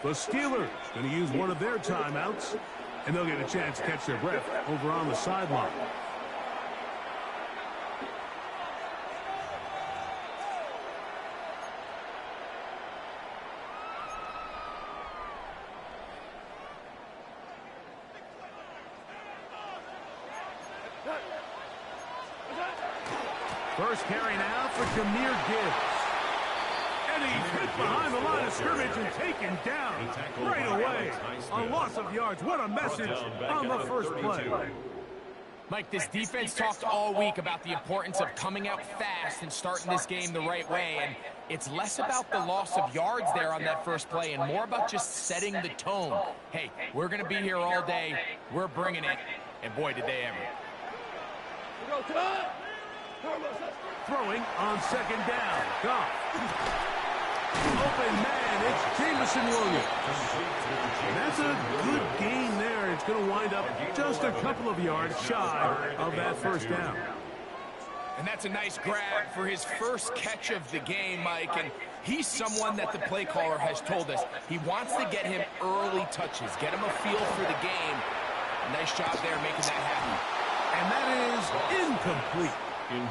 The Steelers going to use one of their timeouts, and they'll get a chance to catch their breath over on the sideline. First carry now for Jahmyr Gibbs. And he's hit behind the line of scrimmage and taken down right away. A loss of yards. What a message on the first play. Mike, this defense talked all week about the importance of coming out fast and starting this game the right way. And it's less about the loss of yards there on that first play and more about just setting the tone. Hey, we're going to be here all day. We're bringing it. And boy, did they ever. Throwing on 2nd down. Goff. Open man, it's Jameson Williams. And that's a good gain there. It's going to wind up just a couple of yards shy of that first down. And that's a nice grab for his first catch of the game, Mike. And he's someone that the play caller has told us he wants to get him early touches, get him a feel for the game. Nice job there making that happen. And that is incomplete.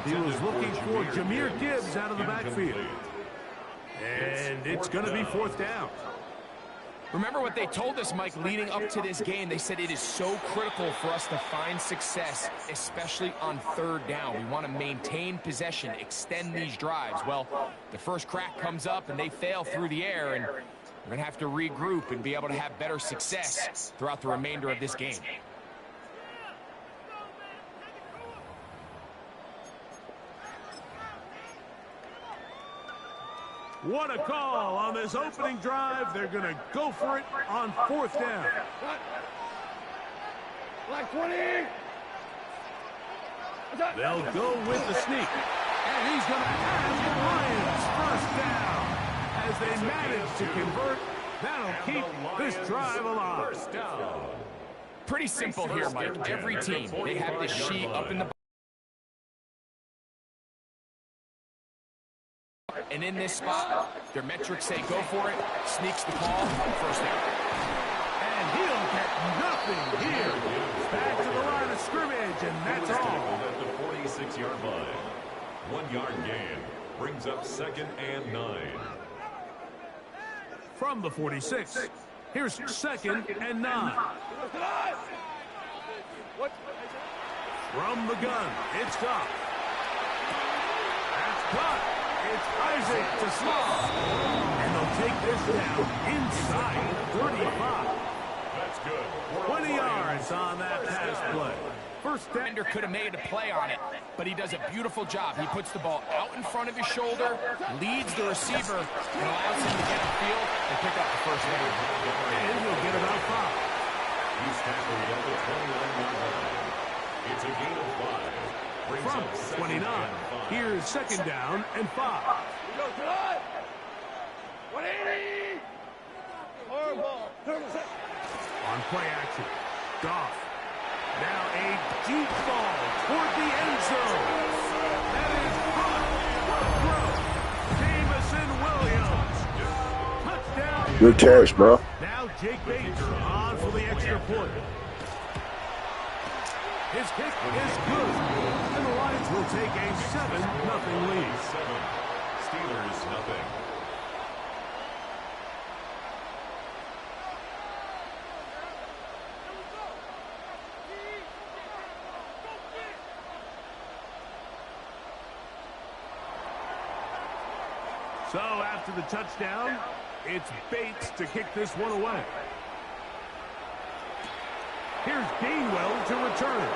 He was looking for Jahmyr Gibbs out of the backfield. And it's going to be 4th down. Remember what they told us, Mike, leading up to this game. They said it is so critical for us to find success, especially on 3rd down. We want to maintain possession, extend these drives. Well, the first crack comes up and they fail through the air, and we're going to have to regroup and be able to have better success throughout the remainder of this game. What a call on this opening drive. They're going to go for it on 4th down. Like 20. They'll go with the sneak. And he's going to have the Lions first down. As they manage to convert, that'll keep this drive alive. Pretty simple here, Mike. Every team, they have this sheet up in the and in this spot, their metrics say go for it, sneaks the call, first down. And he'll get nothing here. Back to the line of scrimmage, and that's all. At the 46-yard line. 1-yard gain brings up 2nd and 9. From the 46, here's 2nd and 9. From the gun, it's Goff. That's caught. It's Isaac to Sloth. And they'll take this down inside 35. That's good. 20 yards on that pass play. First down. Defender could have made a play on it, but he does a beautiful job. He puts the ball out in front of his shoulder, leads the receiver, and allows him to get upfield and pick up the first down. And he'll get about 5. He's tackled at the 29-yard line. It's a gain of 5. From 29, here's 2nd down and 5. On play action, Goff. Now a deep ball toward the end zone. That is caught. Jamison Williams. Touchdown. Good catch, bro. Now Jake Bates on for the extra point. His kick is good. And the Lions will take a 7-0 lead. 7. Steelers nothing. So after the touchdown, it's Bates to kick this one away. Here's Gainwell to return.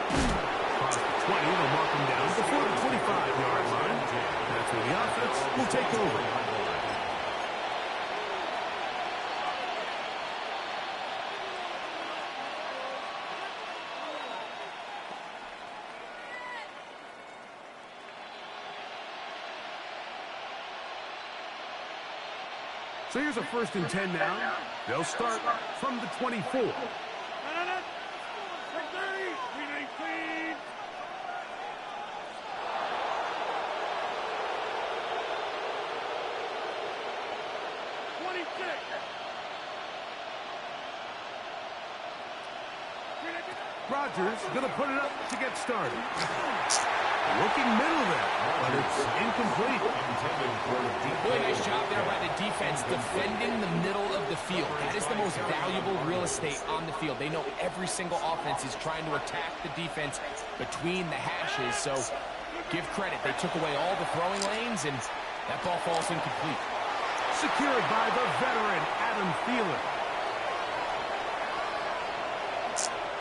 Across the 20, they'll mark him down before the 25-yard line. That's where the offense will take over. So here's a 1st and 10 now. They'll start from the 24. Rodgers going to put it up to get started. Looking middle there, but it's incomplete. Really nice job there by the defense defending the middle of the field. That is the most valuable real estate on the field. They know every single offense is trying to attack the defense between the hashes. So give credit. They took away all the throwing lanes, and that ball falls incomplete. Secured by the veteran, Adam Thielen.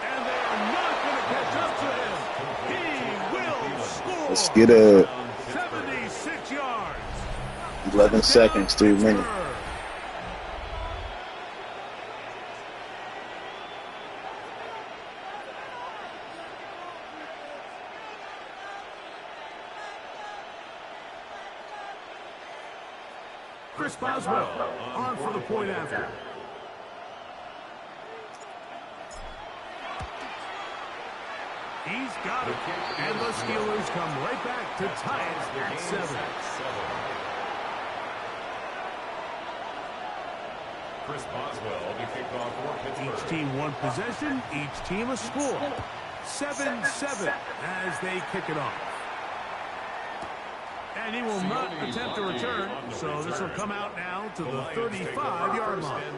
And they are not going to catch up to him. He will score. Let's get it. 76 yards. 11 seconds, 2 minutes. Chris Boswell on for the point after. He's got it. And the Steelers come right back to tie it at 7. Chris Boswell to kick off for Pittsburgh. Each team one possession, each team a score. 7-7 as they kick it off. And he will not attempt a return, so this will come out now to the 35-yard line.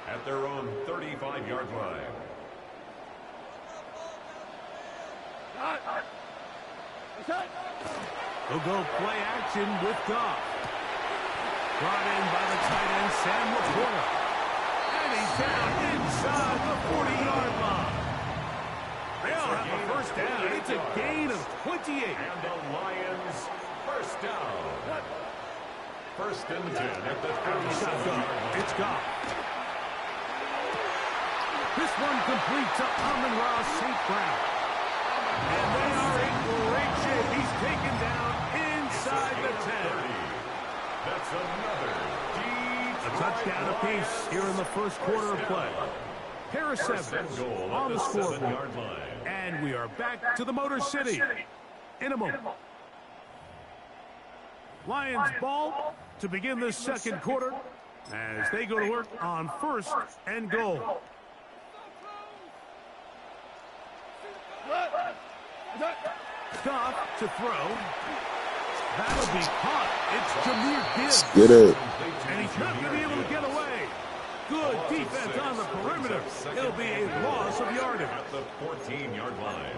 At their own 35-yard line. He'll go play action with Goff. Brought in by the tight end, Sam Laporta. And he's down inside the 40-yard line. They'll have a first down. It's a gain of 28. And the Lions first down. 1st and 10 at the 37-yard line. It's Goff. This one complete to Amon-Ra St. Brown. And they are in great shape. He's taken down inside the 10. That's another A touchdown apiece here in the first quarter of play. Harris Evans on the scoreboard. And we are back to the Motor City in a moment. Lions ball to begin this second quarter as they go to work on 1st and goal. Goff to throw. That'll be caught. It's Jahmyr Gibbs. Get it. And he's not going to be able to get away. Good defense on the perimeter. It'll be a loss of yardage. At the 14-yard line.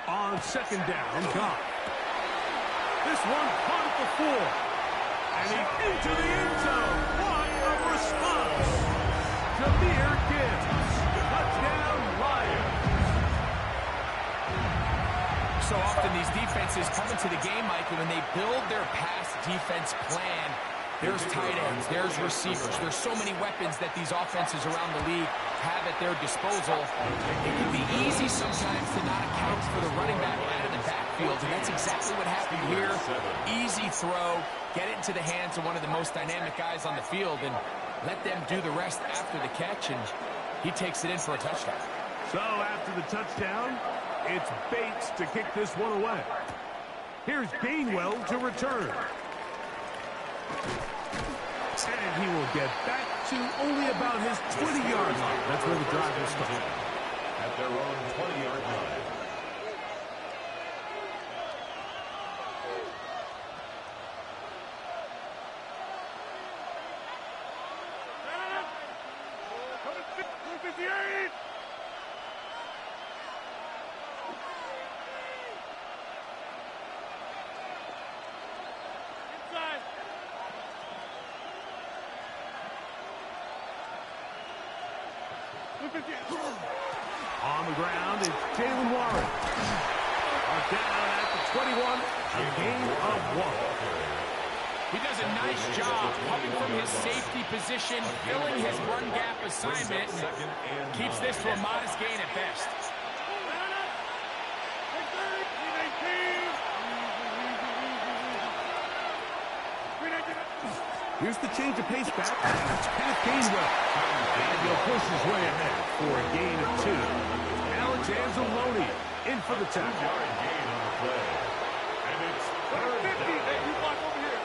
On 2nd down, Goff. This one caught at the 4. And he's into the end zone. What a response. Jahmyr Gibbs. Touchdown, Lions. So often these defenses come into the game, Mike, and when they build their pass defense plan, there's tight ends, there's receivers. There's so many weapons that these offenses around the league have at their disposal. It can be easy sometimes to not account for the running back out of the backfield. backfield, and that's exactly what happened here. Easy throw, get it into the hands of one of the most dynamic guys on the field, and let them do the rest after the catch, and he takes it in for a touchdown. So after the touchdown, it's Bates to kick this one away. Here's Gainwell to return. And he will get back to only about his 20-yard line. That's where the drive will start. At their own 20-yard line. On the ground, it's Jalen Warren. Down at the 21, a gain of 1. He does a nice job coming from his safety position, filling his run gap assignment, and keeps this to a modest gain at best. Here's the change of pace back. It's Kenneth Gainwell. And he'll push his way ahead for a gain of 2. Alex Anzalone in for the tackle. Gain on the play. And it's third down. Hey, you block over here.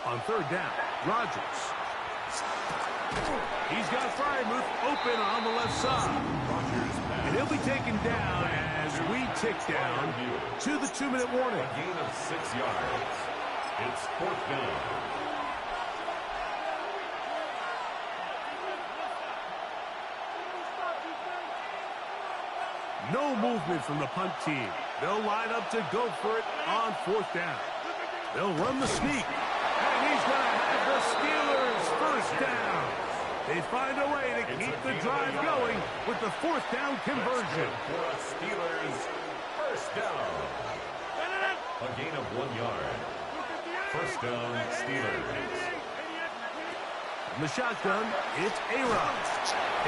On third down, Rodgers. He's got Fryermuth open on the left side. And he'll be taken down as we tick down to the 2-minute warning. A gain of 6 yards. It's fourth down. No movement from the punt team. They'll line up to go for it on fourth down. They'll run the sneak. And he's going to have the Steelers first down. They find a way to keep the drive going with the fourth down conversion. For a Steelers first down. A gain of 1 yard. First down, Steelers. In the shotgun, it's A-Rod.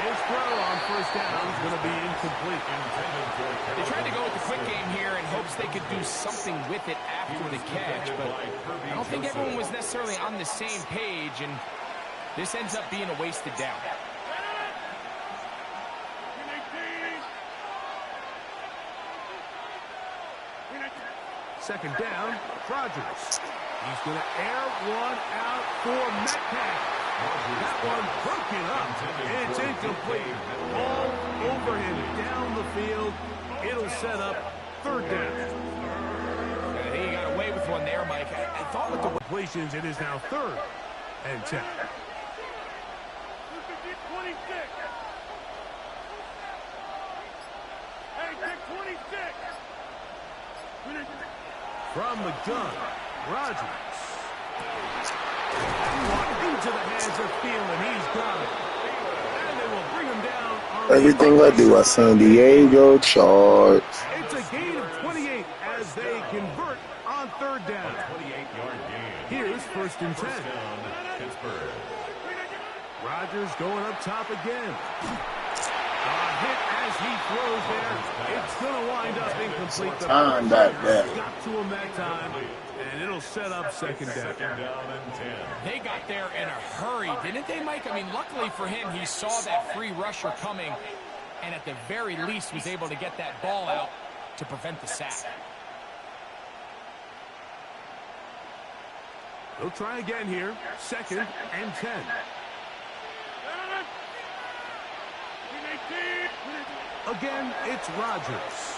His throw on first down is going to be incomplete. They tried to go with the quick game here in hopes they could do something with it after the catch, but I don't think everyone was necessarily on the same page, and this ends up being a wasted down. Second down, Rodgers. He's going to air one out for Metcalf. That one broken up. It's incomplete. All over him down the field. It'll set up third down. I think he got away with one there, Mike. I thought with the completions, it is now 3rd and 10. From the gun, Rodgers. Into the hands of Thielen. He's got it. And they will bring him down. Everything I do, I San Diego Charge. It's a gain of 28 as they convert on third down. 28-yard gain. Here's first and 10. First down, Pittsburgh. Rodgers going up top again. A hit as he throws there. It's going to wind up incomplete. Time back there. Got to him that time, and it'll set up second down. Second down and 10. They got there in a hurry, didn't they, Mike? I mean, luckily for him, he saw that free rusher coming, and at the very least was able to get that ball out to prevent the sack. They'll try again here. Second and 10. Again, it's Rodgers.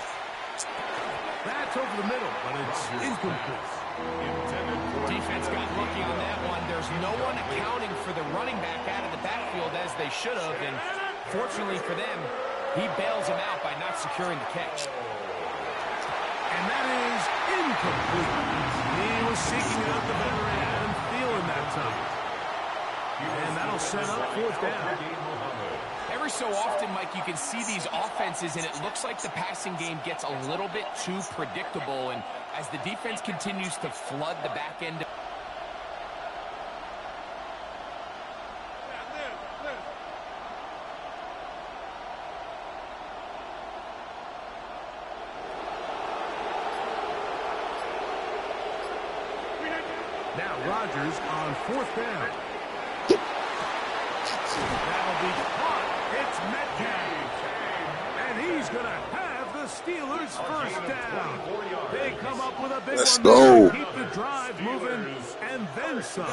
That's over the middle, but it's incomplete. Defense got lucky on that one. There's no one accounting for the running back out of the backfield as they should have, and fortunately for them, he bails him out by not securing the catch. And that is incomplete. He was seeking out the veteran Adam Thielen that time. And that'll set up 4th down. Every so often, Mike, you can see these offenses, and it looks like the passing game gets a little bit too predictable. And as the defense continues to flood the back end. Now Rodgers on 4th down. That'll be caught. It's Metcalf. And he's going to have the Steelers' 1st down. They come up with a big Let's one go. to keep the drive moving and then some.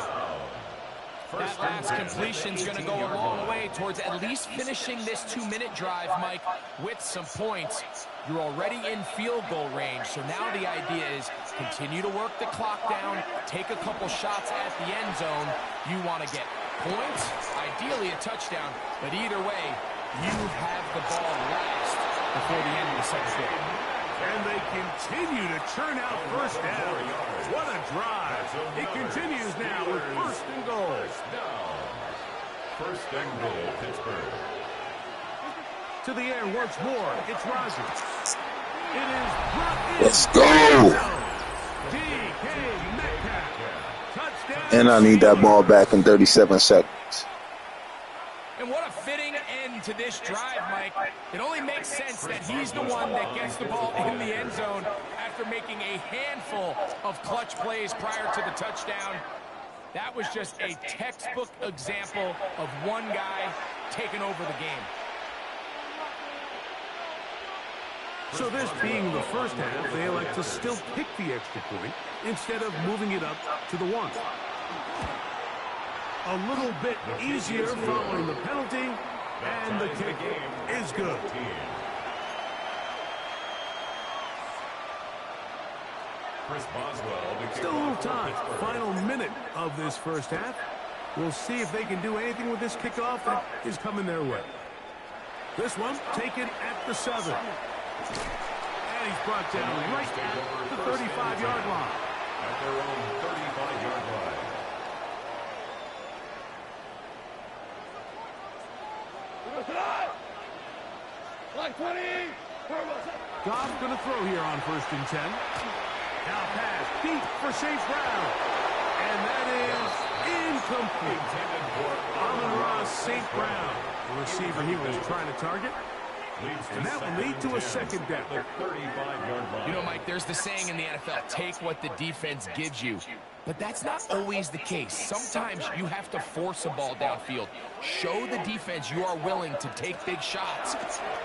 That last completion's going to go a long way towards at least finishing this 2-minute drive, Mike, with some points. You're already in field goal range, so now the idea is continue to work the clock down, take a couple shots at the end zone. You want to get points, ideally a touchdown, but either way, you have the ball last before the end of the second quarter. And they continue to churn out 1st down. What a drive. It continues now with 1st and goal. 1st and goal, Pittsburgh. To the air once more. It's Rodgers. It is brought in. Let's go. DK Metcalf. Touchdown. And I need that ball back in 37 seconds. And what a fitting end to this drive, Mike. It only makes sense that he's the one that gets the ball in the end zone after making a handful of clutch plays prior to the touchdown. That was just a textbook example of one guy taking over the game. So this being the 1st half, they elect to still pick the extra point instead of moving it up to the 1. A little bit easier following the penalty, and the kick is good. Still a little time. Final minute of this 1st half. We'll see if they can do anything with this kickoff that is coming their way. This one taken at the 7. And he's brought down right at the 35-yard line. At their own 35-yard line. Goff's going to throw here on 1st and 10. Now pass deep for St. Brown. And that is incomplete. Amon-Ra St. Brown, the receiver he was trying to target. And that will lead to a 2nd down. You know, Mike, there's the saying in the NFL, take what the defense gives you. But that's not always the case. Sometimes you have to force a ball downfield. Show the defense you are willing to take big shots.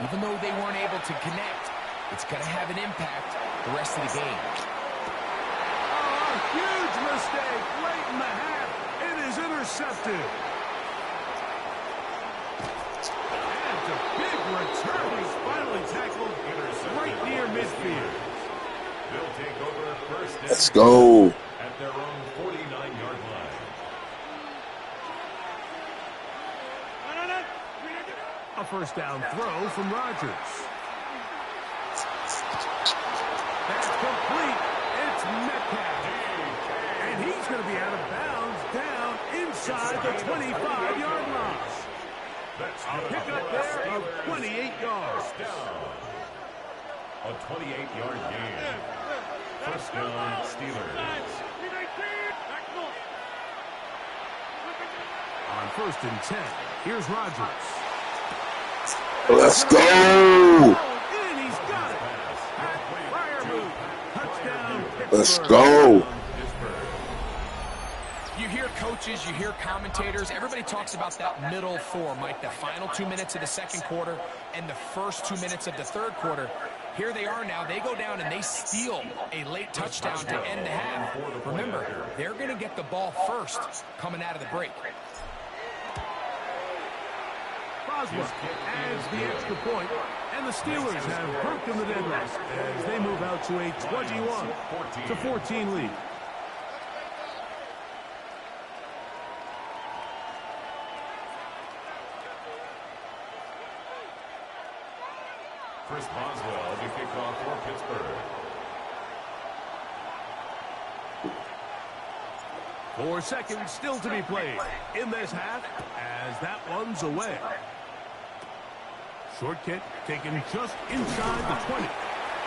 Even though they weren't able to connect, it's going to have an impact the rest of the game. Oh, a huge mistake late in the half. It is intercepted. And a big return. He's finally tackled right near midfield. They'll take over 1st down. Let's go. At their own 49-yard line. A 1st down throw from Rodgers. That's complete. It's Metcalf. And he's going to be out of bounds down inside the 25-yard line. A pickup there of 28 yards. A 28-yard gain. 1st down, Steelers. On 1st and 10, here's Rodgers. Let's go. And he's got it. Fire move. Touchdown, Pittsburgh. Let's go. You hear coaches, you hear commentators, everybody talks about that middle 4, Mike, the final 2 minutes of the 2nd quarter and the first 2 minutes of the 3rd quarter. Here they are now. They go down and they steal a late touchdown to end the half. Remember, they're going to get the ball first coming out of the break. Boswell adds the extra point, and the Steelers have broken the deadlock as they move out to a 21-14 lead. Chris Boswell to kick off for Pittsburgh. 4 seconds still to be played in this half as that one's away. Short kick taken just inside the 20.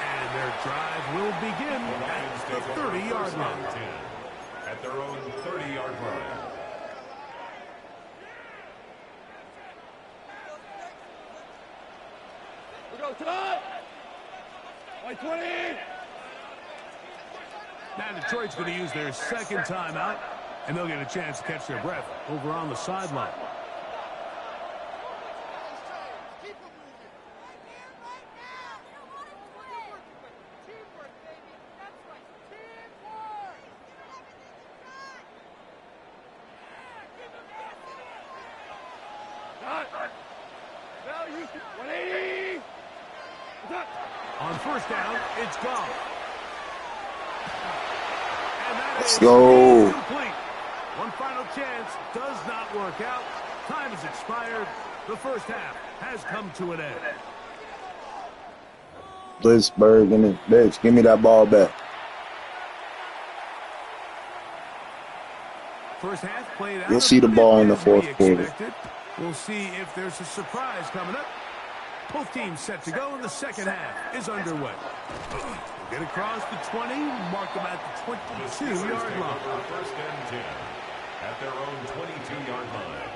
And their drive will begin at the 30-yard line. At their own 30-yard line. We go, Todd! By 20! Now Detroit's going to use their second timeout, and they'll get a chance to catch their breath over on the sideline. On first down, it's gone. And that Let's go. Complete. One final chance does not work out. Time has expired. The first half has come to an end. Blitzburg in it. Bitch, give me that ball back. First half played out. You'll see the ball in the fourth quarter. We'll see if there's a surprise coming up. Both teams set to go, and the second half is underway. Get across the 20, mark them at the 22-yard line. First and 10 at their own 22-yard line.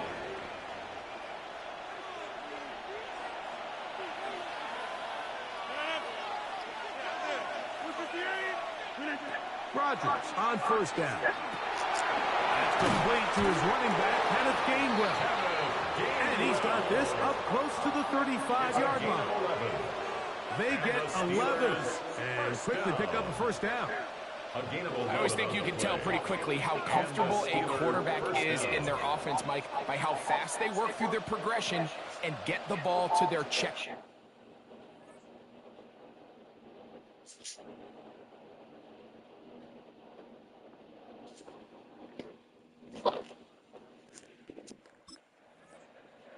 Rodgers on first down. That's complete to his running back, Kenneth Gainwell. And he's got this up close to the 35-yard line. They get 11 and quickly pick up a first down. I always think you can tell pretty quickly how comfortable a quarterback is in their offense, Mike, by how fast they work through their progression and get the ball to their check.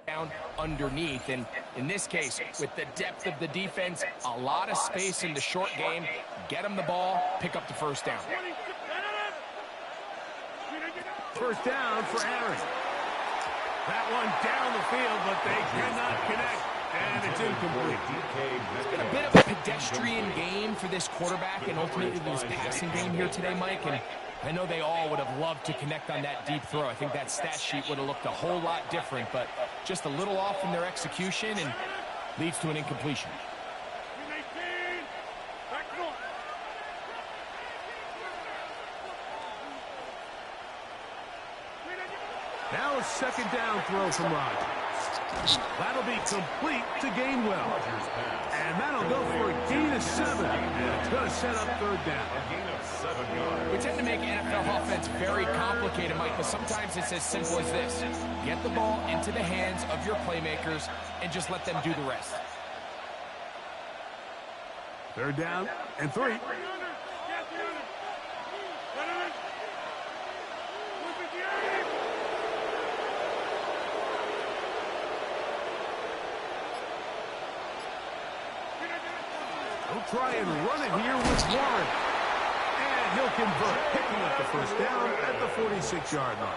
Down underneath, and in this case, with the depth of the defense, a lot of space in the short game. Get them the ball, pick up the first down. First down for Aaron. That one down the field, but they cannot connect, and it's incomplete. It's been a bit of a pedestrian game for this quarterback and ultimately this passing game here today, Mike, and I know they all would have loved to connect on that deep throw. I think that stat sheet would have looked a whole lot different, but just a little off in their execution and leads to an incompletion. Now a second down throw from Rodgers. That'll be complete to Gainwell. And that'll go for a gain of 7. And it's going to set up third down. A gain of 7 yards. We tend to make NFL offense very complicated, Mike, but sometimes it's as simple as this. Get the ball into the hands of your playmakers and just let them do the rest. Third down and 3. He'll try and run it here with Warren. And he'll convert, picking up the first down at the 46-yard line.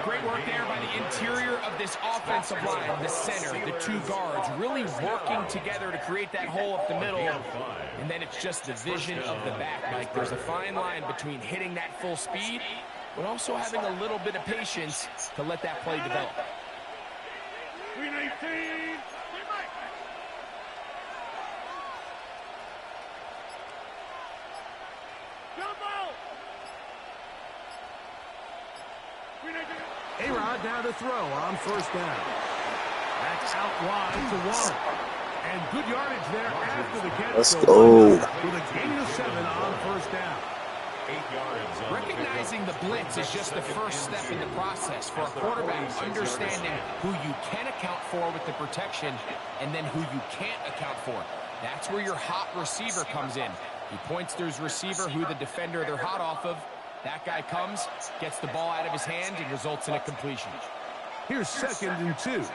Great work there by the interior of this offensive line, the center, the two guards, really working together to create that hole up the middle. And then it's just the vision of the back, Mike. There's a fine line between hitting that full speed, but also having a little bit of patience to let that play develop. 319. A-Rod now to throw on first down. That's out wide to Warren. And good yardage there after the catch. Let's go. With a gain of 7 on first down. 8 yards. Recognizing the blitz is just the first step in the process for a quarterback, understanding who you can account for with the protection and then who you can't account for. That's where your hot receiver comes in. He points to his receiver, who the defender they're hot off of. That guy comes, gets the ball out of his hand, and results in a completion. Here's 2nd and 2.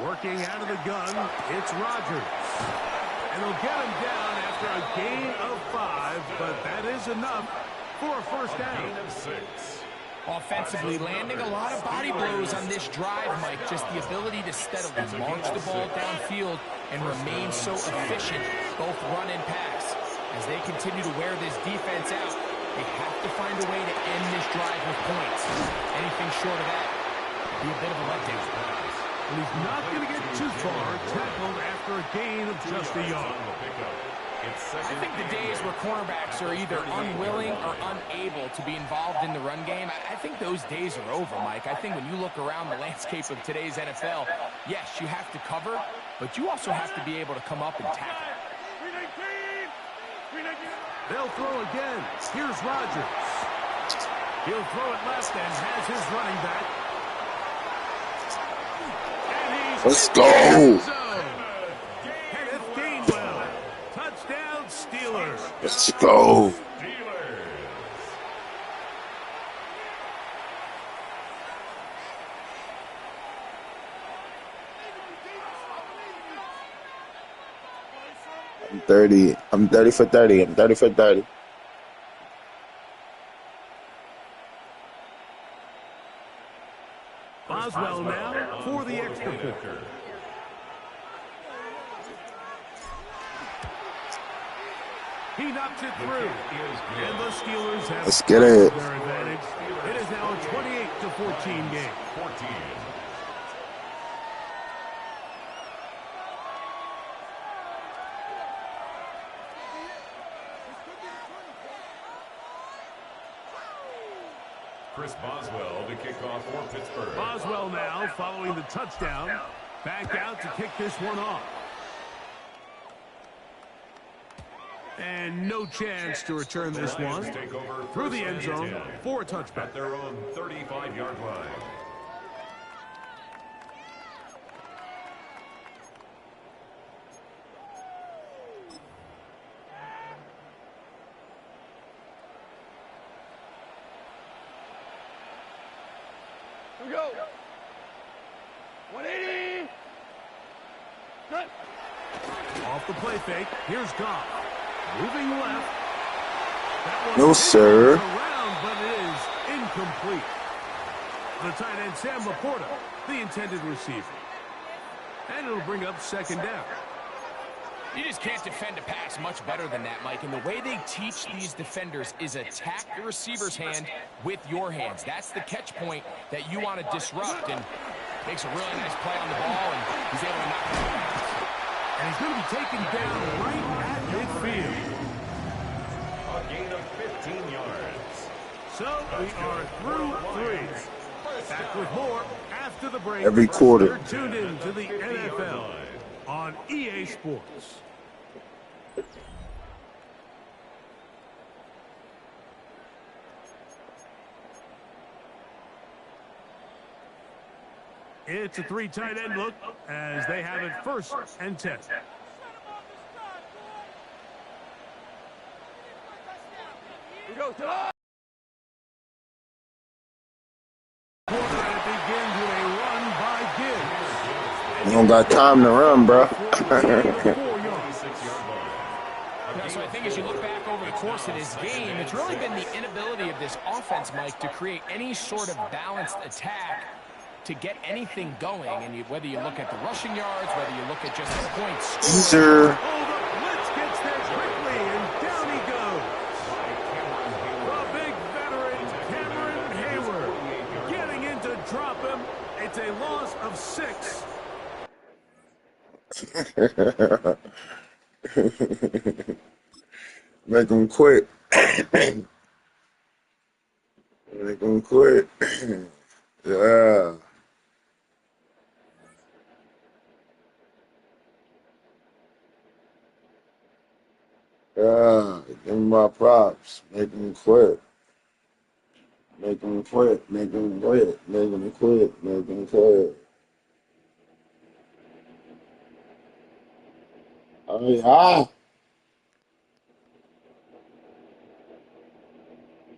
Working out of the gun, it's Rodgers. And they'll get him down after a gain of 5, but that is enough for a first down. Gain of 6. Offensively, landing a lot of body blows on this drive, Mike. Just the ability to steadily march the ball downfield and remain so efficient, both run and pass. As they continue to wear this defense out, they have to find a way to end this drive with points. Anything short of that would be a bit of a letdown. And he's not going to get too far, tackled after a gain of just a yard. I think the days where cornerbacks are either unwilling or unable to be involved in the run game, I think those days are over, Mike. I think when you look around the landscape of today's NFL, yes, you have to cover, but you also have to be able to come up and tackle. They'll throw again. Here's Rodgers. He'll throw it left and has his running back. Let's go. Kenneth Gainwell. Touchdown, Steelers. Let's go. I'm 30. I'm 30 for 30. I'm 30 for 30. Boswell now for the extra point. He knocks it through. And the Steelers have Let's get it. their advantage. It is now a 28-14 game. 14. Chris Boswell to kick off for Pittsburgh. Boswell now following the touchdown. Back out to kick this one off. And no chance to return this one through the end zone for a touchback. At their own 35-yard line. Here we go. 180. Good. Off the play fake. Here's Goff. Moving left. That No, sir. Around, but it is incomplete. The tight end, Sam Laporta, the intended receiver. And it'll bring up second down. You just can't defend a pass much better than that, Mike. And the way they teach these defenders is attack the receiver's hand with your hands. That's the catch point that you want to disrupt. And makes a really nice play on the ball, and he's able to knock it out. And he's going to be taken down right at midfield. A gain of 15 yards. So we are through 3. Back with more after the break. Every quarter. You're tuned in to the NFL on EA Sports. It's a 3 tight end look as they have it 1st and 10. Here we go. To Quarter, and it begins with a run by Gibbs. You don't got time to run, bro. 4 yards. So I think as you look back over the course of this game, it's really been the inability of this offense, Mike, to create any sort of balanced attack to get anything going. And whether you look at the rushing yards, whether you look at just the points. Sir. Oh, the blitz gets there quickly, and down he goes. The big veteran, Cameron Hayward, getting in to drop him. It's a loss of 6. Make them quit. Make them quit. Yeah. Yeah. Give me my props. Make them quit. Make them quit. Make them quit. Make them quit. Make them quit. Oh, yeah.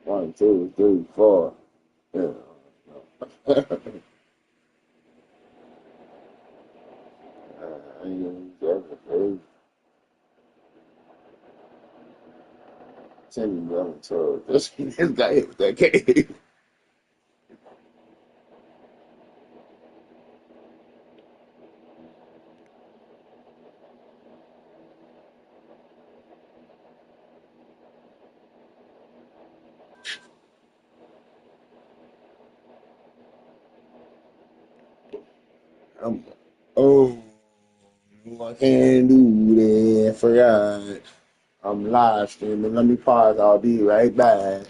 1, 2, 3, 4. Yeah. So this guy hit that game. Oh, I can't do that. Forgot. I'm live streaming. Let me pause. I'll be right back.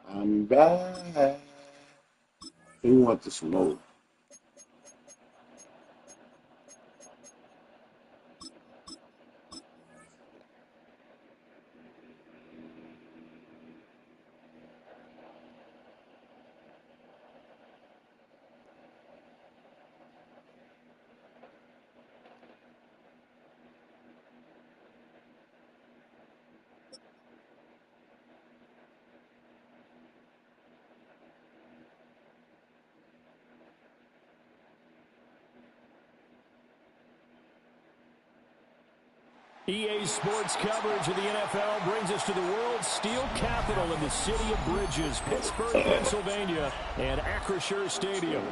I'm back. Who wants to smoke? EA Sports coverage of the NFL brings us to the world's steel capital in the city of Bridges, Pittsburgh, Pennsylvania, and Acrisure Stadium.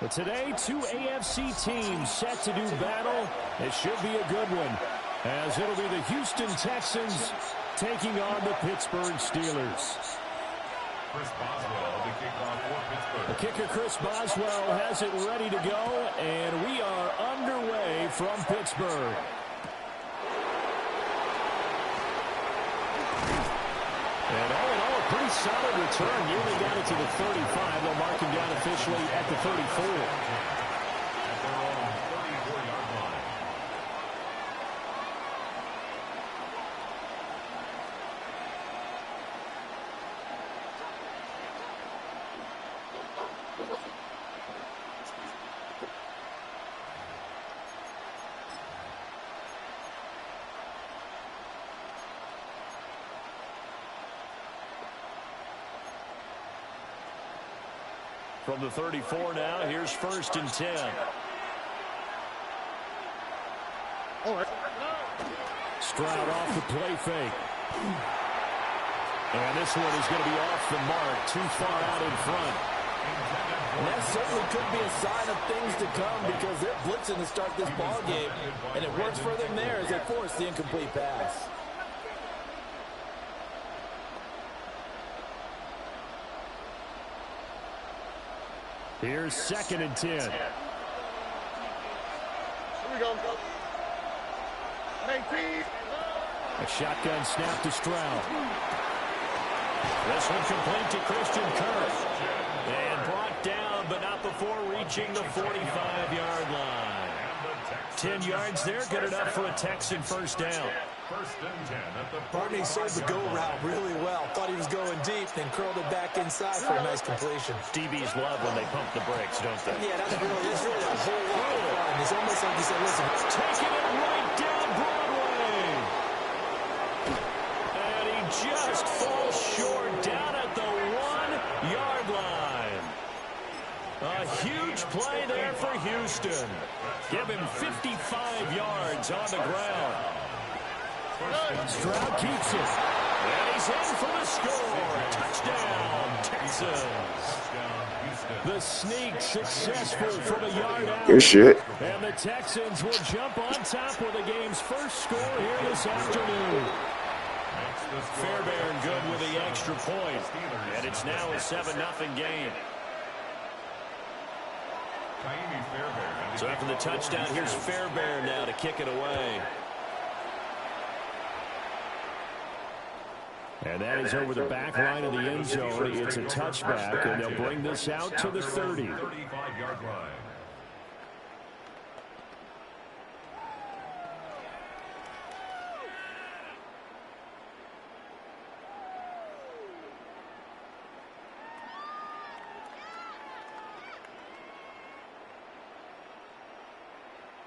But today, two AFC teams set to do battle. It should be a good one, as it'll be the Houston Texans taking on the Pittsburgh Steelers. Chris Boswell, the kickoff for Pittsburgh. The kicker, Chris Boswell, has it ready to go, and we are underway from Pittsburgh. And all in all, a pretty solid return. Nearly got it to the 35. They'll mark him down officially at the 34. At their own 34-yard line. From the 34 now, here's 1st and 10. Stroud off the play fake. And this one is going to be off the mark, too far out in front. And that certainly could be a sign of things to come, because they're blitzing to start this ball game, and it works for them there as they force the incomplete pass. Here's 2nd and 10. Here we go. A shotgun snap to Stroud. This one complete to Christian Kirk. And brought down, but not before reaching the 45-yard line. 10 yards there, good enough for a Texan first down. First and 10 at the Barney sold the go route really well. Thought he was going deep, then curled it back inside for a nice completion. DBs love when they pump the brakes, don't they? Yeah, that's really a whole lot of fun. It's almost like he said, listen. Taking it right down Broadway. And he just falls short down at the 1-yard line. A huge play there for Houston. Give him 55 yards on the ground. Stroud keeps it. And he's in for the score. Touchdown, Texans. The sneak successful from a yard out. Good shit. And the Texans will jump on top with the game's first score here this afternoon. Fairbairn good with the extra point. And it's now a 7-0 game. So after the touchdown, here's Fairbairn now to kick it away. And that is over the back line of the end zone. It's a touchback, and they'll bring this out to the 30. 35-yard line.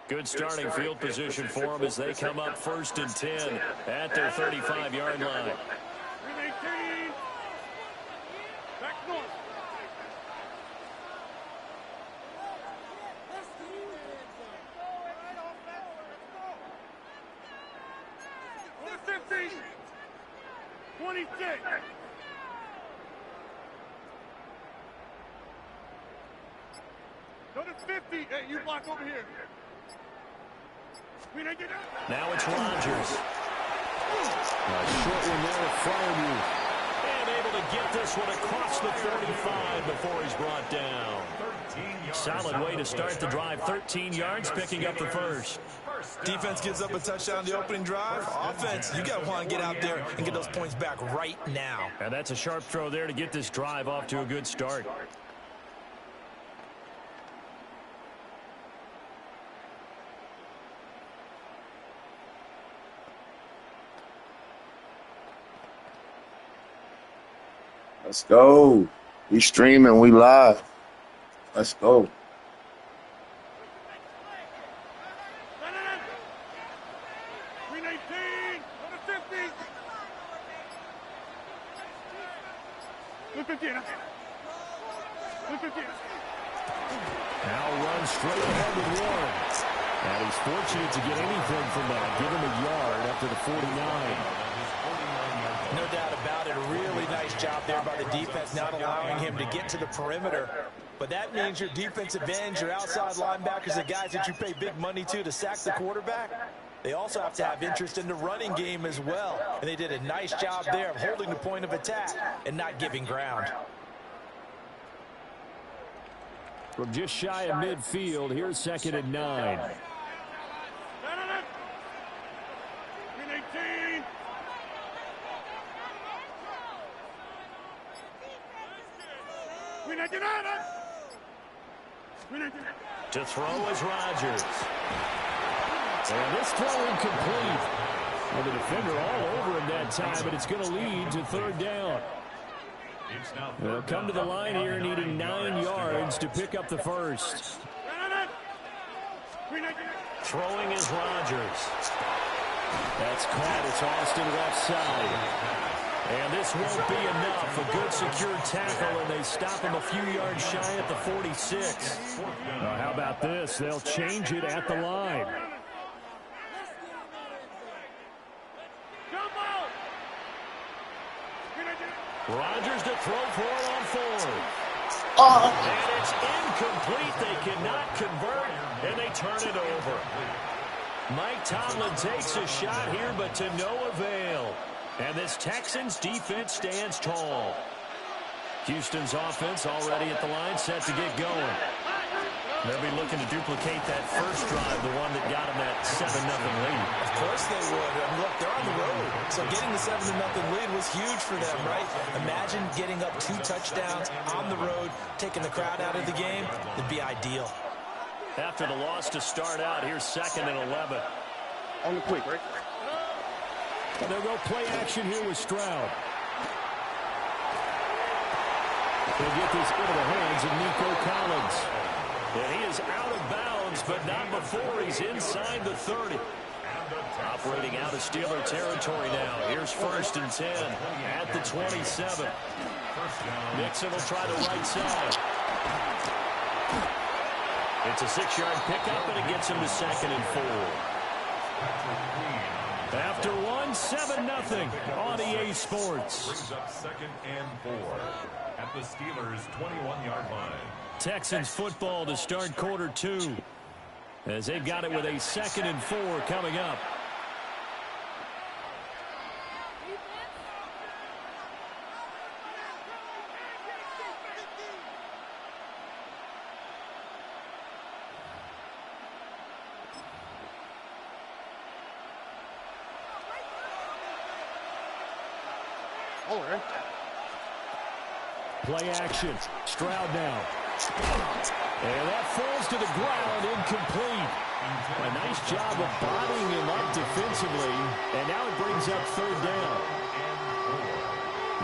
Good starting field position for them as they come up 1st and 10 at their 35-yard line. Back north. Go to 50. 26. Go to 50. Hey, you block over here. Now it's Rodgers. A short one there with Fryermuth. And able to get this one across the 35 before he's brought down. Solid way to start the drive. 13 yards, picking up the first. Defense gives up a touchdown the opening drive. Offense, you got to want to get out there and get those points back right now. And that's a sharp throw there to get this drive off to a good start. Let's go. We streaming. We live. Let's go. Now runs straight ahead with Warren. And he's fortunate to get anything from that. Give him a yard up to the 49. No doubt about it. A really nice job there by the defense, not allowing him to get to the perimeter. But that means your defensive ends, your outside linebackers, the guys that you pay big money to sack the quarterback, they also have to have interest in the running game as well. And they did a nice job there of holding the point of attack and not giving ground. From just shy of midfield, here's 2nd and 9. To throw is Rodgers. And this throw incomplete. Well, the defender all over him that time, but it's going to lead to 3rd down. They'll come to the line here needing 9 yards to pick up the first. Throwing is Rodgers. That's caught. It's Austin left side. And this won't be enough. A good secured tackle, and they stop him a few yards shy at the 46. How about this? They'll change it at the line. Rodgers to throw for it on 4th. And it's incomplete. They cannot convert, and they turn it over. Mike Tomlin takes a shot here, but to no avail. And this Texans defense stands tall. Houston's offense already at the line, set to get going. They'll be looking to duplicate that first drive, the one that got them that 7-0 lead. Of course they would. I mean, look, they're on the road. So getting the 7-0 lead was huge for them, right? Imagine getting up 2 touchdowns on the road, taking the crowd out of the game. It'd be ideal. After the loss to start out, here's 2nd and 11. On the quick, right? And they'll go play action here with Stroud. He'll get this into the hands of Nico Collins. And he is out of bounds, but not before he's inside the 30. Operating out of Steeler territory now. Here's 1st and 10 at the 27. Nixon will try the right side. It's a 6-yard pickup, and it gets him to 2nd and 4. After one, 7-0 on EA Sports. Brings up 2nd and 4 at the Steelers' 21-yard line. Texans football to start quarter 2, as they've got it with a 2nd and 4 coming up. Play action. Stroud now. And that falls to the ground, incomplete. A nice job of bodying him up defensively. And now it brings up 3rd down.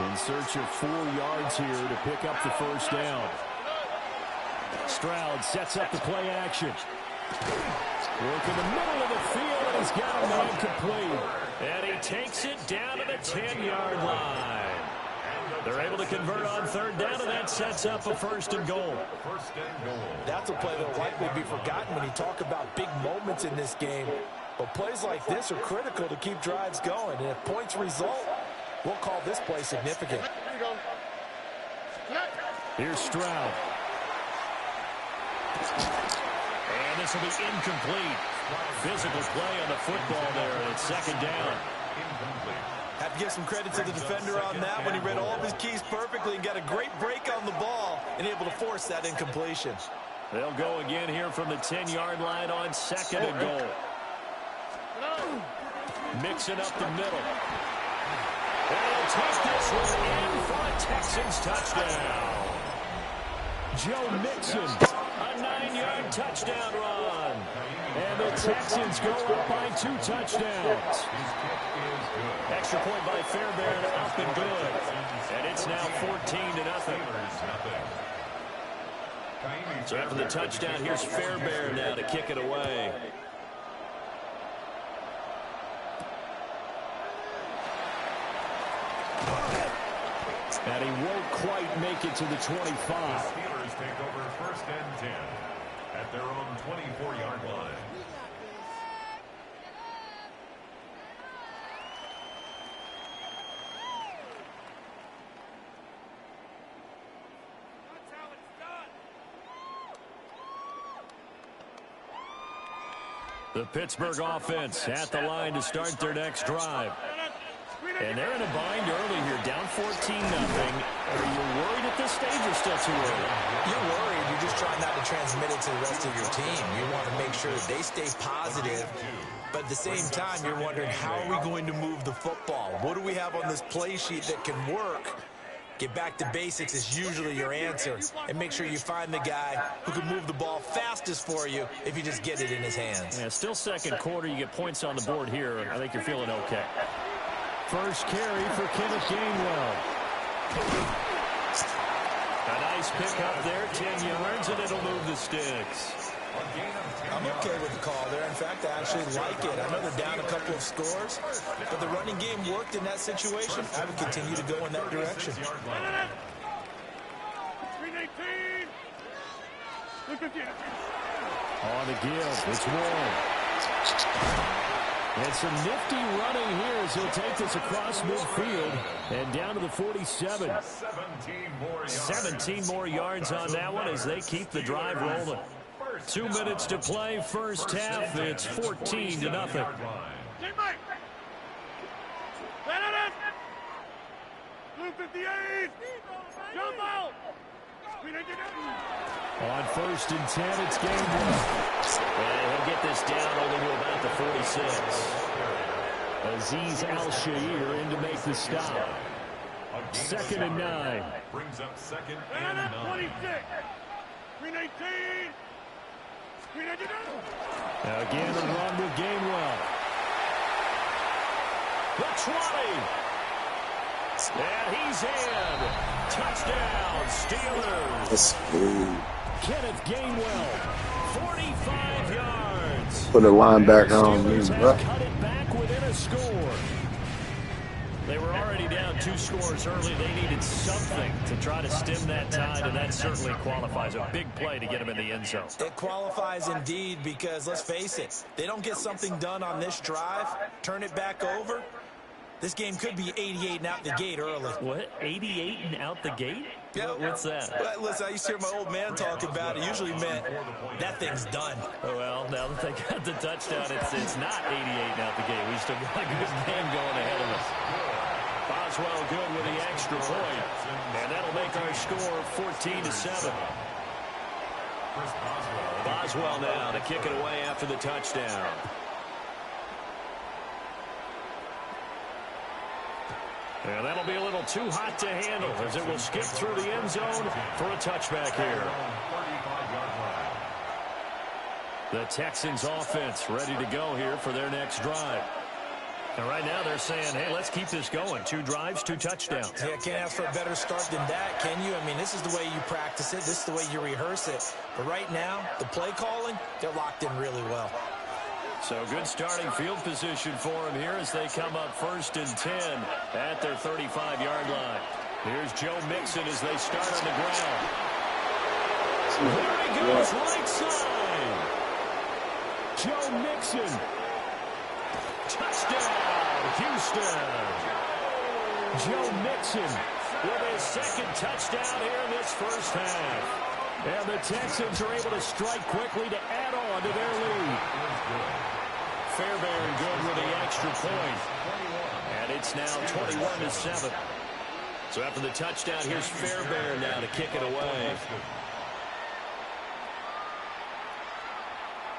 In search of 4 yards here to pick up the 1st down. Stroud sets up the play action. Work in the middle of the field, and he's got a man complete. And he takes it down to the 10-yard line. They're able to convert on 3rd down, and that sets up a 1st and goal. That's a play that will likely be forgotten when you talk about big moments in this game. But plays like this are critical to keep drives going. And if points result, we'll call this play significant. Here's Stroud. And this will be incomplete. Physical play on the football there, and it's 2nd down. Have to give some credit to the defender on that when he read all of his keys perfectly and got a great break on the ball and able to force that incompletion. They'll go again here from the 10-yard line on 2nd and goal. Mixing up the middle. And he'll take this one in for a Texans touchdown. Joe Mixon, a 9-yard touchdown run. And the Texans go up by 2 touchdowns. Extra point by Fairbairn, up and good. And it's now 14-0. So after the touchdown, here's Fairbairn now to kick it away. And he won't quite make it to the 25. The Steelers take over 1st and 10 at their own 24-yard line. The Pittsburgh offense at the line to start their next drive. And they're in a bind early here, down 14-0. Are you worried at this stage or still too early? You're worried. You're just trying not to transmit it to the rest of your team. You want to make sure that they stay positive. But at the same time, you're wondering, how are we going to move the football? What do we have on this play sheet that can work? Get back to basics is usually your answer. And make sure you find the guy who can move the ball fastest for you if you just get it in his hands. Yeah, still 2nd quarter. You get points on the board here. I think you're feeling okay. First carry for Kenneth Gainwell. A nice pick up there, 10 yards, and it'll move the sticks. I'm okay with the call there. In fact, I actually like it. I know they're down a couple of scores, but the running game worked in that situation. I would continue to go in that direction. On the give, it's Warren. And some nifty running here as he'll take this across midfield and down to the 47. 17 more yards on that one as they keep the drive rolling. 2 minutes to play, first half. It's 14-0. On 1st and 10, it's Gainwell. And he'll get this down only to about the 46. Aziz Al-Shair in to make the stop. 2nd and 9. Brings up 2nd and 9. 26. 319. Again, a run with Gainwell. The 20. And he's in. Touchdown, Steelers. That's good. Kenneth Gainwell, 45 yards. Put a linebacker on me, Steelers bro. have cut it back within a score. They were already down 2 scores early. They needed something to try to stem that tide, and that certainly qualifies. A big play to get them in the end zone. It qualifies indeed because, let's face it, they don't get something done on this drive, turn it back over. This game could be 88 and out the gate early. What? 88 and out the gate? Yeah. What's that? Well, listen, I used to hear my old man talk about it. Usually meant that thing's done. Oh, well, now that they got the touchdown, it's not 88 and out the gate. We still got a good game going ahead of us. Boswell good with the extra point. And that'll make our score 14-7. Boswell now to kick it away after the touchdown. And that'll be a little too hot to handle as it will skip through the end zone for a touchback here. The Texans offense ready to go here for their next drive. And right now they're saying, hey, let's keep this going. 2 drives, 2 touchdowns. Yeah, can't ask for a better start than that, can you? I mean, this is the way you practice it. This is the way you rehearse it. But right now, the play calling, they're locked in really well. So good starting field position for them here as they come up 1st and 10 at their 35-yard line. Here's Joe Mixon as they start on the ground. There he goes, right side. Joe Mixon. Touchdown, Houston. Joe Mixon with his 2nd touchdown here in this first half. And the Texans are able to strike quickly to add on to their lead. Fairbairn good with the extra point. And it's now 21-7. So after the touchdown, here's Fairbairn now to kick it away.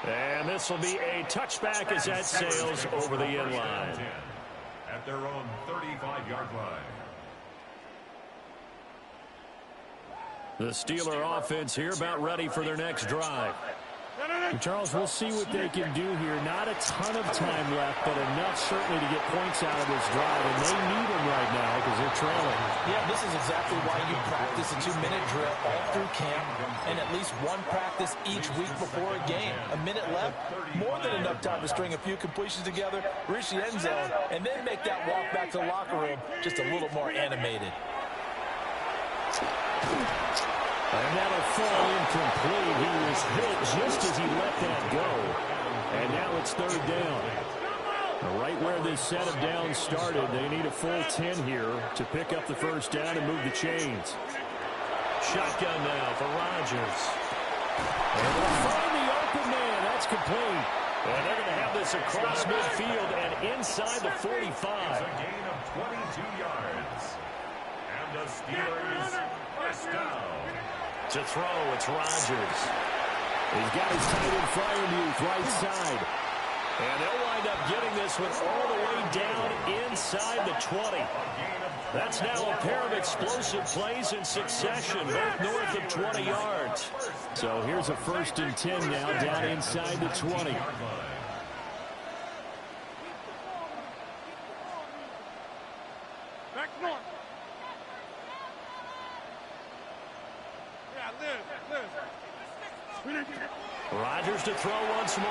And this will be a touchback as that sails over the end line. At their own 35-yard line. The Steeler offense here about ready for their next drive. Charles, we'll see what they can do here. Not a ton of time left, but enough certainly to get points out of this drive, and they need them right now because they're trailing. Yeah, this is exactly why you practice a 2-minute drill all through camp and at least one practice each week before a game. A minute left, more than enough time to string a few completions together, reach the end zone, and then make that walk back to the locker room just a little more animated. And that'll fall incomplete. He was hit just as he let that go. And now it's 3rd down. Right where this set of downs started, they need a full 10 here to pick up the first down and move the chains. Shotgun now for Rodgers. And they'll find the open man. That's complete. And they're going to have this across midfield and inside the 45. It's a gain of 22 yards. And the Steelers first down. To throw, it's Rodgers. He's got his tight end Freiermuth right side. And they'll wind up getting this one all the way down inside the 20. That's now a pair of explosive plays in succession, both north of 20 yards. So here's a 1st and 10 now down inside the 20. Rodgers to throw once more.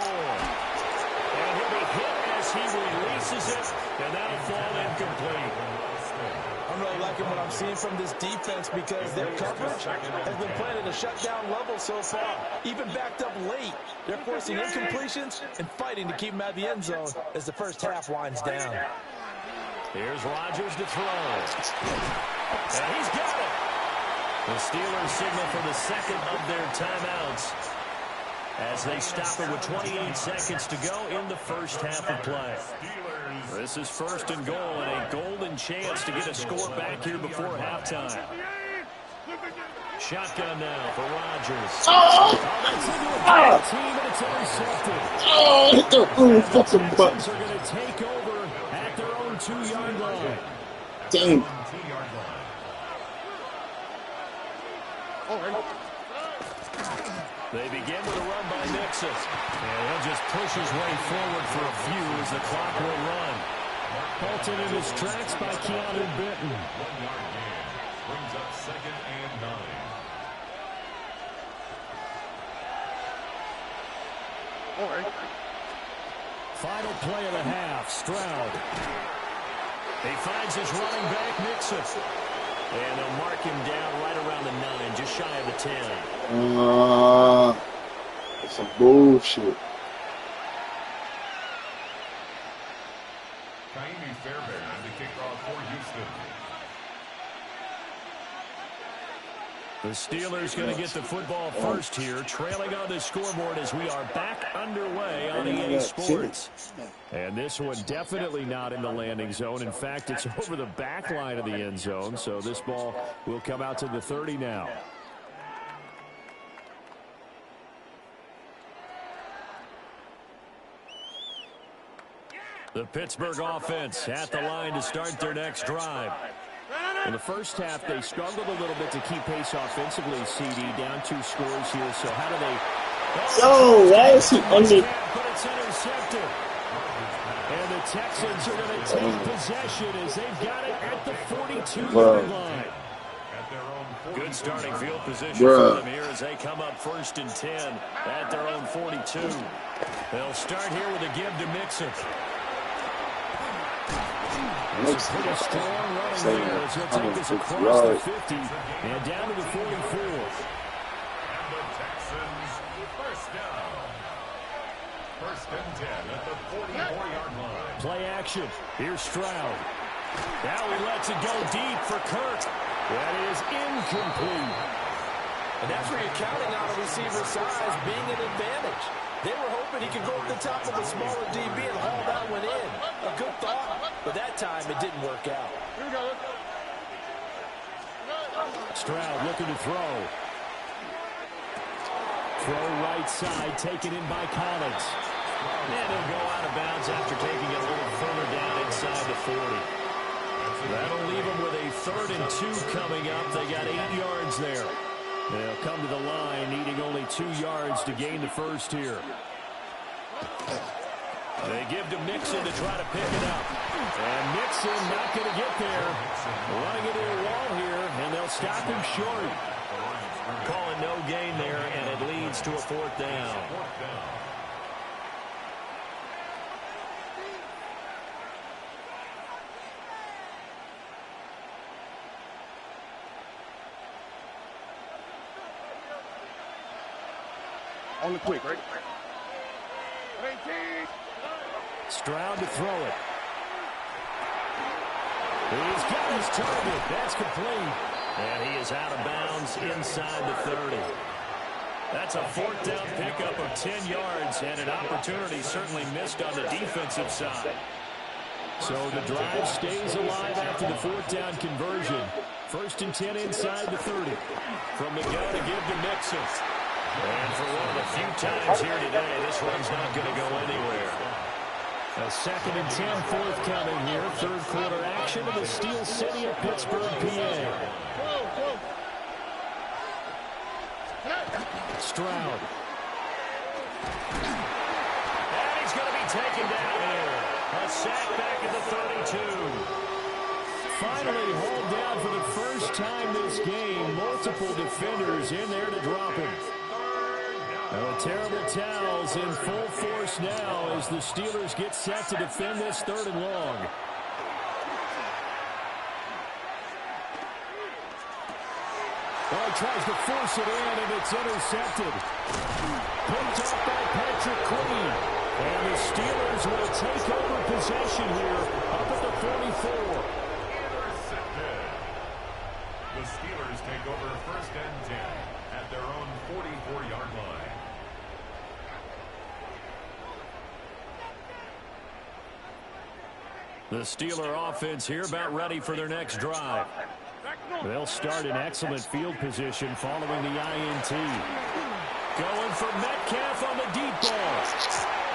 And he'll be hit as he releases it, and that'll fall incomplete. I'm really liking what I'm seeing from this defense because their coverage has been playing at a shutdown level so far. Even backed up late, they're forcing incompletions and fighting to keep them out of the end zone as the first half winds down. Here's Rodgers to throw. And he's got it. The Steelers signal for the 2nd of their timeouts as they stop it with 28 seconds to go in the first half of play. This is 1st and goal and a golden chance to get a score back here before halftime. Shotgun now for Rodgers. That's into a bad team and it's intercepted. Hit the fucking button. Are going to take over at their own 2-yard line. Damn. They begin with a run by Nixon. And he'll just push his way forward for a few as the clock will run. Halted in his tracks by Keanu Benton. 1-yard gain. Brings up 2nd and 9. Final play of the half, Stroud. He finds his running back, Nixon. And they'll mark him down right around the 9, just shy of the 10. It's some bullshit. Kaimi Fairbairn, the kickoff for Houston. The Steelers going to get the football first here, trailing on the scoreboard as we are back underway on EA Sports. And this one definitely not in the landing zone. In fact, it's over the back line of the end zone, so this ball will come out to the 30 now. The Pittsburgh offense at the line to start their next drive. In the first half, they struggled a little bit to keep pace offensively, CD, down 2 scores here. So how do they... Yo, why is he under... But it's intercepted. And the Texans are going to take possession as they've got it at the 42-yard line. Good starting field position for them here as they come up 1st and 10 at their own 42. They'll start here with a give to Mixon. It's a pretty strong running there as he'll take this across the 50 and down to the 44. And the Texans, first down. 1st and 10 at the 44-yard line. Play action. Here's Stroud. Now he lets it go deep for Kirk. That is incomplete. And that's where you're counting on a receiver's size being an advantage. They were hoping he could go to the top of the smaller DB and haul that one in. A good thought, but that time it didn't work out. Stroud looking to throw. Throw right side, taken in by Collins. And he'll go out of bounds after taking it a little further down inside the 40. That'll leave them with a 3rd and 2 coming up. They got 8 yards there. They'll come to the line, needing only 2 yards to gain the first here. They give to Mixon to try to pick it up. And Mixon not going to get there. Running into a wall here, and they'll stop him short. Calling no gain there, and it leads to a 4th down. On the quick, right? Stroud to throw it. He's got his target. That's complete. And he is out of bounds inside the 30. That's a 4th down pickup of 10 yards and an opportunity certainly missed on the defensive side. So the drive stays alive after the 4th down conversion. 1st and 10 inside the 30. From the gun to give to Mixon. And for one of the few times here today, this one's not going to go anywhere. A 2nd and 10 forthcoming here. 3rd quarter action in the Steel City of Pittsburgh, PA. Stroud. And he's going to be taken down here. A sack back at the 32. Finally hauled down for the first time this game. Multiple defenders in there to drop him. Oh, terrible towels in full force now as the Steelers get set to defend this 3rd and long. Oh, tries to force it in, and it's intercepted. Picked off by Patrick Queen. And the Steelers will take over possession here up at the 44. Intercepted. The Steelers take over 1st and 10 at their own 44-yard line. The Steeler offense here about ready for their next drive. They'll start in excellent field position following the INT. Going for Metcalf on the deep ball.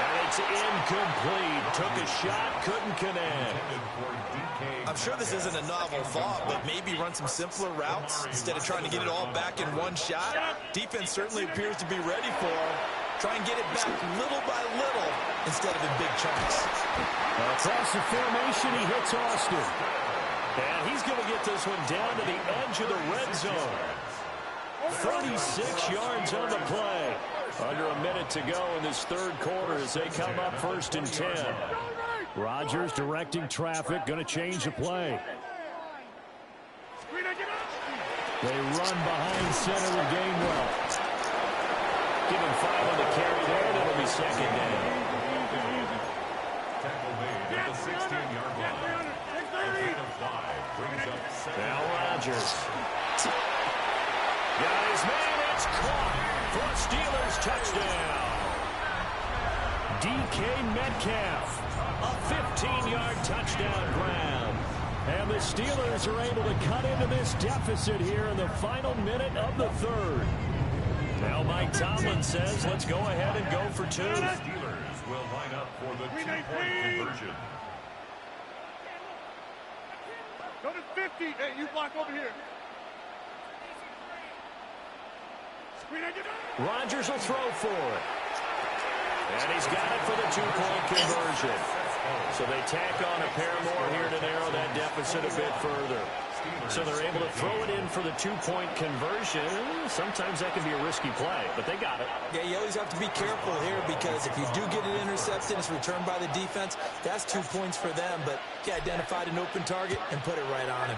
And it's incomplete. Took a shot, couldn't connect. I'm sure this isn't a novel thought, but maybe run some simpler routes instead of trying to get it all back in one shot. Defense certainly appears to be ready for him. Try and get it back little by little instead of in big chunks. Across the formation, he hits Austin. And he's going to get this one down to the edge of the red zone. 36 yards on the play. Under a minute to go in this third quarter as they come up 1st and 10. Rodgers directing traffic, going to change the play. They run behind center with Gainwell. Give him 5 on the carry there, and it'll be 2nd down. Tackle made at the 16-yard line. A gain of 5 brings up 7. Now Rodgers. Got his man, it's caught for a Steelers touchdown. DK Metcalf, a 15-yard touchdown grab. And the Steelers are able to cut into this deficit here in the final minute of the third. Now Mike Tomlin says, let's go ahead and go for 2. The Steelers will line up for the 2-point conversion. Go to 50. Hey, you block over here. Rodgers will throw for it. And he's got it for the 2-point conversion. So they tack on a pair more here to narrow that deficit a bit further. So they're able to throw it in for the 2-point conversion. Sometimes that can be a risky play, but they got it. Yeah, you always have to be careful here because if you do get it intercepted, it's returned by the defense. That's 2 points for them, but he identified an open target and put it right on him.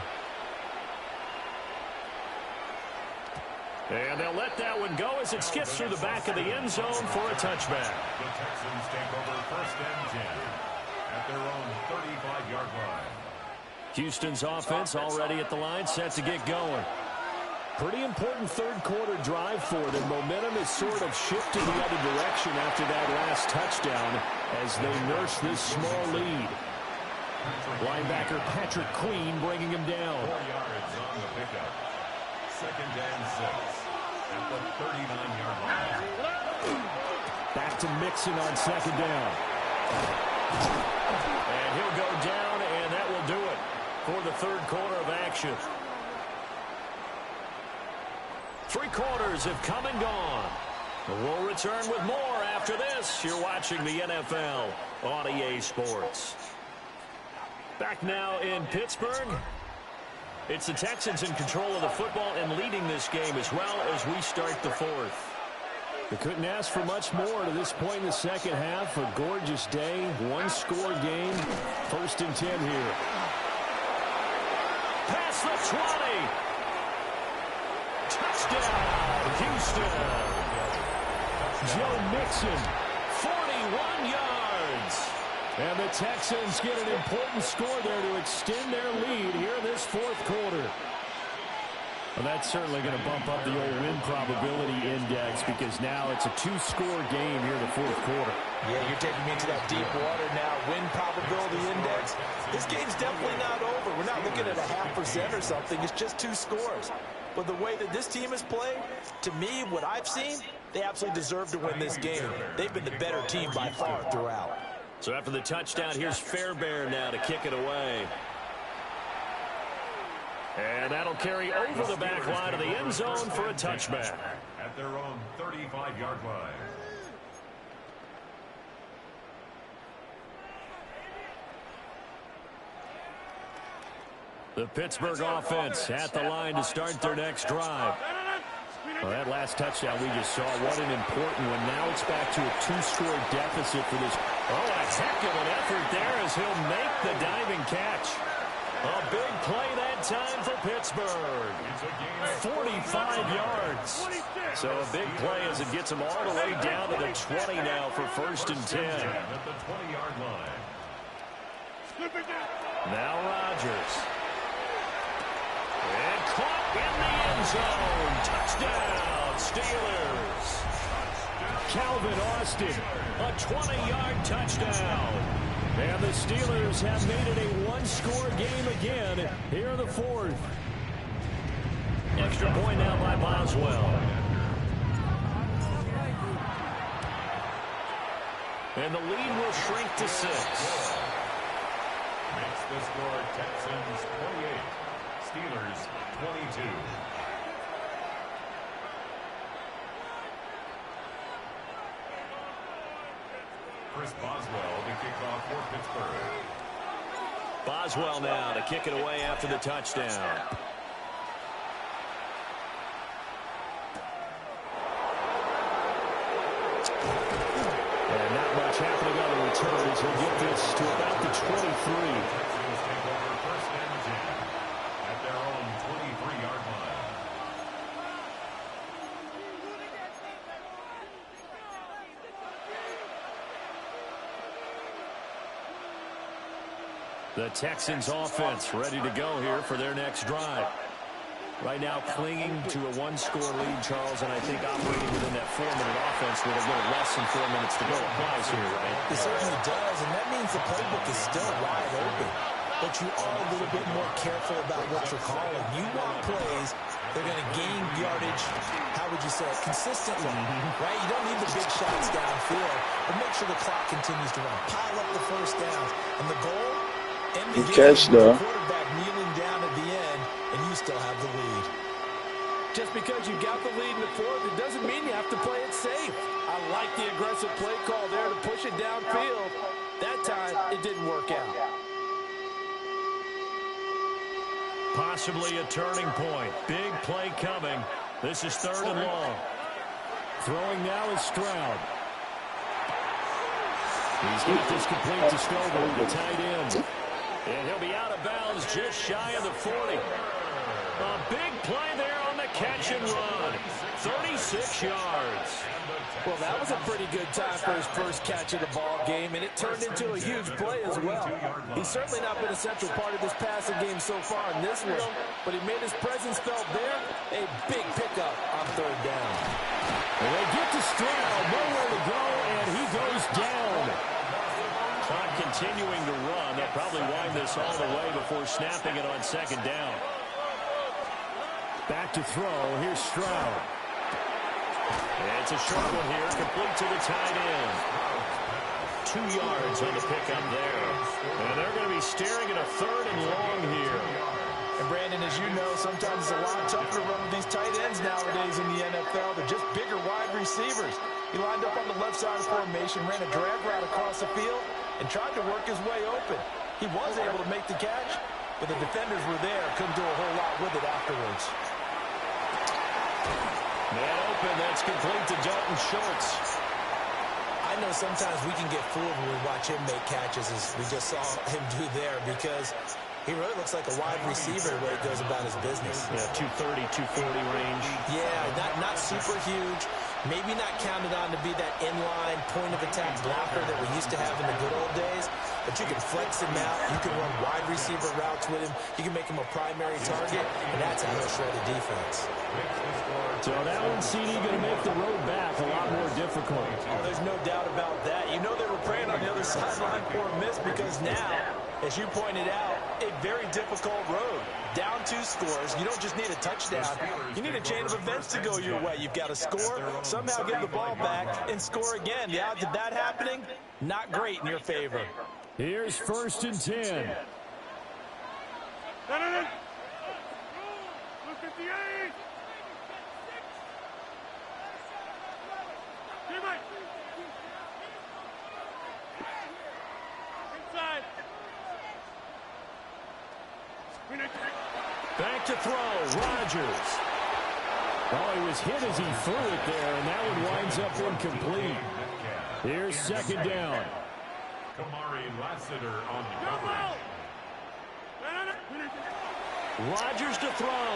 And they'll let that one go as it skips through the back of the end zone for a touchback. The Texans take over 1st and 10 at their own 35-yard line. Houston's offense already at the line, set to get going. Pretty important third quarter drive for them. Momentum is sort of shifted the other direction after that last touchdown as they nurse this small lead. Linebacker Patrick Queen bringing him down. 4 yards on the pickup. 2nd and 6 at the 39-yard line. Back to Mixon on 2nd down. And he'll go down, and that will do it for the third quarter of action. 3 quarters have come and gone. We'll return with more after this. You're watching the NFL on EA Sports. Back now in Pittsburgh. It's the Texans in control of the football and leading this game as well as we start the fourth. They couldn't ask for much more to this point in the second half. A gorgeous day, 1-score game. 1st and 10 here. Past the 20. Touchdown, Houston. Joe Mixon, 41 yards. And the Texans get an important score there to extend their lead here in this fourth quarter. Well, that's certainly going to bump up the old win probability index because now it's a 2-score game here in the fourth quarter. Yeah, you're taking me into that deep water now. Win probability index. This game's definitely not over. We're not looking at a 0.5% or something. It's just 2 scores. But the way that this team has played, to me, what I've seen, they absolutely deserve to win this game. They've been the better team by far throughout. So after the touchdown, here's Fairbairn now to kick it away. And that'll carry over the back line of the end zone for a touchback. At their own 35-yard line. The Pittsburgh offense at the line to start their next drive. Well, that last touchdown we just saw, what an important one. Now it's back to a 2-score deficit for this. Oh, a heck of an effort there as he'll make the diving catch. A big play that time for Pittsburgh. 45 yards. So a big play as it gets them all the way down to the 20 now for 1st and 10. At the 20-yard line. Now Rodgers. And caught in the end zone. Touchdown, Steelers. Calvin Austin, a 20-yard touchdown. And the Steelers have made it a 1-score game again here in the fourth. Extra point now by Boswell. And the lead will shrink to 6. Makes the score Texans 28, Steelers 22. Chris Boswell to kick off for Pittsburgh. Boswell now to kick it away after the touchdown. And not much happening on the return as he'll get this to about the 23. Texans take over first and 10 at their own 23-yard line. The Texans offense ready to go here for their next drive. Right now clinging to a one-score lead, Charles, and I think operating within that 4-minute offense with a little less than 4 minutes to go applies here, right? It certainly does, and that means the playbook is still wide open. But you are a little bit more careful about what you're calling. You want plays they're going to gain yardage, how would you say it, consistently, right? You don't need the big shots downfield, but make sure the clock continues to run. Pile up the first downs, and the goal, end the game with the quarterback kneeling down at the end, and you still have the lead. Just because you got the lead in the fourth, it doesn't mean you have to play it safe. I like the aggressive play call there to push it downfield. That time, it didn't work out. Possibly a turning point. Big play coming. This is 3rd and long. Throwing now is Stroud. He's got this complete to Stover, the tight end. And he'll be out of bounds just shy of the 40. A big play there on the catch and run. 36 yards. Well, that was a pretty good time for his first catch of the ball game, and it turned into a huge play as well. He's certainly not been a central part of this passing game so far in this one, but he made his presence felt there. A big pickup on 3rd down. And they get to Stroud, nowhere to go, and he goes down. Clock continuing to run. They'll probably wind this all the way before snapping it on 2nd down. Back to throw. Here's Stroud. And it's a short one here, complete to the tight end. 2 yards on the pickup there. And they're going to be staring at a 3rd and long here. And Brandon, as you know, sometimes it's a lot tougher to run with these tight ends nowadays in the NFL. They're just bigger wide receivers. He lined up on the left side of the formation, ran a drag route across the field, and tried to work his way open. He was able to make the catch, but the defenders were there, couldn't do a whole lot with it afterwards. Man open, that's complete to Dalton Schultz. I know sometimes we can get fooled when we watch him make catches, as we just saw him do there, because he really looks like a wide receiver the way he goes about his business. Yeah, 230, 240 range. Yeah, not super huge. Maybe not counted on to be that inline point-of-attack blocker that we used to have in the good old days, but you can flex him out. You can run wide receiver routes with him. You can make him a primary target, and that's how he'll shred the defense. So that one, CD, going to make the road back a lot more difficult. Oh, there's no doubt about that. You know they were praying on the other sideline for a miss, because now, as you pointed out, a very difficult road. Down 2 scores. You don't just need a touchdown. You need a chain of events to go your way. You've got to score, somehow get the ball back, and score again. The odds of that happening, not great in your favor. Here's 1st and 10. Back to throw, Rodgers. Oh, he was hit as he threw it there, and that one winds up incomplete. Here's 2nd down. Kamari Lassiter on the coverage. Rodgers to throw.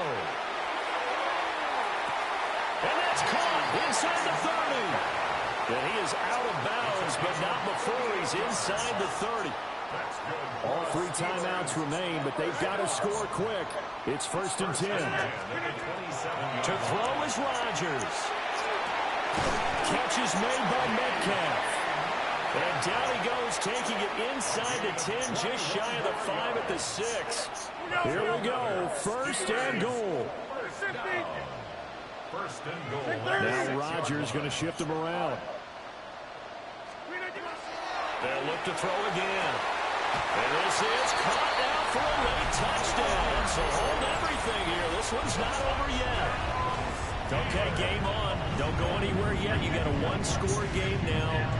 And that's caught inside the 30. And he is out of bounds, but not before he's inside the 30. All 3 timeouts remain, but they've got to score quick. It's 1st and 10. To throw is Rodgers. Catch is made by Metcalf. And down he goes, taking it inside the 10, just shy of the 5 at the 6. Here we go, 1st and goal. First and goal. Now Rodgers going to shift him around. They'll look to throw again. And this is caught now for a late touchdown. So hold everything here. This one's not over yet. Okay, game on. Don't go anywhere yet. You got a one-score game now.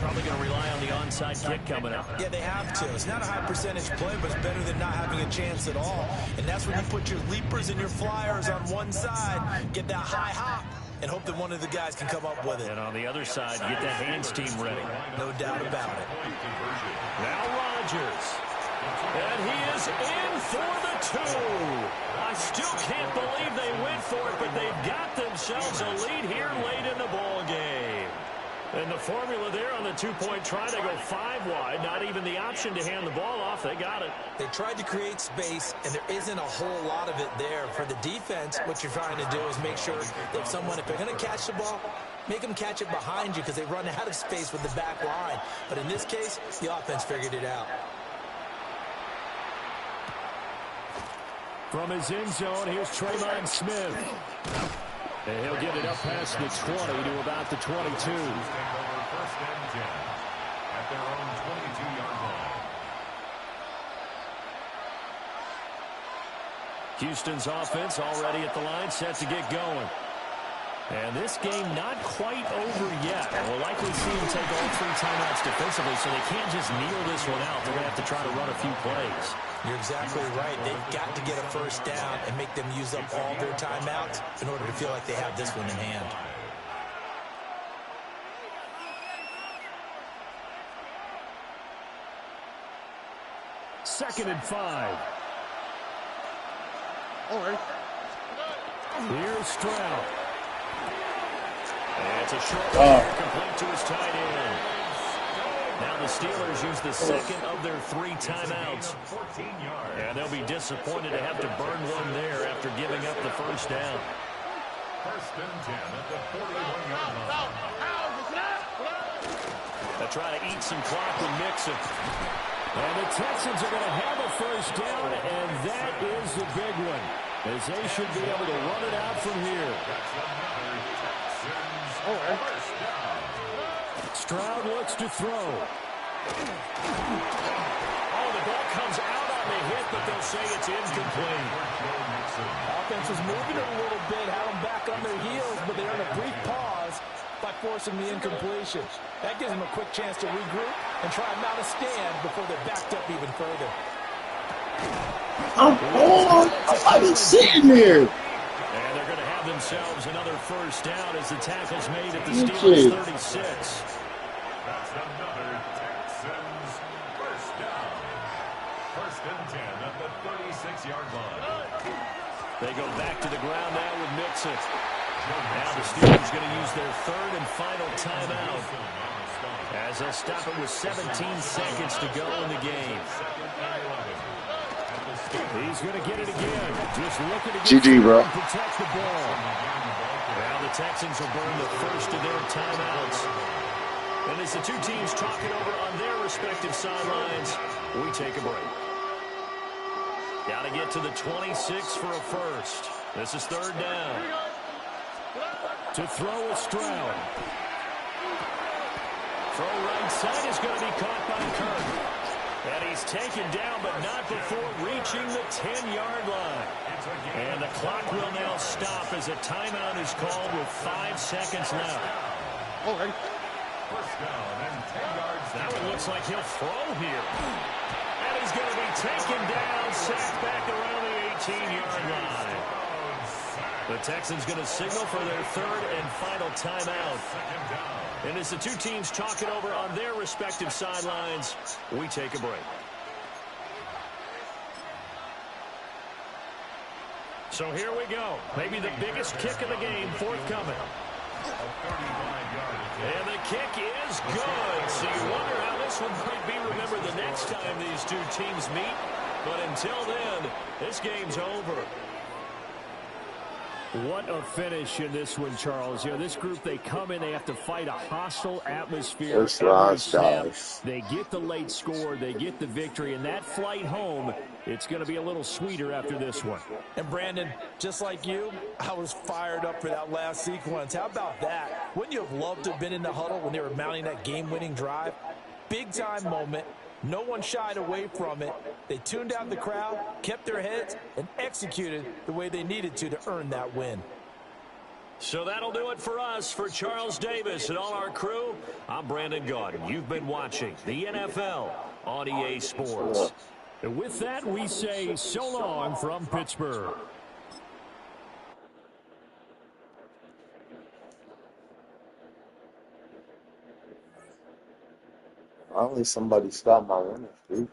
Probably going to rely on the onside kick coming up. Yeah, they have to. It's not a high percentage play, but it's better than not having a chance at all. And that's when you put your leapers and your flyers on one side, get that high hop, and hope that one of the guys can come up with it. And on the other side, get that hands team ready. No doubt about it. Now Rodgers. And he is in for the 2. I still can't believe they went for it, but they've got themselves a lead here late in the ball game. And the formula there on the two-point try to go 5 wide. Not even the option to hand the ball off. They got it. They tried to create space, and there isn't a whole lot of it there. For the defense, what you're trying to do is make sure that someone, if they're going to catch the ball, make them catch it behind you because they run out of space with the back line. But in this case, the offense figured it out. From his end zone, here's Trayvon Smith. And he'll get it up past the 20 to about the 22. First and 10 at their own 22-yard line. Houston's offense already at the line, set to get going. And this game not quite over yet. We'll likely see him take all 3 timeouts defensively, so they can't just kneel this one out. They're going to have to try to run a few plays. You're exactly right. They've got to get a first down and make them use up all their timeouts in order to feel like they have this one in hand. Second and 5. All right. Here's Stroud. And it's a short pass complete to his tight end. Now the Steelers use the second of their 3 timeouts. And they'll be disappointed to have to burn one there after giving up the first down. First and 10 at the 41-yard line. They'll try to eat some clock with Mixon. And the Texans are going to have a first down, and that is the big one, as they should be able to run it out from here. Stroud looks to throw. Oh, the ball comes out on the hit, but they'll say it's incomplete. Offense was moving a little bit, had them back on their heels, but they earned a brief pause by forcing the incompletion. That gives them a quick chance to regroup and try and mount a stand before they're backed up even further. I was sitting there. And they're going to have themselves another first down as the tackle's made at the Steelers' 36. That's another Texans first down. First and 10 at the 36-yard line. They go back to the ground now with Mixon. Now the Steelers going to use their 3rd and final timeout, as they'll stop it with 17 seconds to go in the game. He's going to get it again. Just looking to get GG, bro. Protect the ball. Now the Texans will burn the first of their timeouts. And as the 2 teams talk it over on their respective sidelines, we take a break. Got to get to the 26 for a first. This is 3rd down. To throw is Stroud. Throw right side is going to be caught by Kirk. And he's taken down, but not before reaching the 10-yard line. And the clock will now stop as a timeout is called with 5 seconds left. All right. First down and 10 yards. Now it looks like he'll throw here. And he's going to be taken down, sacked back around the 18-yard line. The Texans going to signal for their 3rd and final timeout. And as the 2 teams talk it over on their respective sidelines, we take a break. So here we go. Maybe the biggest kick of the game forthcoming. And the kick is good. So you wonder how this one might be remembered the next time these 2 teams meet. But until then, this game's over. What a finish in this one, Charles. You know, this group, they come in, they have to fight a hostile atmosphere. Every snap. They get the late score, they get the victory, and that flight home, it's going to be a little sweeter after this one. And Brandon, just like you, I was fired up for that last sequence. How about that? Wouldn't you have loved to have been in the huddle when they were mounting that game-winning drive? big-time moment. No one shied away from it. They tuned out the crowd, kept their heads, and executed the way they needed to earn that win. So that'll do it for us. For Charles Davis and all our crew, I'm Brandon Gaudin. You've been watching the NFL on EA Sports. And with that, we say so long from Pittsburgh. Finally, somebody stopped my winning streak.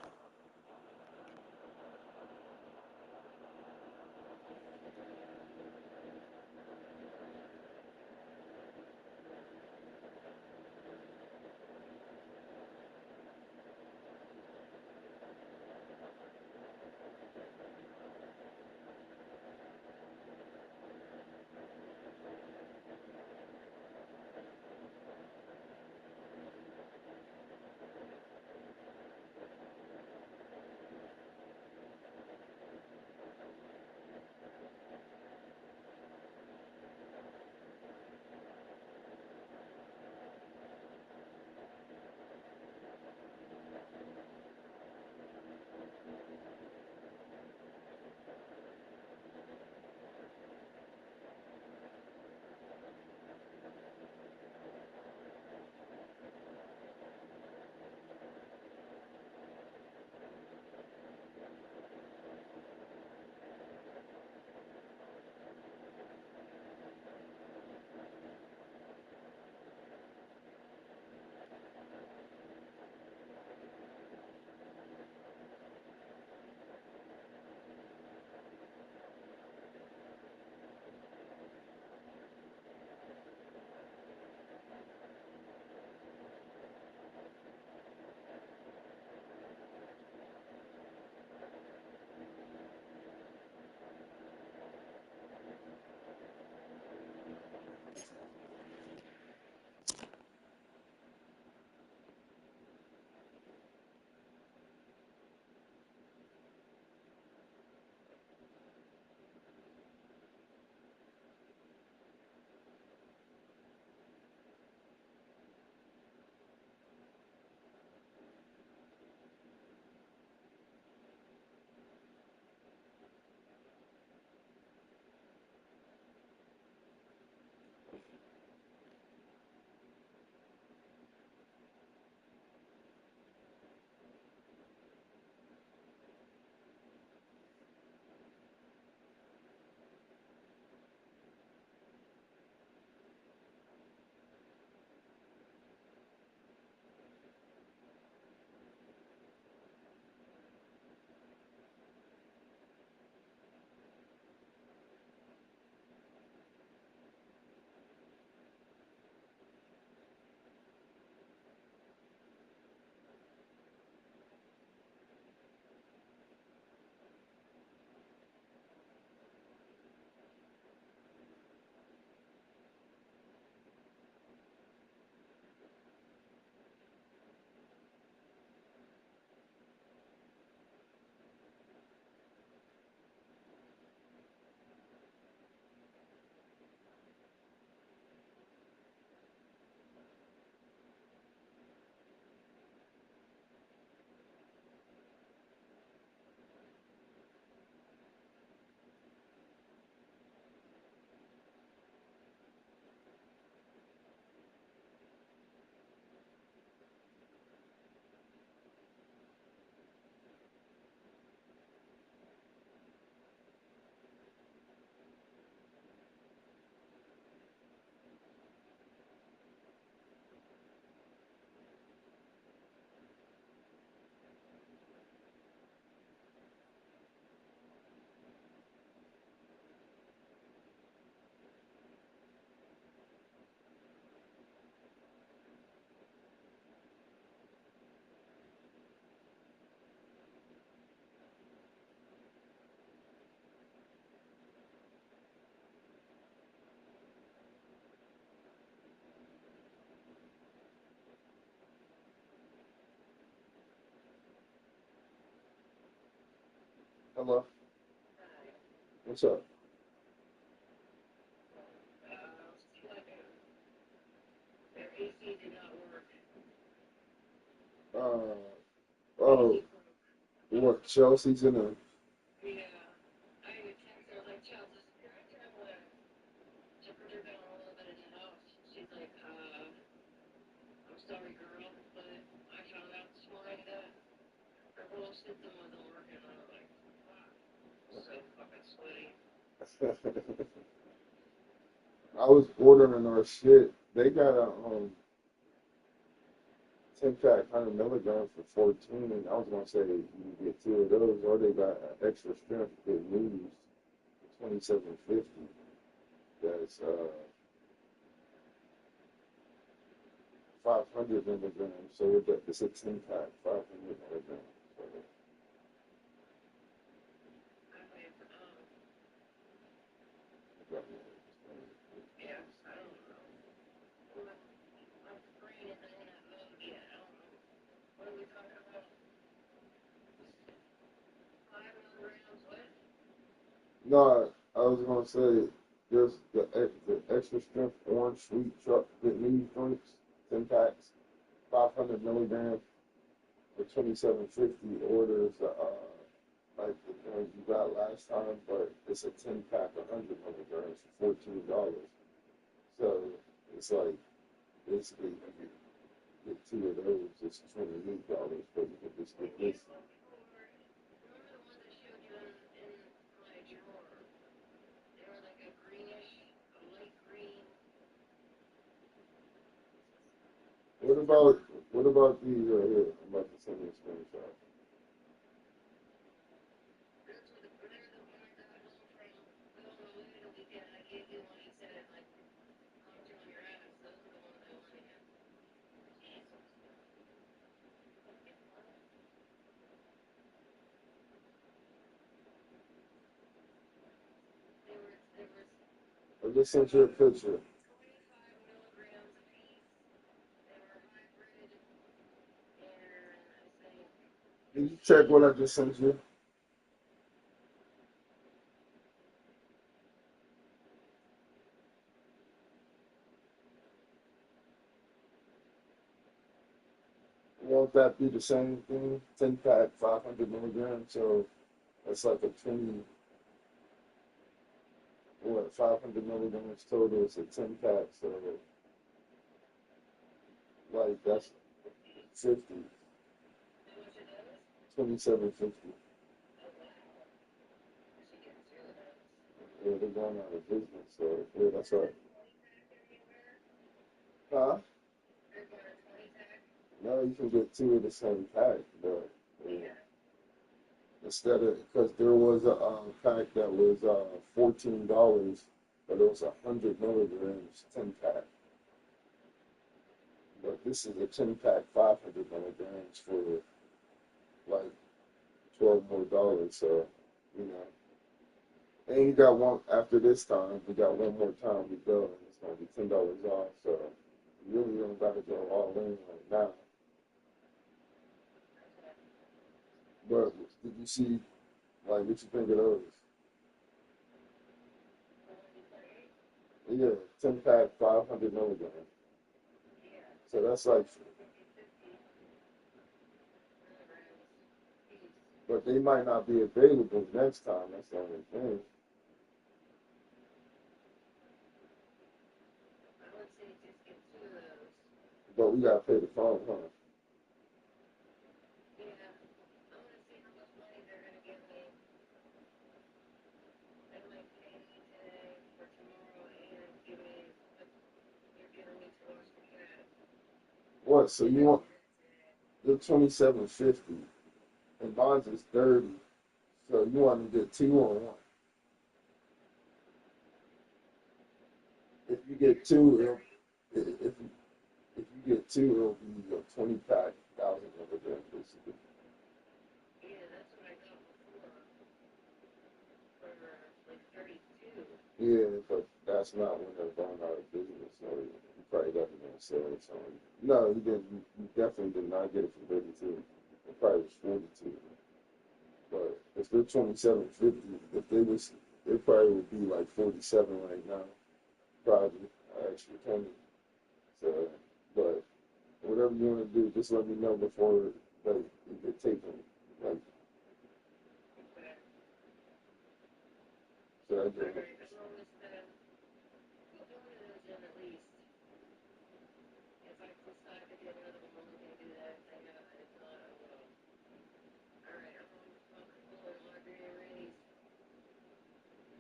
Hello. What's up? Uh, oh, what, Chelsea's in a. I was ordering our shit. They got a 10-pack 100 milligrams for 14, and I was gonna say you can get two of those, or they got an extra strength good news, 2750. That's 500 milligrams. So it's a 10-pack 500 milligrams. So, no, I was gonna say there's the extra strength orange sweet truck that needs drinks, 10 packs, 500 milligrams for 2750. Orders like the ones you got last time, but it's a 10-pack 100 milligrams for $14. So it's like basically you can get two of those. It's $28, but you can just get this. What about these right here? I'm about to send you a screenshot. I just sent you a picture. Did you check what I just sent you? Won't that be the same thing? 10-pack 500 milligrams. So that's like a 500 milligrams total. It's a 10-pack. So like that's 50, 2750. Yeah, they're going out of business. So yeah, that's right. Huh? No, you can get two of the same pack, but yeah. Instead of, because there was a pack that was $14, but it was 100 milligrams 10-pack. But this is a 10-pack 500 milligrams for like $12 more. So you know, and you got one after this time. We got one more time to go, and it's gonna be $10 off. So you really don't gotta go all in right now. But did you see like what you think of those? Yeah, 10-pack 500 milligrams. So that's like, but they might not be available next time. That's the only thing. But we gotta pay the phone, huh? What? So you want the 2750, and mine's is 30. So you want to get two on one. If you get two, if you get two, it'll be a 20-pack 1,000 milligrams basically. Yeah, but that's not when they're going out of business. So you probably got to sell it. So no, you didn't. You definitely did not get it for 32. It probably was 42. But if they're 2750, if they was, they probably would be like 47 right now. Probably extra 20. So, but whatever. whatever you want to do, just let me know before like you get taken. Like, should I do it?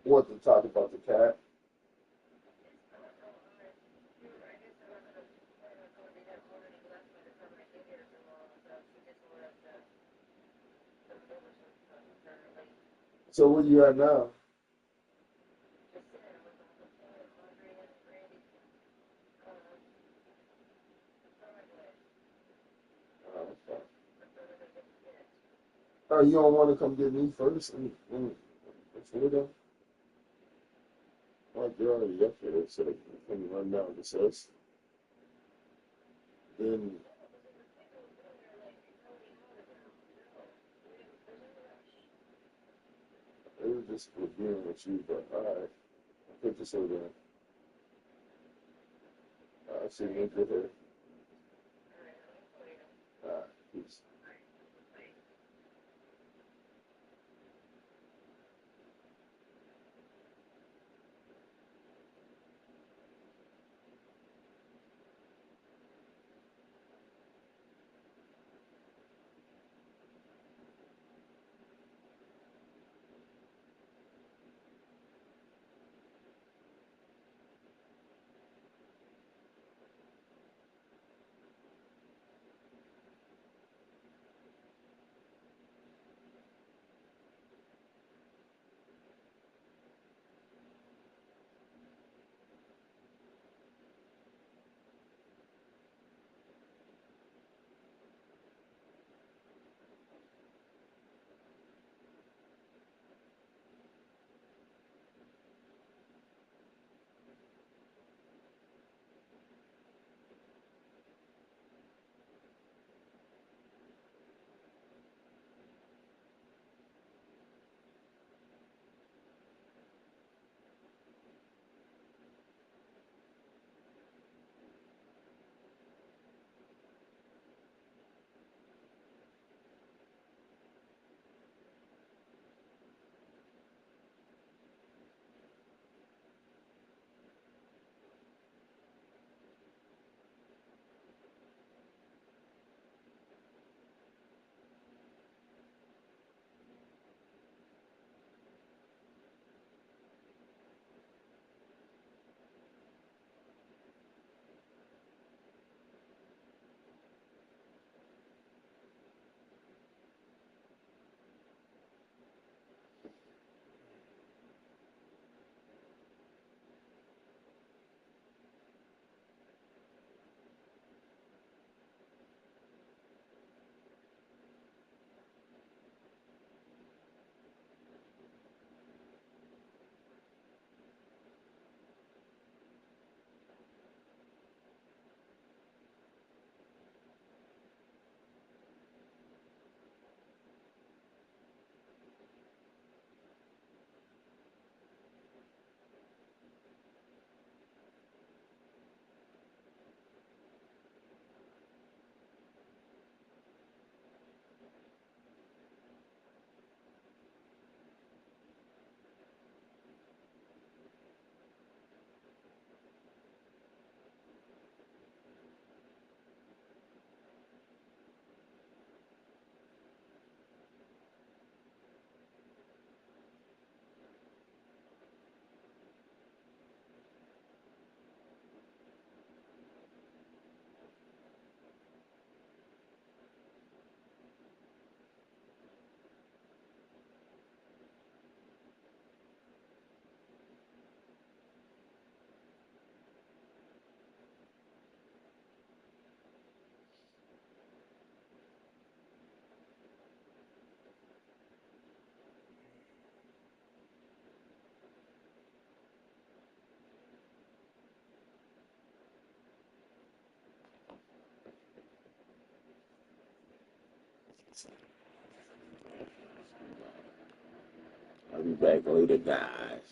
What to talk about the cat? So where you at now? Oh, you don't want to come get me first and before them? Like you're already up here, so you can run down the steps. Then it was just reviewing with you, but alright. I'll put this over there. I see you with her. Alright, peace. I'll be back later, guys.